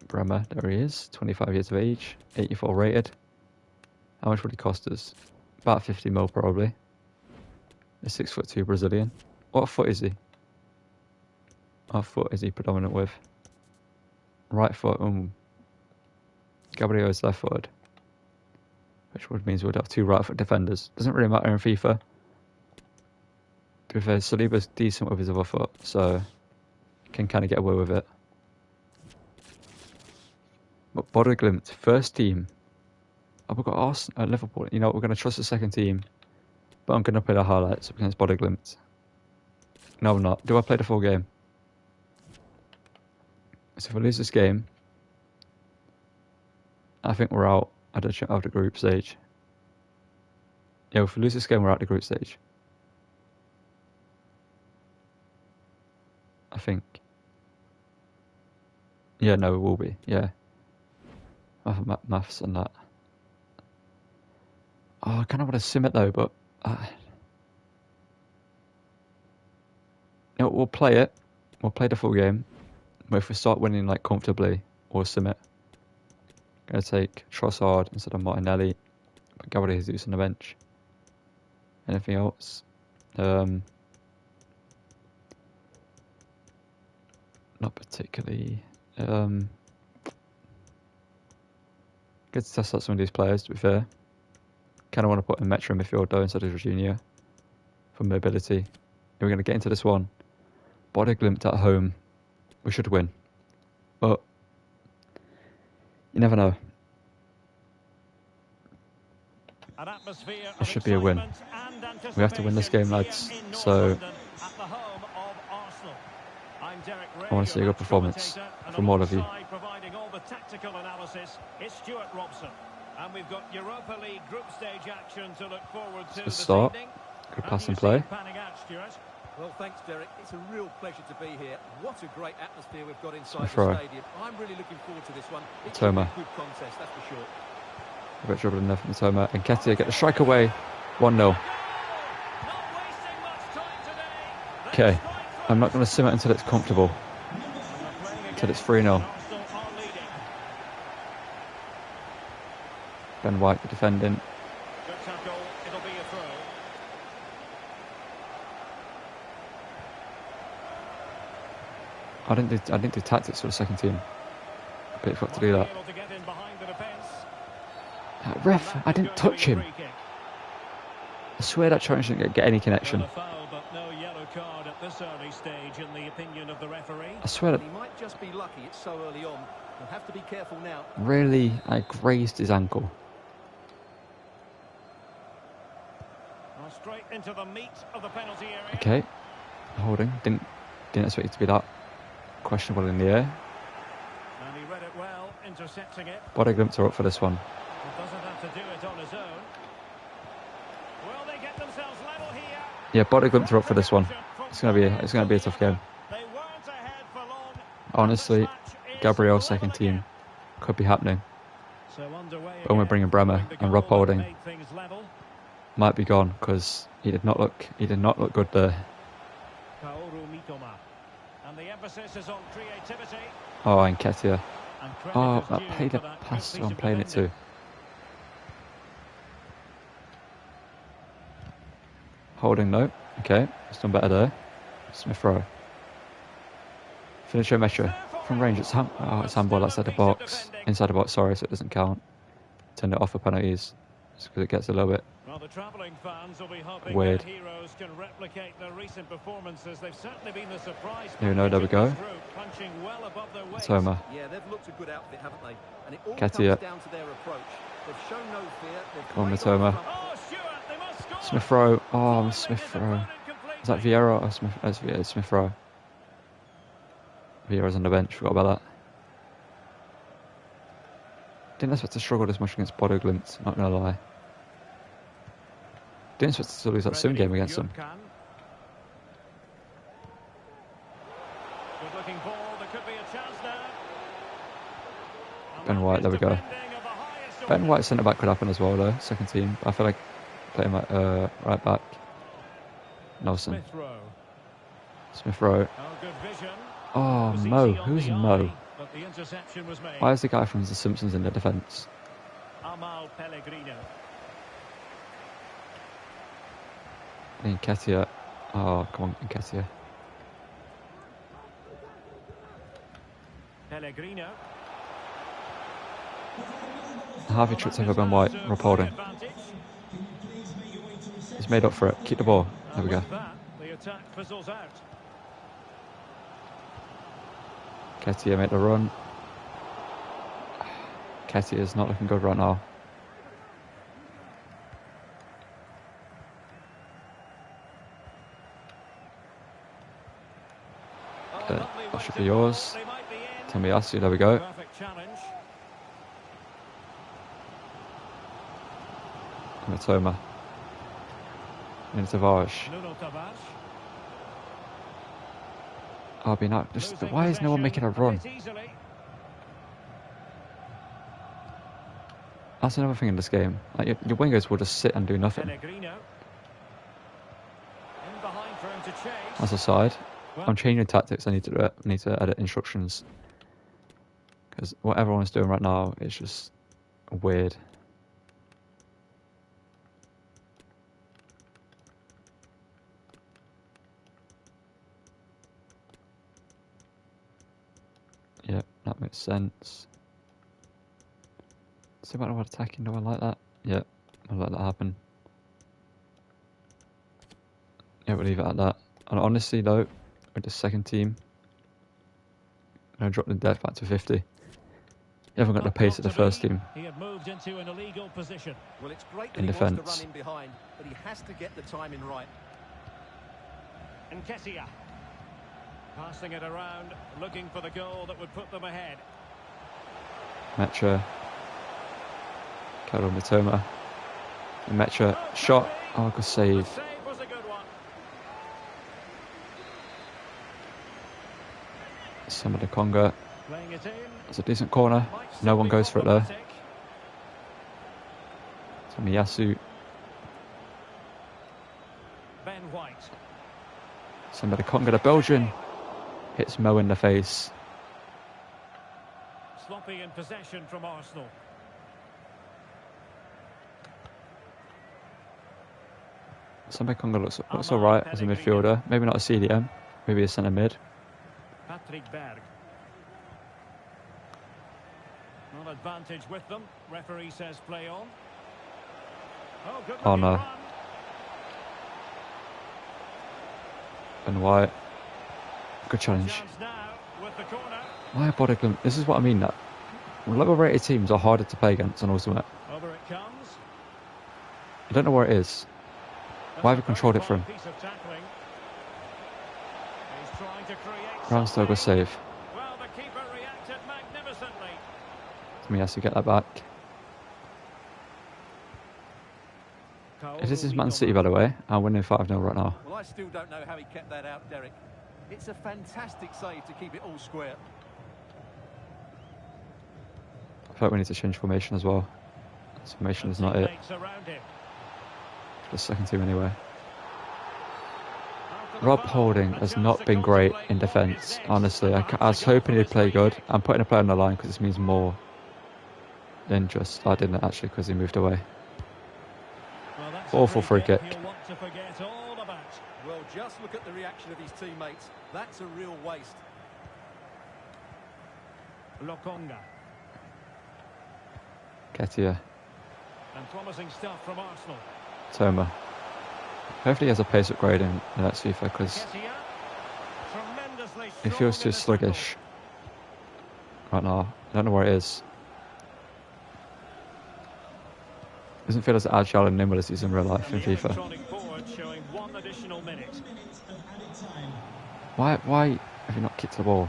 Bremer, there he is, 25 years of age, 84 rated. How much would he cost us? About 50 mil probably. A 6'2" Brazilian. What foot is he? What foot is he predominant with? Right foot. Gabriel is left footed. Which would mean we'd have 2 right foot defenders. Doesn't really matter in FIFA. To be fair, Saliba's decent with his other foot, so can kind of get away with it. But Glimt, first team. Oh, we've got Arsenal, Liverpool. You know what, we're going to trust the second team. But I'm going to play the highlights against Glimt. No, I'm not. Do I play the full game? So if I lose this game, I think we're out of the group stage. Yeah, if we lose this game, we're out of the group stage. I think. Yeah, no, it will be. Yeah. Maths and that. Oh, I kind of want to sim it though, but you know, we'll play it. We'll play the full game. But if we start winning like comfortably, we'll sim it. I'm gonna take Trossard instead of Martinelli. But Gabriel Jesus on the bench. Anything else? Not particularly. Good to test out some of these players, to be fair. Kind of want to put in Metro midfield though instead of Jorginho for mobility. And we're going to get into this one. Glimt at home. We should win. But you never know. It should be a win. We have to win this game, lads. So I want to see a good performance from all of you. Providing all the tactical analysis is Stuart Robson. And we've got Europa League group stage action to look forward to this start. evening. Good pass and play. Well, thanks, Derek. It's a real pleasure to be here. What a great atmosphere we've got inside the stadium. I'm really looking forward to this one. It's a good contest, that's for sure. A bit dribbling there from Toma. And Ketia get the strike away. 1-0. Okay. I'm not going to sim it until it's comfortable. Until it's 3-0. Ben White, the defending. I didn't do tactics for the second team. A bit forgot to do that. Ref, I didn't touch him. I swear that challenge didn't get any connection. I swear that he might just be lucky it's so early on. He'll have to be careful now. Really, I grazed his ankle. Straight into the meat of the penalty area. Okay, holding. Didn't expect it to be that. questionable in the air. And he read it well, intercepting it. Body glimpse are up for this one. He doesn't have to do it on his own. Will they get themselves level here? Yeah, body glimpse are up for this one. It's gonna be a tough game. They weren't ahead for long. Honestly, Gabriel's second team could be happening. So underway When we're bringing Bremer and Rob Holding made things level. might be gone because he did not look good there. Kaoru Mitoma. And the emphasis is on creativity. Oh, and Ketia. And credit Oh, is that due played for a that good pass piece I'm of playing it defending. to. Holding, no. Okay, it's done better there. Smith Rowe. Finisher Metro. From range, it's handball outside the box. Inside the box, sorry, so it doesn't count. Turn it off for penalties. Just because it gets a little bit Well, the travelling fans will be hoping weird. their heroes can replicate their recent performances. They've certainly been the surprise. There we package go. in this group, punching well above their weight. Toma. Yeah, they've looked a good outfit, haven't they? And it all Ketia. comes down to their approach. They've shown no fear. They've Come on, played Matoma. front Oh, Stuart, they must score. Smith Rowe. Oh, Foiling Smith his Rowe. opponent Is that completely. Vieira or Smith? It's Smith Rowe. Vieira's on the bench, forgot about that. Didn't expect to struggle this much against Bodo Glimt, not gonna lie. Didn't expect to lose that soon game against them. Good looking ball, there could be a chance now. And Ben that White, is there we go. defending of the highest Ben order. White centre back could happen as well though, second team. I feel like play him at right back. Nelson. Smith Rowe. Smith Rowe. Oh, good vision. Oh, Was Mo. easy on Who's the Mo? eye, but the interception was made. Why is the guy from The Simpsons in the defence? Amal Pellegrino. Nketiah. Oh, come on, Nketiah. Pellegrino. Harvey tripped over Ben White. Rob Holding. He's made up for it. Keep the ball. There we go. The attack fizzles out. Nketiah made the run. Nketiah is not looking good right now. Okay, that should be yours. Tomiyasu, there we go. Perfect challenge. Matoma. Into Tavares. Nuno Tavares. Oh, be not. Why is no one making a run? That's another thing in this game. Like your wingers will just sit and do nothing. Pellegrino. In behind for him to chase. That's a side. I'm changing tactics. I need to do it. I need to edit instructions because what everyone's doing right now is just weird. Yep, that makes sense. So about what attacking, do I like that? Yep, I let that happen. Yeah, we'll leave it at that. And honestly though, with the second team, I'm going to drop the depth back to 50. You haven't got the pace of the first team. He had moved into an illegal position. Well, it's great that In he wants defence. to run in behind, but he has to get the timing right. And Nketiah. Passing it around, looking for the goal that would put them ahead. Metra. Carol Matoma. And Metra shot. Oh, good The save. save was a good one. Some of the Conga. Playing it in. It's a decent corner. Might No one still be goes for it there. problematic. Tomiyasu. Ben White. Somebody Conga, the Belgian. Hits Mo in the face. Sloppy in possession from Arsenal. Somebody Conga looks alright as a midfielder. Maybe not a CDM. Maybe a centre mid. Patrick Berg. Not advantage with them. Referee says play on. Oh, good Oh, no. run. Ben White. Good challenge. Chance now with the corner. Why a body glimpse? This is what I mean. That lower rated teams are harder to play against on Ultimate. Over it comes. I don't know where it is. Why have you controlled it for him? Piece of tackling. He's trying to create Ramsdale, good something. save. So he has to get that back. This is Man City, by the way. I'm winning 5-0 right now. Well, I still don't know how he kept that out, Derek. It's a fantastic save to keep it all square. I feel like we need to change formation as well. This formation is not it. The second team anyway. Rob Holding has not been great in defence, honestly. I was hoping he'd play good. I'm putting a player on the line because this means more than just... I didn't actually because he moved away. Awful free kick. Well, just look at the reaction of his teammates. That's a real waste. Lokonga. Ketia. And promising stuff from Arsenal. Toma. Hopefully he has a pace upgrade in the next FIFA because he feels too sluggish right now. I don't know where it is. Doesn't feel as agile and nimble as he is in real life in FIFA. Why have you not kicked the ball?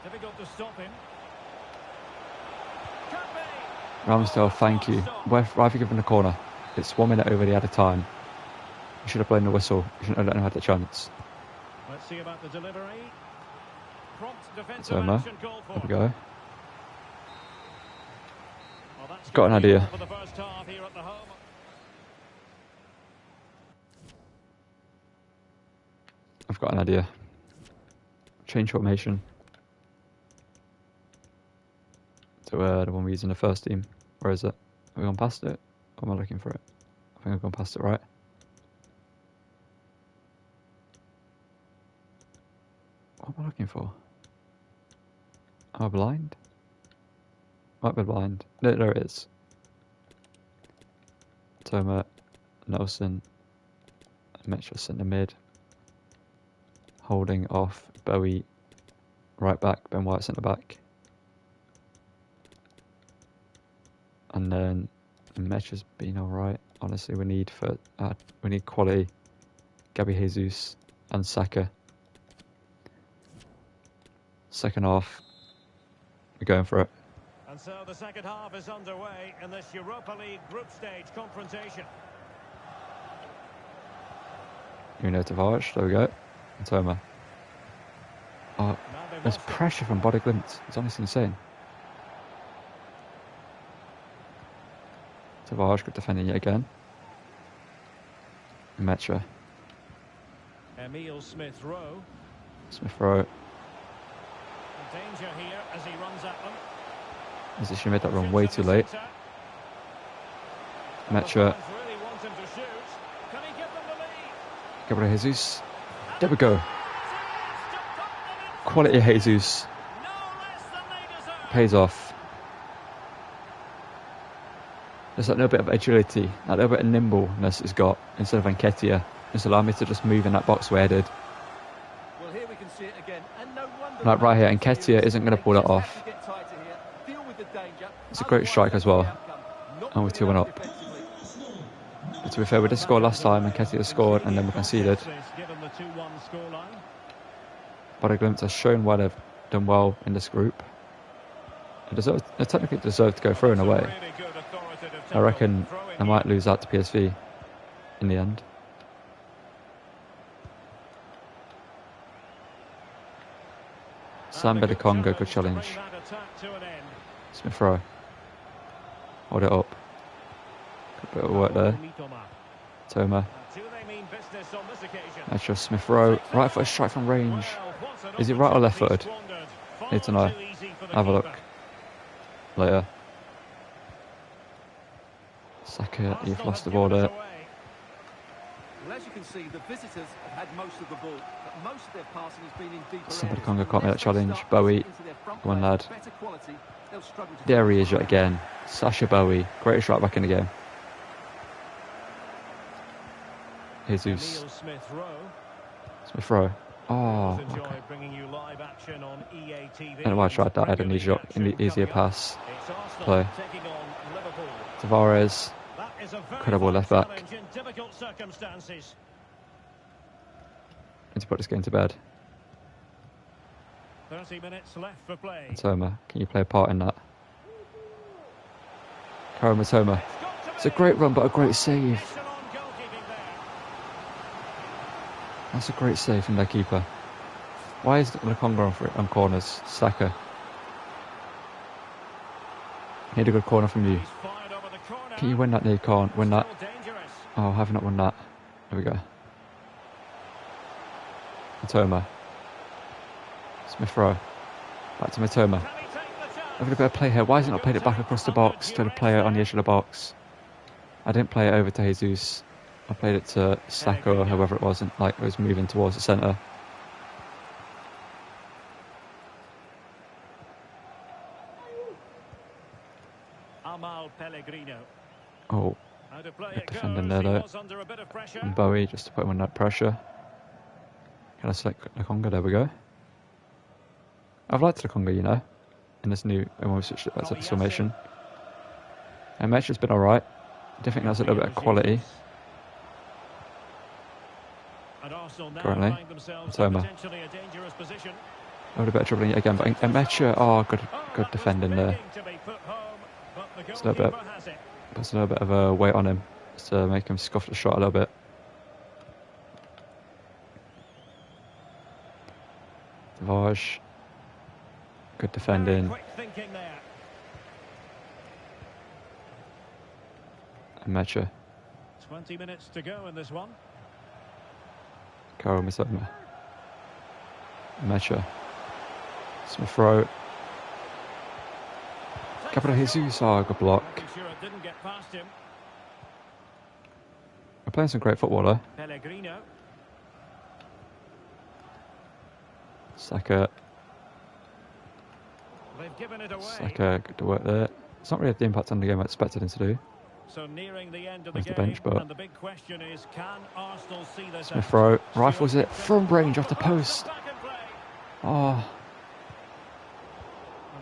Difficult to stop him. Ramsdale, thank you. Why have you given the corner? It's 1 minute over the added time. You should have blown the whistle. You shouldn't have let him have the chance. Let's see about the delivery. Prompt defensive Toma. action called for. There we go. Well, that's Got an idea. for the first half here at the home. I've got an idea. Change formation. To the one we used in the first team. Where is it? Have we gone past it? Or am I looking for it? I think I've gone past it, right? What am I looking for? Am I blind? Might be blind. No, there it is. Toma, Nelson, Mitchell centre mid. Holding off, Bowie right back, Ben White centre back. And then Mitch has been alright. Honestly, we need quality. Gabby Jesus and Saka. Second half, we're going for it. And so the second half is underway in this Europa League group stage confrontation. Tavares, there we go. And Toma. Oh, there's pressure from Body Glimt. It's honestly insane. Tavares, good defending yet again. Metra. Emile Smith-Rowe. Smith-Rowe. Danger here as he runs at them. As if she made that run way too late. Metra. Gabriel Jesus. There we go. Quality Jesus. Pays off. There's that little bit of agility, that little bit of nimbleness he's got instead of Nketiah. It's allowed me to just move in that box where I did. Well, here we can see it again. And no wonder like right here, Nketiah isn't going to pull that off. It's a great strike as well. And we're 2-1 up. But to be fair, we did score last time, Nketiah scored and then we conceded. Body Glimt has shown why they've done well in this group. They technically deserve to go through in a way. I reckon they might lose out to PSV in the end. Sam Congo, good challenge. Smith-Rowe. Hold it up. Good bit of work there. Toma. That's just Smith-Rowe. Right foot strike from range. Is it right or left footed? Need to know. Have a look. Later. Saka, you've lost the ball there. Well, as you can see, the visitors have had most of the ball, but most of their passing has been in deeper Somebody areas. Congo caught me that challenge. Bowie, come on lad. There he is yet again. Sasha Bowie, greatest right back in the game. Jesus. Smith-Rowe. Oh, okay. I don't know why I tried that. I had an easier pass. Play. Tavares. Incredible left back. Need to put this game to bed. 30 minutes left for play. Matoma, can you play a part in that? Karo Matoma. It's a great run, but a great save. That's a great save from their keeper. Why is Lukonga on corners? Saka. Need a good corner from you. Can you win that? No, you can't. Win that. Oh, I have not won that. There we go. Matoma. Smith Rowe. Back to Matoma. I've got a bit of play here. Why has he not played it back across the box to the player on the edge of the box? I didn't play it over to Jesus. I played it to Saka or whoever it was, and like it was moving towards the centre. Oh, good defending there though. And Bowie just to put him under pressure. Can I select Lukonga? There we go. I've liked Lukonga, you know, in this new, when we switched it back to this formation. And Metro's been alright. I do think that's a little bit of quality. Currently, Matoma. A little bit of trouble again, but Metro, oh, good defending there. It's a little bit, puts a little bit of a weight on him to make him scuff the shot a little bit. Vaj, good defending. And Metro. 20 minutes to go in this one. Karo Matoma. Metro. Smith Rowe. Gabriel Jesus, oh, good block. We're playing some great football though. Saka. Saka, good to work there. It's not really the impact on the game I expected him to do. So nearing the end of the game, bench, but and the big question is, can Arsenal see this Smith Rowe rifles it from range off the post. Oh.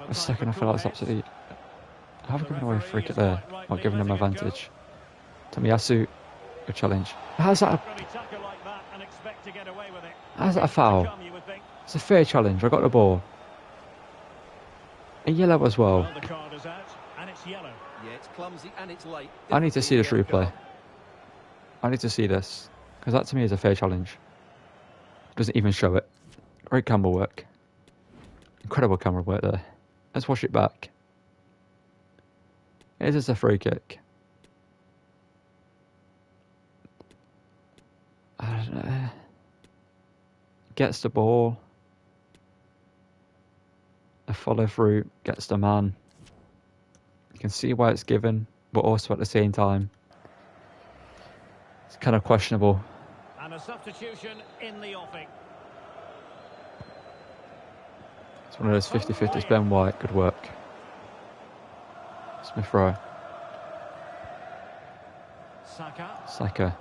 A second, I feel like it's absolutely. I haven't given away a free kick there, not giving them advantage. Tomiyasu, good challenge. How's that a foul? It's a fair challenge. I got the ball. A yellow as well. I need to see this replay. I need to see this, because that to me is a fair challenge. Doesn't even show it. Great camera work. Incredible camera work there. Let's watch it back. Is this a free kick? I don't know. Gets the ball. A follow through, gets the man. You can see why it's given, but also at the same time, it's kind of questionable. And a substitution in the offing. It's one of those 50-50s. Ben White, good work. Smith Rowe. Saka.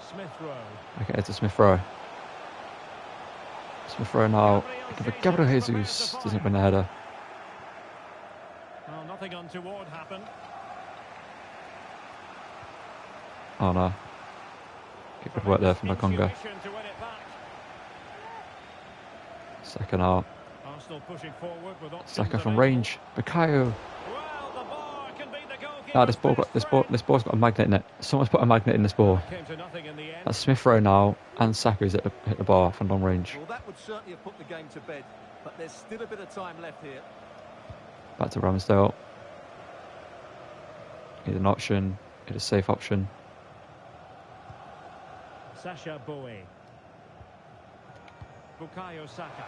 Smith Rowe. Okay, it's a Smith Rowe. Smith Rowe now. Gabriel Jesus doesn't win the header. Well, nothing untoward happened. Oh no. Good work there from Lukonga. Second out. Saka from range. Bukayo. Ah, this ball's got a magnet in it. Someone's put a magnet in this ball. That's Smith Rowe now, and Saka's hit the bar from long range. Well, that would certainly have put the game to bed, but there's still a bit of time left here. Back to Ramsdale. Need an option. Need a safe option. Sasha Bowie. Bukayo Saka.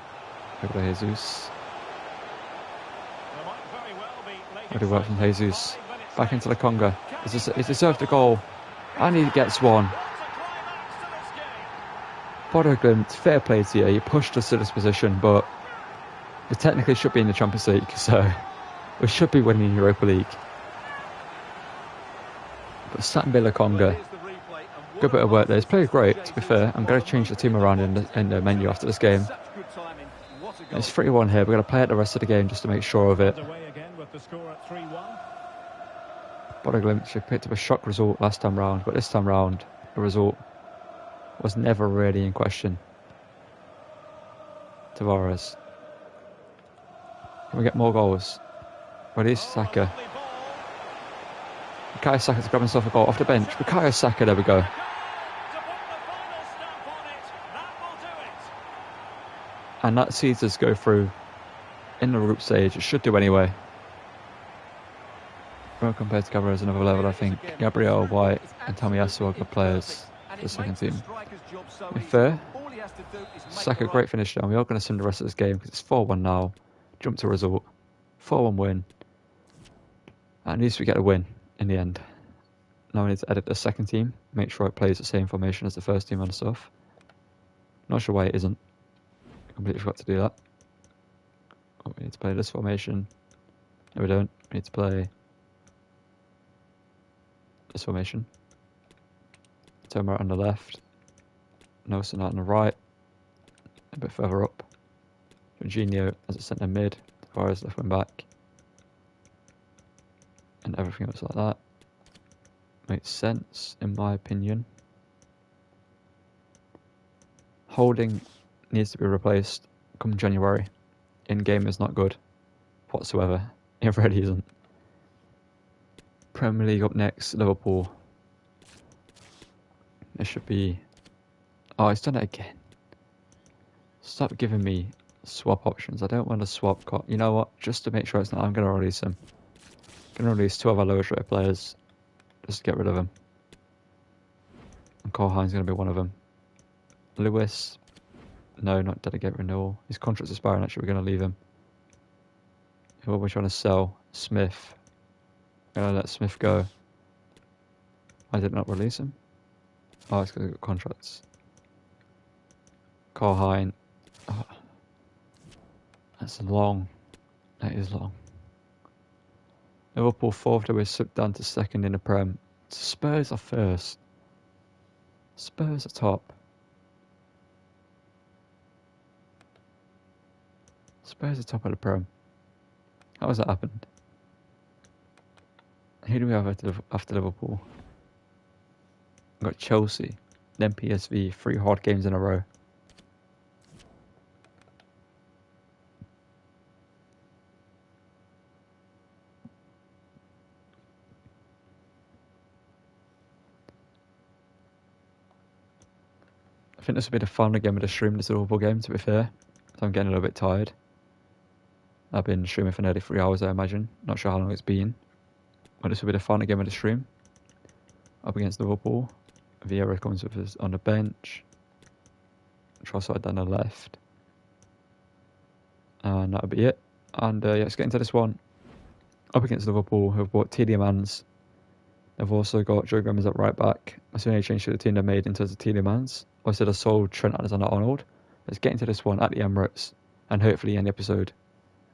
Gabriel Jesus. Good work from Jesus. Back into Lukonga. He deserved a goal. And he gets one. Glimt, fair play to you. You pushed us to this position, but we technically should be in the Champions League, so we should be winning Europa League. But Sambi Lukonga, good bit of work there. He's played great, to be fair. I'm going to change the team around in the menu after this game. It's 3-1 here. We're going to play out the rest of the game just to make sure of it. Glimt should picked up a shock result last time round, but this time round the result was never really in question. Tavares. Can we get more goals? Well, it is Saka. Bukayo Saka's grabbing himself a goal off the bench. Bukayo Saka, there we go. And that sees us go through in the group stage. It should do anyway. Well, compared to Gabriel's another level, I think. Gabriel, White and Tomiyasu are good players for the second team. In fair, Saka, great finish down. We are going to sim the rest of this game because it's 4-1 now. Jump to result. 4-1 win. At least we get a win in the end. Now we need to edit the second team. Make sure it plays the same formation as the first team and stuff. Not sure why it isn't. I completely forgot to do that. Oh, we need to play this formation. No, we don't. We need to play this formation. Tomer on the left. Nelson out on the right. A bit further up. Jorginho as a centre mid. Tavares left wing back. And everything else like that. Makes sense, in my opinion. Holding needs to be replaced come January. In-game is not good whatsoever. It really isn't. Premier League up next, Liverpool. It should be... Oh, he's done it again. Stop giving me swap options. I don't want to swap... You know what? Just to make sure it's not... I'm going to release him. I'm going to release 2 of our lowest rated players. Just to get rid of him. And Cole Hines is going to be one of them. Lewis... No, not delegate renewal. His contract's expiring, actually. We're going to leave him. Who are we trying to sell? Smith. We're going to let Smith go. I did not release him. Oh, it's because we've got contracts. Cole Hines. Oh, that's long. That is long. Liverpool 4th, they were slipped down to 2nd in the Prem. Spurs are 1st. Spurs are top. Spurs are top of the Prem. How has that happened? Who do we have after Liverpool? We've got Chelsea, then PSV, 3 hard games in a row. I think this will be the final game of the stream, this Liverpool game, to be fair. So I'm getting a little bit tired. I've been streaming for nearly 3 hours, I imagine. Not sure how long it's been. But this will be the final game of the stream. Up against Liverpool. Vieira comes with us on the bench. Trossard down the left. And that'll be it. And yeah, let's get into this one. Up against Liverpool, who have bought Tielemans. They've also got Joe Gomez at right back. That's the only change to the team they made in terms of Tielemans. Also, they sold Trent Alexander-Arnold. Let's get into this one at the Emirates. And hopefully end the episode,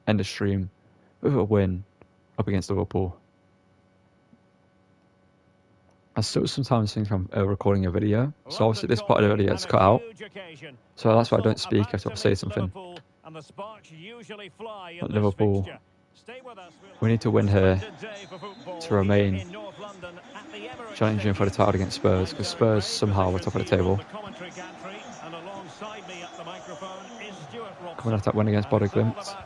end the stream, with a win up against Liverpool. I still sometimes think I'm recording a video, so obviously this part of the video is cut out. So that's why I don't speak, I have to say something. But Liverpool, we need to win here to remain challenging for the title against Spurs, because Spurs somehow are top of the table. Coming off that win against Bodo Glimt.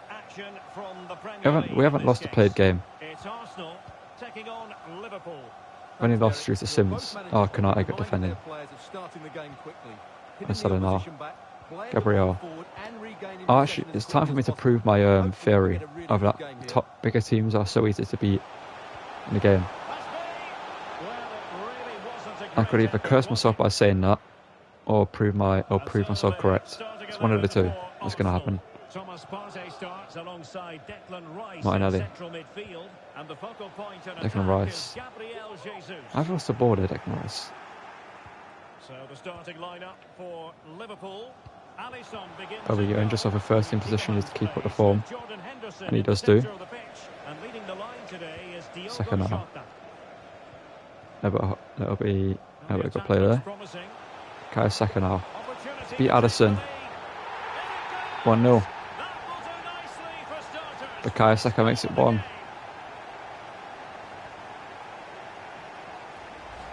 We haven't lost a played game. When he lost due to Sims. Oh, Kanate got defending. I said it now. Gabriel. Oh, actually, it's time for me to prove my theory of that top bigger teams are so easy to beat in the game. I could either curse myself by saying that, or prove myself correct. It's one of the two. It's going to happen. Martinelli. Declan Rice. I've lost the ball there, Declan Rice. So the starting lineup for Liverpool. There we go, and just off a first team position is to keep up the form. And he does do. Second now. That'll be a good play there. Bukayo Saka now. Beat Addison. 1-0. Bukayo Saka makes it 1.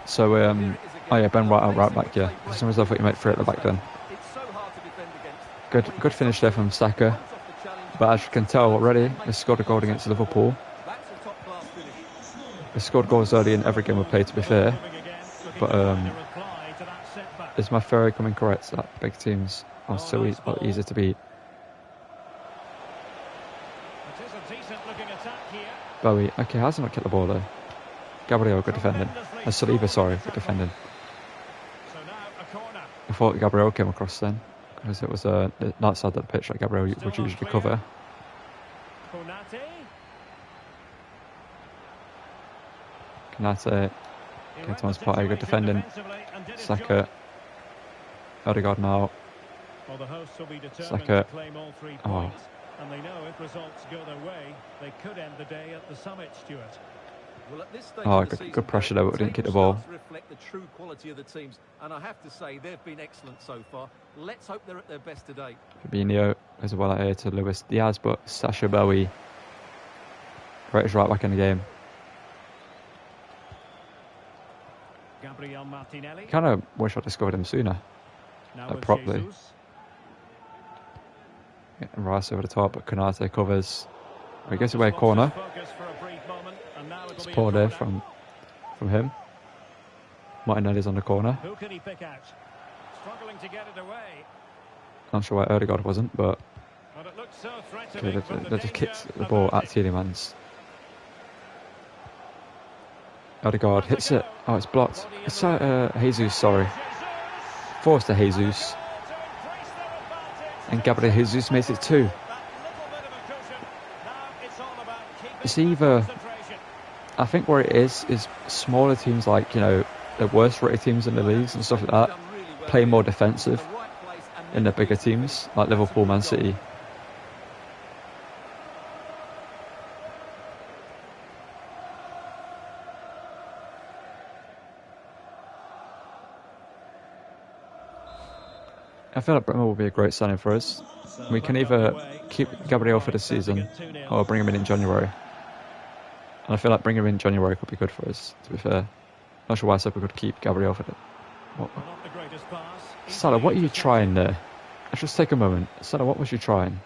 So, oh yeah, Ben White right back, yeah. For some reason I thought you might 3 at the back then. Good finish there from Saka. But as you can tell already, they scored a goal against Liverpool. They scored goals early in every game we played, to be fair. But is my theory coming correct that big teams are so easy to beat? Bowie, okay, has he not kicked the ball there? Gabriel, good defending. Saliba, sorry, good defending. I thought Gabriel came across then, because it was that side of the pitch that Gabriel would usually cover. Konate, okay, Thomas Partey, good defending. Saka, Odegaard now. Saka, oh. And they know if results go their way, they could end the day at the summit, Stuart. Well, at this stage good pressure there, but we didn't get the ball. Reflect the true quality of the teams, and I have to say they've been excellent so far. Let's hope they're at their best today. Fabinho as well here to Luis Diaz, but Sacha Bowie is right back in the game. Gabriel Martinelli. Kind of wish I discovered him sooner, like properly. Getting Rice over the top, but Konate covers. He gets away a corner. It's poor there from him. Martinelli's on the corner. Who can he pick out? Struggling to get it away. Not sure why Odegaard wasn't, but it looks so threatening they just kicked the ball at Tielemans. Odegaard hits it. Oh, it's blocked. It's Jesus, sorry. Forced to Jesus. And Gabriel Jesus makes it 2. It's either, I think where it is smaller teams like, you know, the worst rated teams in the leagues and stuff like that play more defensive than the bigger teams like Liverpool, Man City. I feel like Bremer will be a great signing for us. We can either keep Gabriel for the season or bring him in January. And I feel like bringing him in January could be good for us, to be fair. Not sure why I said we could keep Gabriel for the... Salah, what are you trying there? Let's just take a moment. Salah, what was you trying?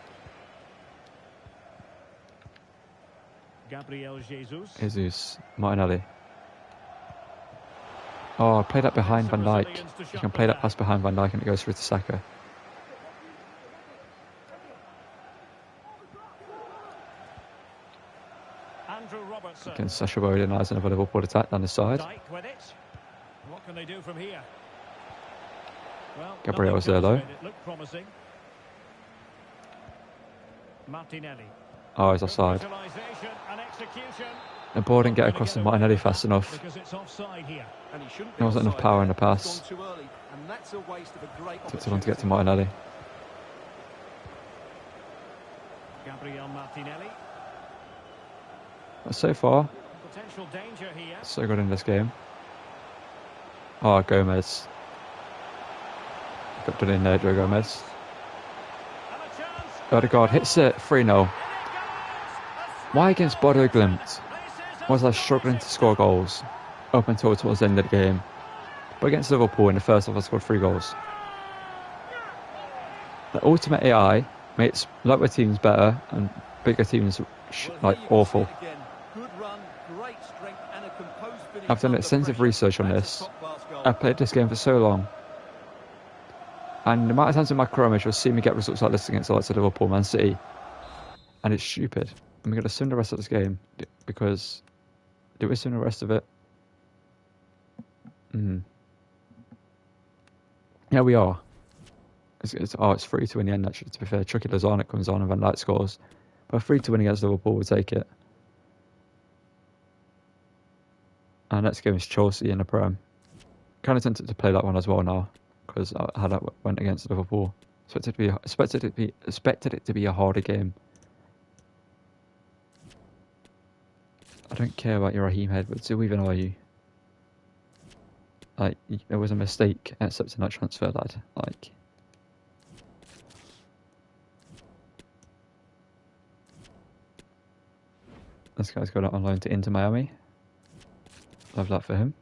Gabriel Jesus. Martinelli. Oh, play that behind Van Dijk. You can play that pass behind Van Dijk and it goes through to Saka. Against Sacha Bowie denies another Liverpool attack down the side. What can they do from here? Well, Gabriel's there though. Martinelli. Oh, he's offside. The ball didn't get across to Martinelli fast enough. There wasn't enough power in the pass. Took too long to get to Martinelli. Gabriel Martinelli. But so far, so good in this game. Oh, Gomez. Got done in there, Joe Gomez. Odegaard hits it, 3-0. Why against Bodo Glimt was I struggling to score goals up until towards the end of the game? But against Liverpool in the first half I scored 3 goals. The ultimate AI makes lower teams better and bigger teams like awful. I've done extensive research on this. I've played this game for so long. And the amount of times in my career you'll see me get results like this against the likes of Liverpool, Man City. And it's stupid. And we're going to sim the rest of this game. Because... do we sim the rest of it? Yeah, we are. It's 3-2 in the end, actually, to be fair. Chucky Lozano comes on and Van Dijk scores. But 3-2 win against Liverpool, we'll take it. And next game is Chelsea in the Prem. Kind of tempted to play that one as well now. Because how that went against Liverpool. Expected it to be a harder game. I don't care about your Raheem Edwards. Who even are you? Like, there was a mistake accepting that transfer, lad. Like, this guy's got it on loan to Inter Miami. Love that for him.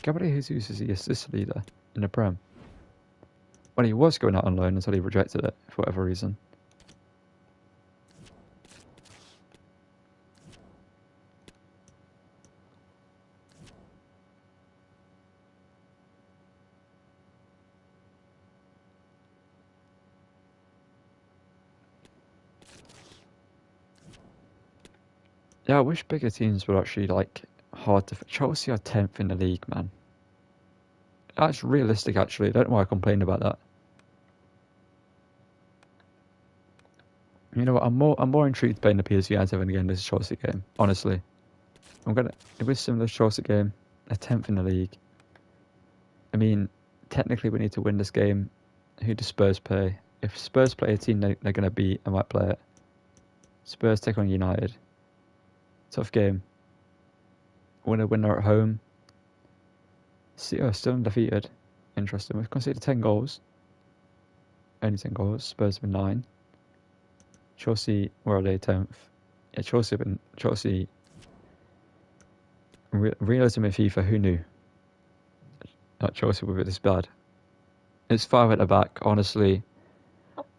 Gabriel Jesus is the assist leader in the Prem. Well, he was going out on loan until he rejected it for whatever reason. Yeah, I wish bigger teams were actually like hard to. Chelsea are 10th in the league, man. That's realistic, actually. I don't know why I complain about that. You know what? I'm more intrigued playing the PSG Eindhoven game than this Chelsea game. Honestly, It was similar to Chelsea game. They're 10th in the league. I mean, technically we need to win this game. Who does Spurs play? If Spurs play a team they're going to beat, I might play it. Spurs take on United. Tough game. Winner at home. City are still undefeated. Interesting. We've conceded 10 goals. Only 10 goals. Spurs have been 9. Chelsea, where are they? 10th. Yeah, Chelsea. Realism in FIFA, who knew? That Chelsea would be this bad. It's 5 at the back. Honestly,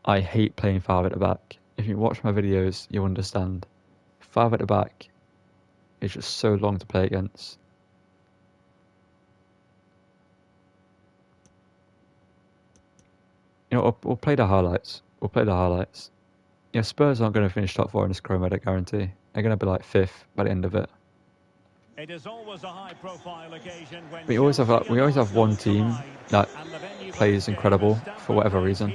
I hate playing 5 at the back. If you watch my videos, you'll understand. 5 at the back is just so long to play against. You know, we'll play the highlights. Yeah, Spurs aren't going to finish top 4 in this chromatic guarantee. They're going to be like 5th by the end of it. It is always a high-profile occasion when we always have one team that plays incredible for whatever reason.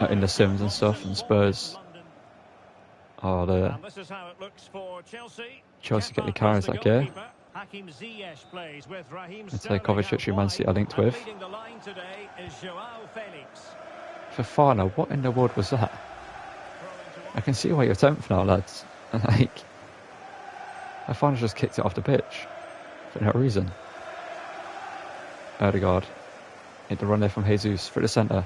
In the Sims and stuff, and Spurs. Oh, Chelsea get the carries like here. Let's say Kovacic who Man City are linked with. Fofana, what in the world was that? I can see why you're 10th now, lads. Like, Fofana just kicked it off the pitch for no reason. Odegaard. Need to run there from Jesus through the centre.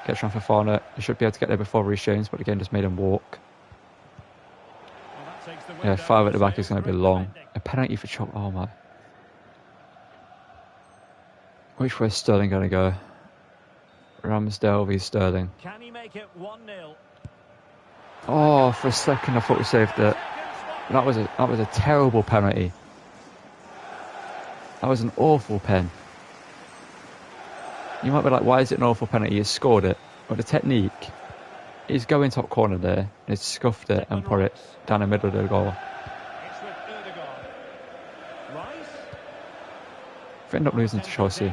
Gets around Fofana. He should be able to get there before Reece James, but again just made him walk. Yeah, 5 at the back is going to be long. A penalty for Chop. Oh my. Which way is Sterling going to go? Ramsdale v Sterling. Can he make it 1-0? Oh, for a second I thought we saved it. That was a terrible penalty. That was an awful pen. You might be like, why is it an awful penalty? He's scored it. But the technique, he's going top corner there, and he's scuffed it and put it down the middle of the goal. It's with Odegaard. Rice. If we end up losing to Chelsea,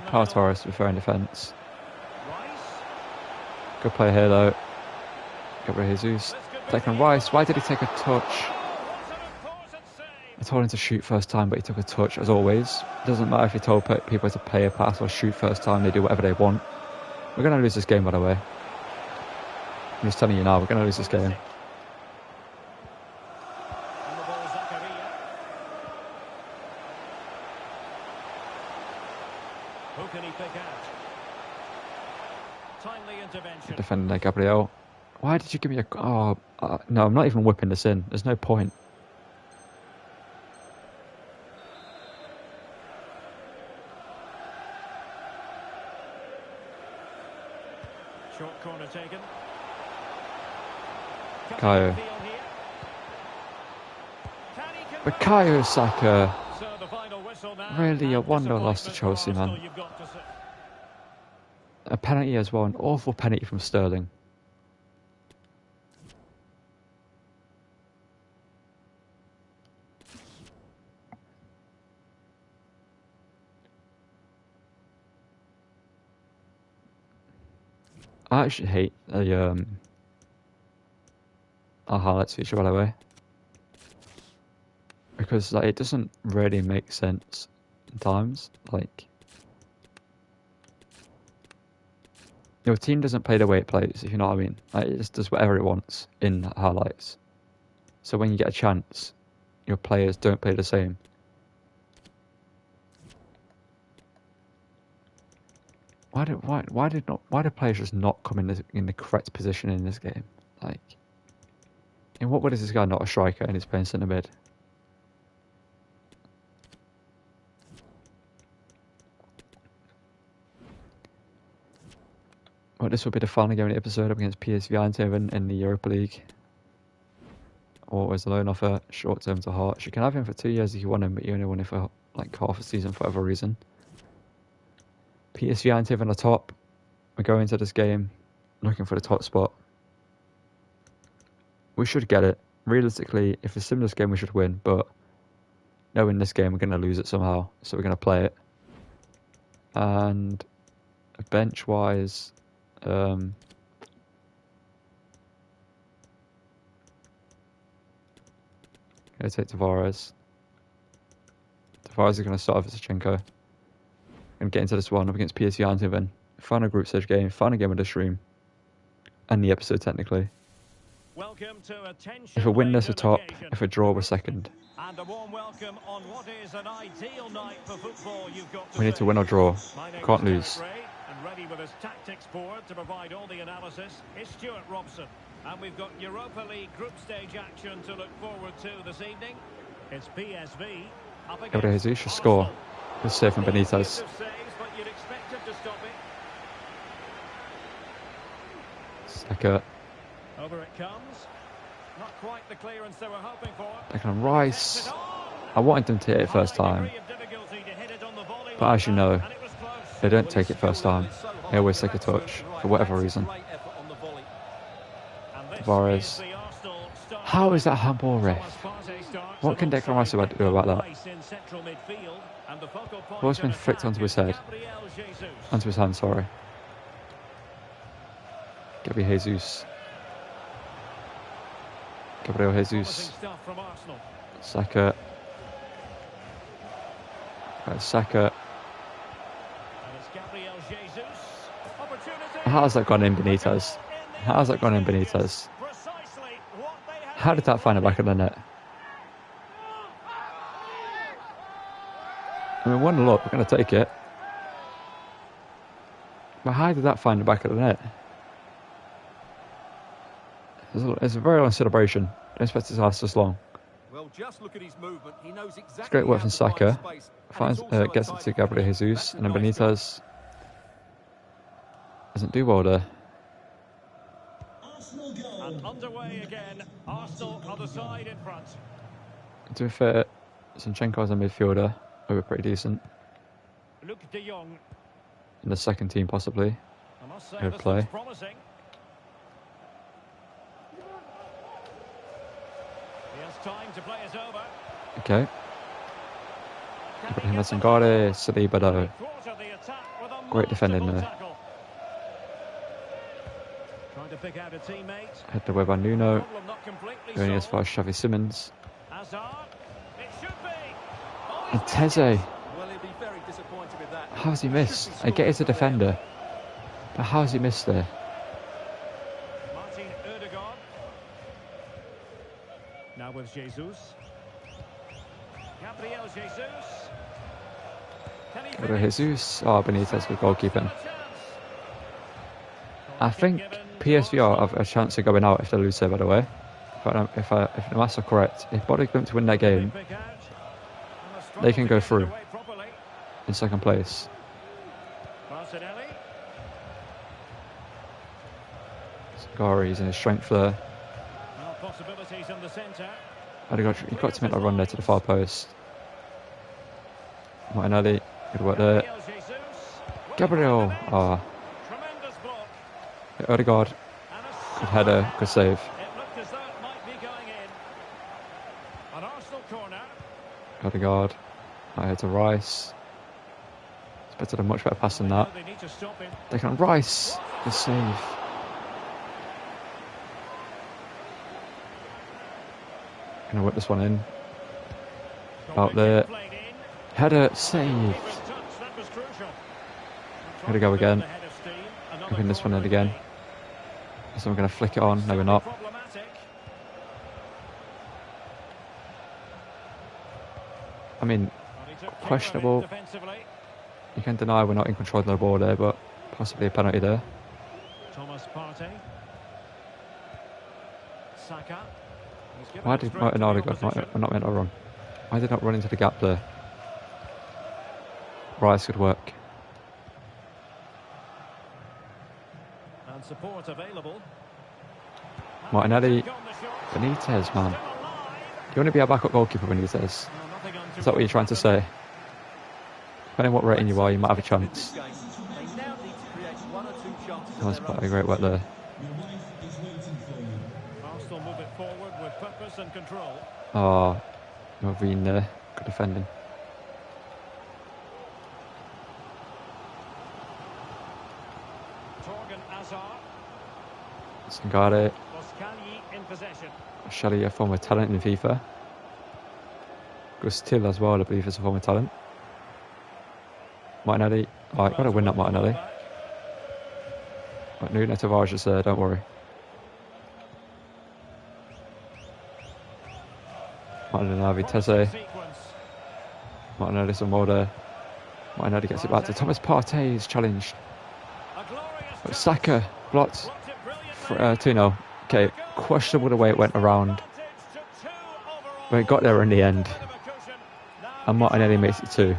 Pau Torres to be fair in defence. Good play here though. Gabriel Jesus. Taking Rice. Why did he take a touch? I told him to shoot first time, but he took a touch as always. Doesn't matter if you told people to play a pass or shoot first time, they do whatever they want. We're going to lose this game, by the way. I'm just telling you now, we're going to lose this game. Who can he pick out? Timely intervention. Defending there, Gabriel. Why did you give me a... Oh, no, I'm not even whipping this in. There's no point. Short corner taken. Bukayo. Bukayo Saka. Really a 1-0 loss to Chelsea, man. A penalty as well, an awful penalty from Sterling. I actually hate the our highlights feature, by the way, because like it doesn't really make sense in times. Like your team doesn't play the way it plays, if you know what I mean. Like, it just does whatever it wants in highlights. So when you get a chance, your players don't play the same. Why do players just not come in the correct position in this game? Like, In what way is this guy not a striker and he's playing centre mid? Well, this will be the final game of the episode up against PSV Eindhoven in the Europa League. Or as a loan offer, short term to Hearts. You can have him for 2 years if you want him, but you only want him for like half a season for whatever reason. PSV Eindhoven are top. We're going into this game looking for the top spot. We should get it. Realistically, if it's in this game, we should win, but knowing this game, we're going to lose it somehow, so we're going to play it. And bench-wise, going to take Tavares. Tavares is going to start off as Zinchenko. And get into this one up against PSV Eindhoven. Final group stage game, final game of the stream. And the episode, technically. If we win this, we're top. If we draw, we're second. And a warm welcome on what is an ideal night for football, you've got to We need to win or draw. Can't lose. And ready with his tactics board to provide all the analysis is Stuart Robson. And we've got Europa League group stage action to look forward to this evening. It's PSV up against Gabriel Jesus should score. Good save from Benitez. Saka. Over it comes. Not quite the clearance they were hoping for. Declan Rice. I wanted them to hit it first time. But as you know, they don't take it first time. They always take a touch, for whatever reason. Tavares. How is that handball, ref? What can Declan Rice do about that? Ball's been flicked onto his head. Onto his hand, sorry. Gabriel Jesus. Gabriel Jesus. Saka. Saka. How's that gone in, Benitez? How's that gone in, Benitez? How did that find the back of the net? I mean, 1-0 up, we're going to take it. But how did that find the back of the net? It's a very long celebration. Don't expect it to last this long. Well, just look at his movement. He knows exactly. It's great work from Saka. Gets it to Gabriel Jesus, and then Benitez doesn't do well there. And underway again. Arsenal on the side in front. To be fair, Zinchenko's a midfielder. They were pretty decent. Luke de Jong. In the second team, possibly. I must say Good this play. looks promising. He has time to play it over. Okay. Ibrahim Sangare, Saliba though. Great defending there. Trying to pick out a teammate. Head the way by Nuno. Going as far as Xavi Simons. And Teze. Well, he'll be very disappointed with that. How's he missed? I get he's a defender. But how's he missed there? Martin Ødegaard. Now with Jesus. Gabriel Jesus. Gabriel Jesus. Oh, Benitez with goalkeeping. I think PSV have a chance of going out if they lose there, by the way. If the maths are correct. If Body Glimt to win that game, they can go through in second place. Gari's in his strength there. He got to make that run there to the far post. Martinelli, good work there. Gabriel, Ødegaard, good header, good save. Ødegaard, I head to Rice. It's better than much better pass than that. Declan Rice, good save. Gonna whip this one in. Out there. Header saved. Here we go again. Win this one in again. So we're going to flick it on. No, we're not. I mean, questionable. You can deny we're not in control of the ball there, but possibly a penalty there. Thomas Partey. Saka. Why did Odegaard not went wrong? Why did not run into the gap there? Rice could work. And support available. Martinelli, Benitez, man. You want to be a backup goalkeeper, Benitez? Is that what you're trying to say? Depending on what rating you are, you might have a chance. That was quite a great work there. Arsenal move it forward with purpose and control. Oh, Movine there. Good defending. Torgan Hazard. Sangare. Boscagli in possession. Shelley, a former talent in FIFA. Gus Till as well, I believe, is a former talent. Martinelli. Oh, I gotta win that Martinelli. Right, Nuno Tavares is there, don't worry. Martinelli, Teze. Martinelli, some more there. Martinelli gets it back to Thomas Partey, is challenged. But Saka blocked. 2-0. Okay, questionable the way it went around. But it got there in the end. And Martinelli makes it 2.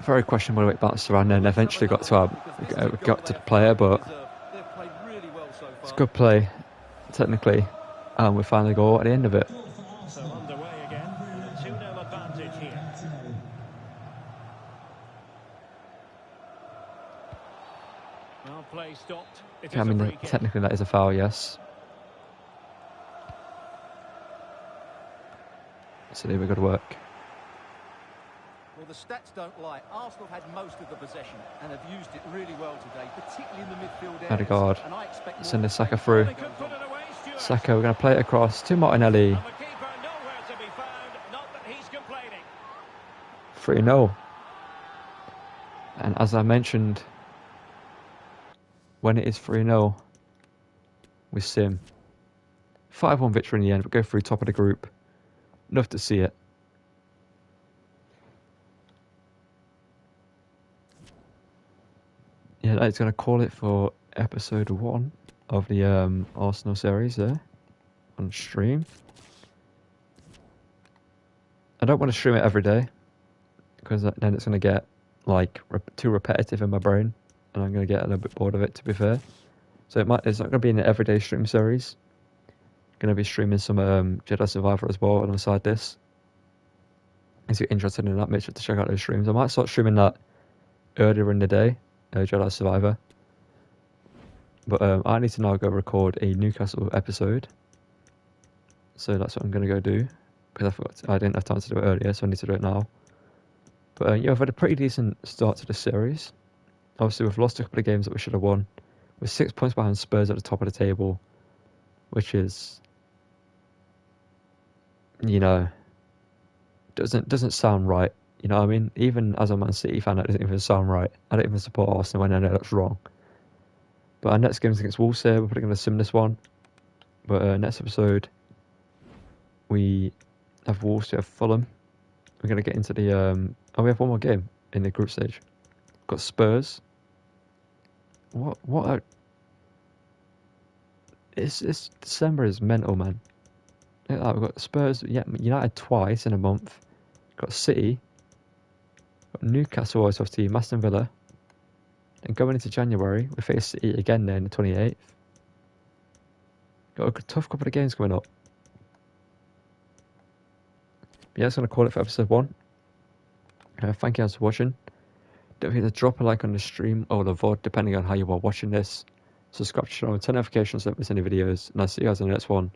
Very questionable the way it bounced around and eventually got to the player, but it's good play, technically. And we found the goal at the end of it. So underway again, 2-0 advantage here. Well, play stopped. I mean, technically that is a foul, yes. So there we got to work. Well, the stats don't lie. Arsenal had most of the possession and have used it really well today, particularly in the midfield area. Odegaard, send the Saka through. Saka, we're going to play it across to Martinelli. 3-0. And as I mentioned, when it is 3-0, we sim. 5-1 victory in the end. We go through top of the group. Love to see it. Yeah, that's going to call it for episode 1 of the Arsenal series there on stream. I don't want to stream it every day because then it's going to get like too repetitive in my brain and I'm going to get a little bit bored of it, to be fair. So it's not going to be an everyday stream series. I'm going to be streaming some Jedi Survivor as well alongside this. If you're interested in that, make sure to check out those streams. I might start streaming that earlier in the day. Jedi Survivor, but I need to now go record a Newcastle episode, so that's what I'm going to go do because I didn't have time to do it earlier, so I need to do it now. But yeah, I've had a pretty decent start to the series. Obviously, we've lost a couple of games that we should have won. We're 6 points behind Spurs at the top of the table, which is, you know, doesn't sound right. You know what I mean? Even as a Man City fan, that doesn't even sound right. I don't even support Arsenal when I know that's wrong. But our next game's against Wolves here. We're probably going to sim this one. But next episode, we have Wolves, we have Fulham. We're going to get into the... we have one more game in the group stage. Got Spurs. What It's December is mental, man. Look at that, we've got Spurs, United twice in a month. Got City. Got Newcastle always off team, Aston Villa. And going into January, we face City again there in the 28th. Got a tough couple of games coming up. But yeah, that's going to call it for episode 1. Thank you guys for watching. Don't forget to drop a like on the stream or the VOD, depending on how you are watching this. Subscribe to the channel, turn notifications so don't miss any videos. And I'll see you guys in the next one.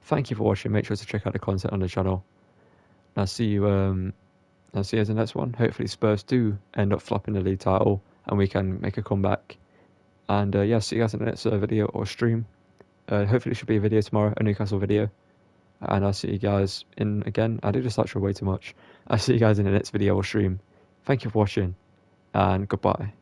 Thank you for watching. Make sure to check out the content on the channel. And I'll see you in the next one. Hopefully Spurs do end up flopping the league title and we can make a comeback. And yeah, see you guys in the next video or stream. Hopefully it should be a video tomorrow, a Newcastle video. And I'll see you guys in, again, I do this outro way too much. I'll see you guys in the next video or stream. Thank you for watching, and goodbye.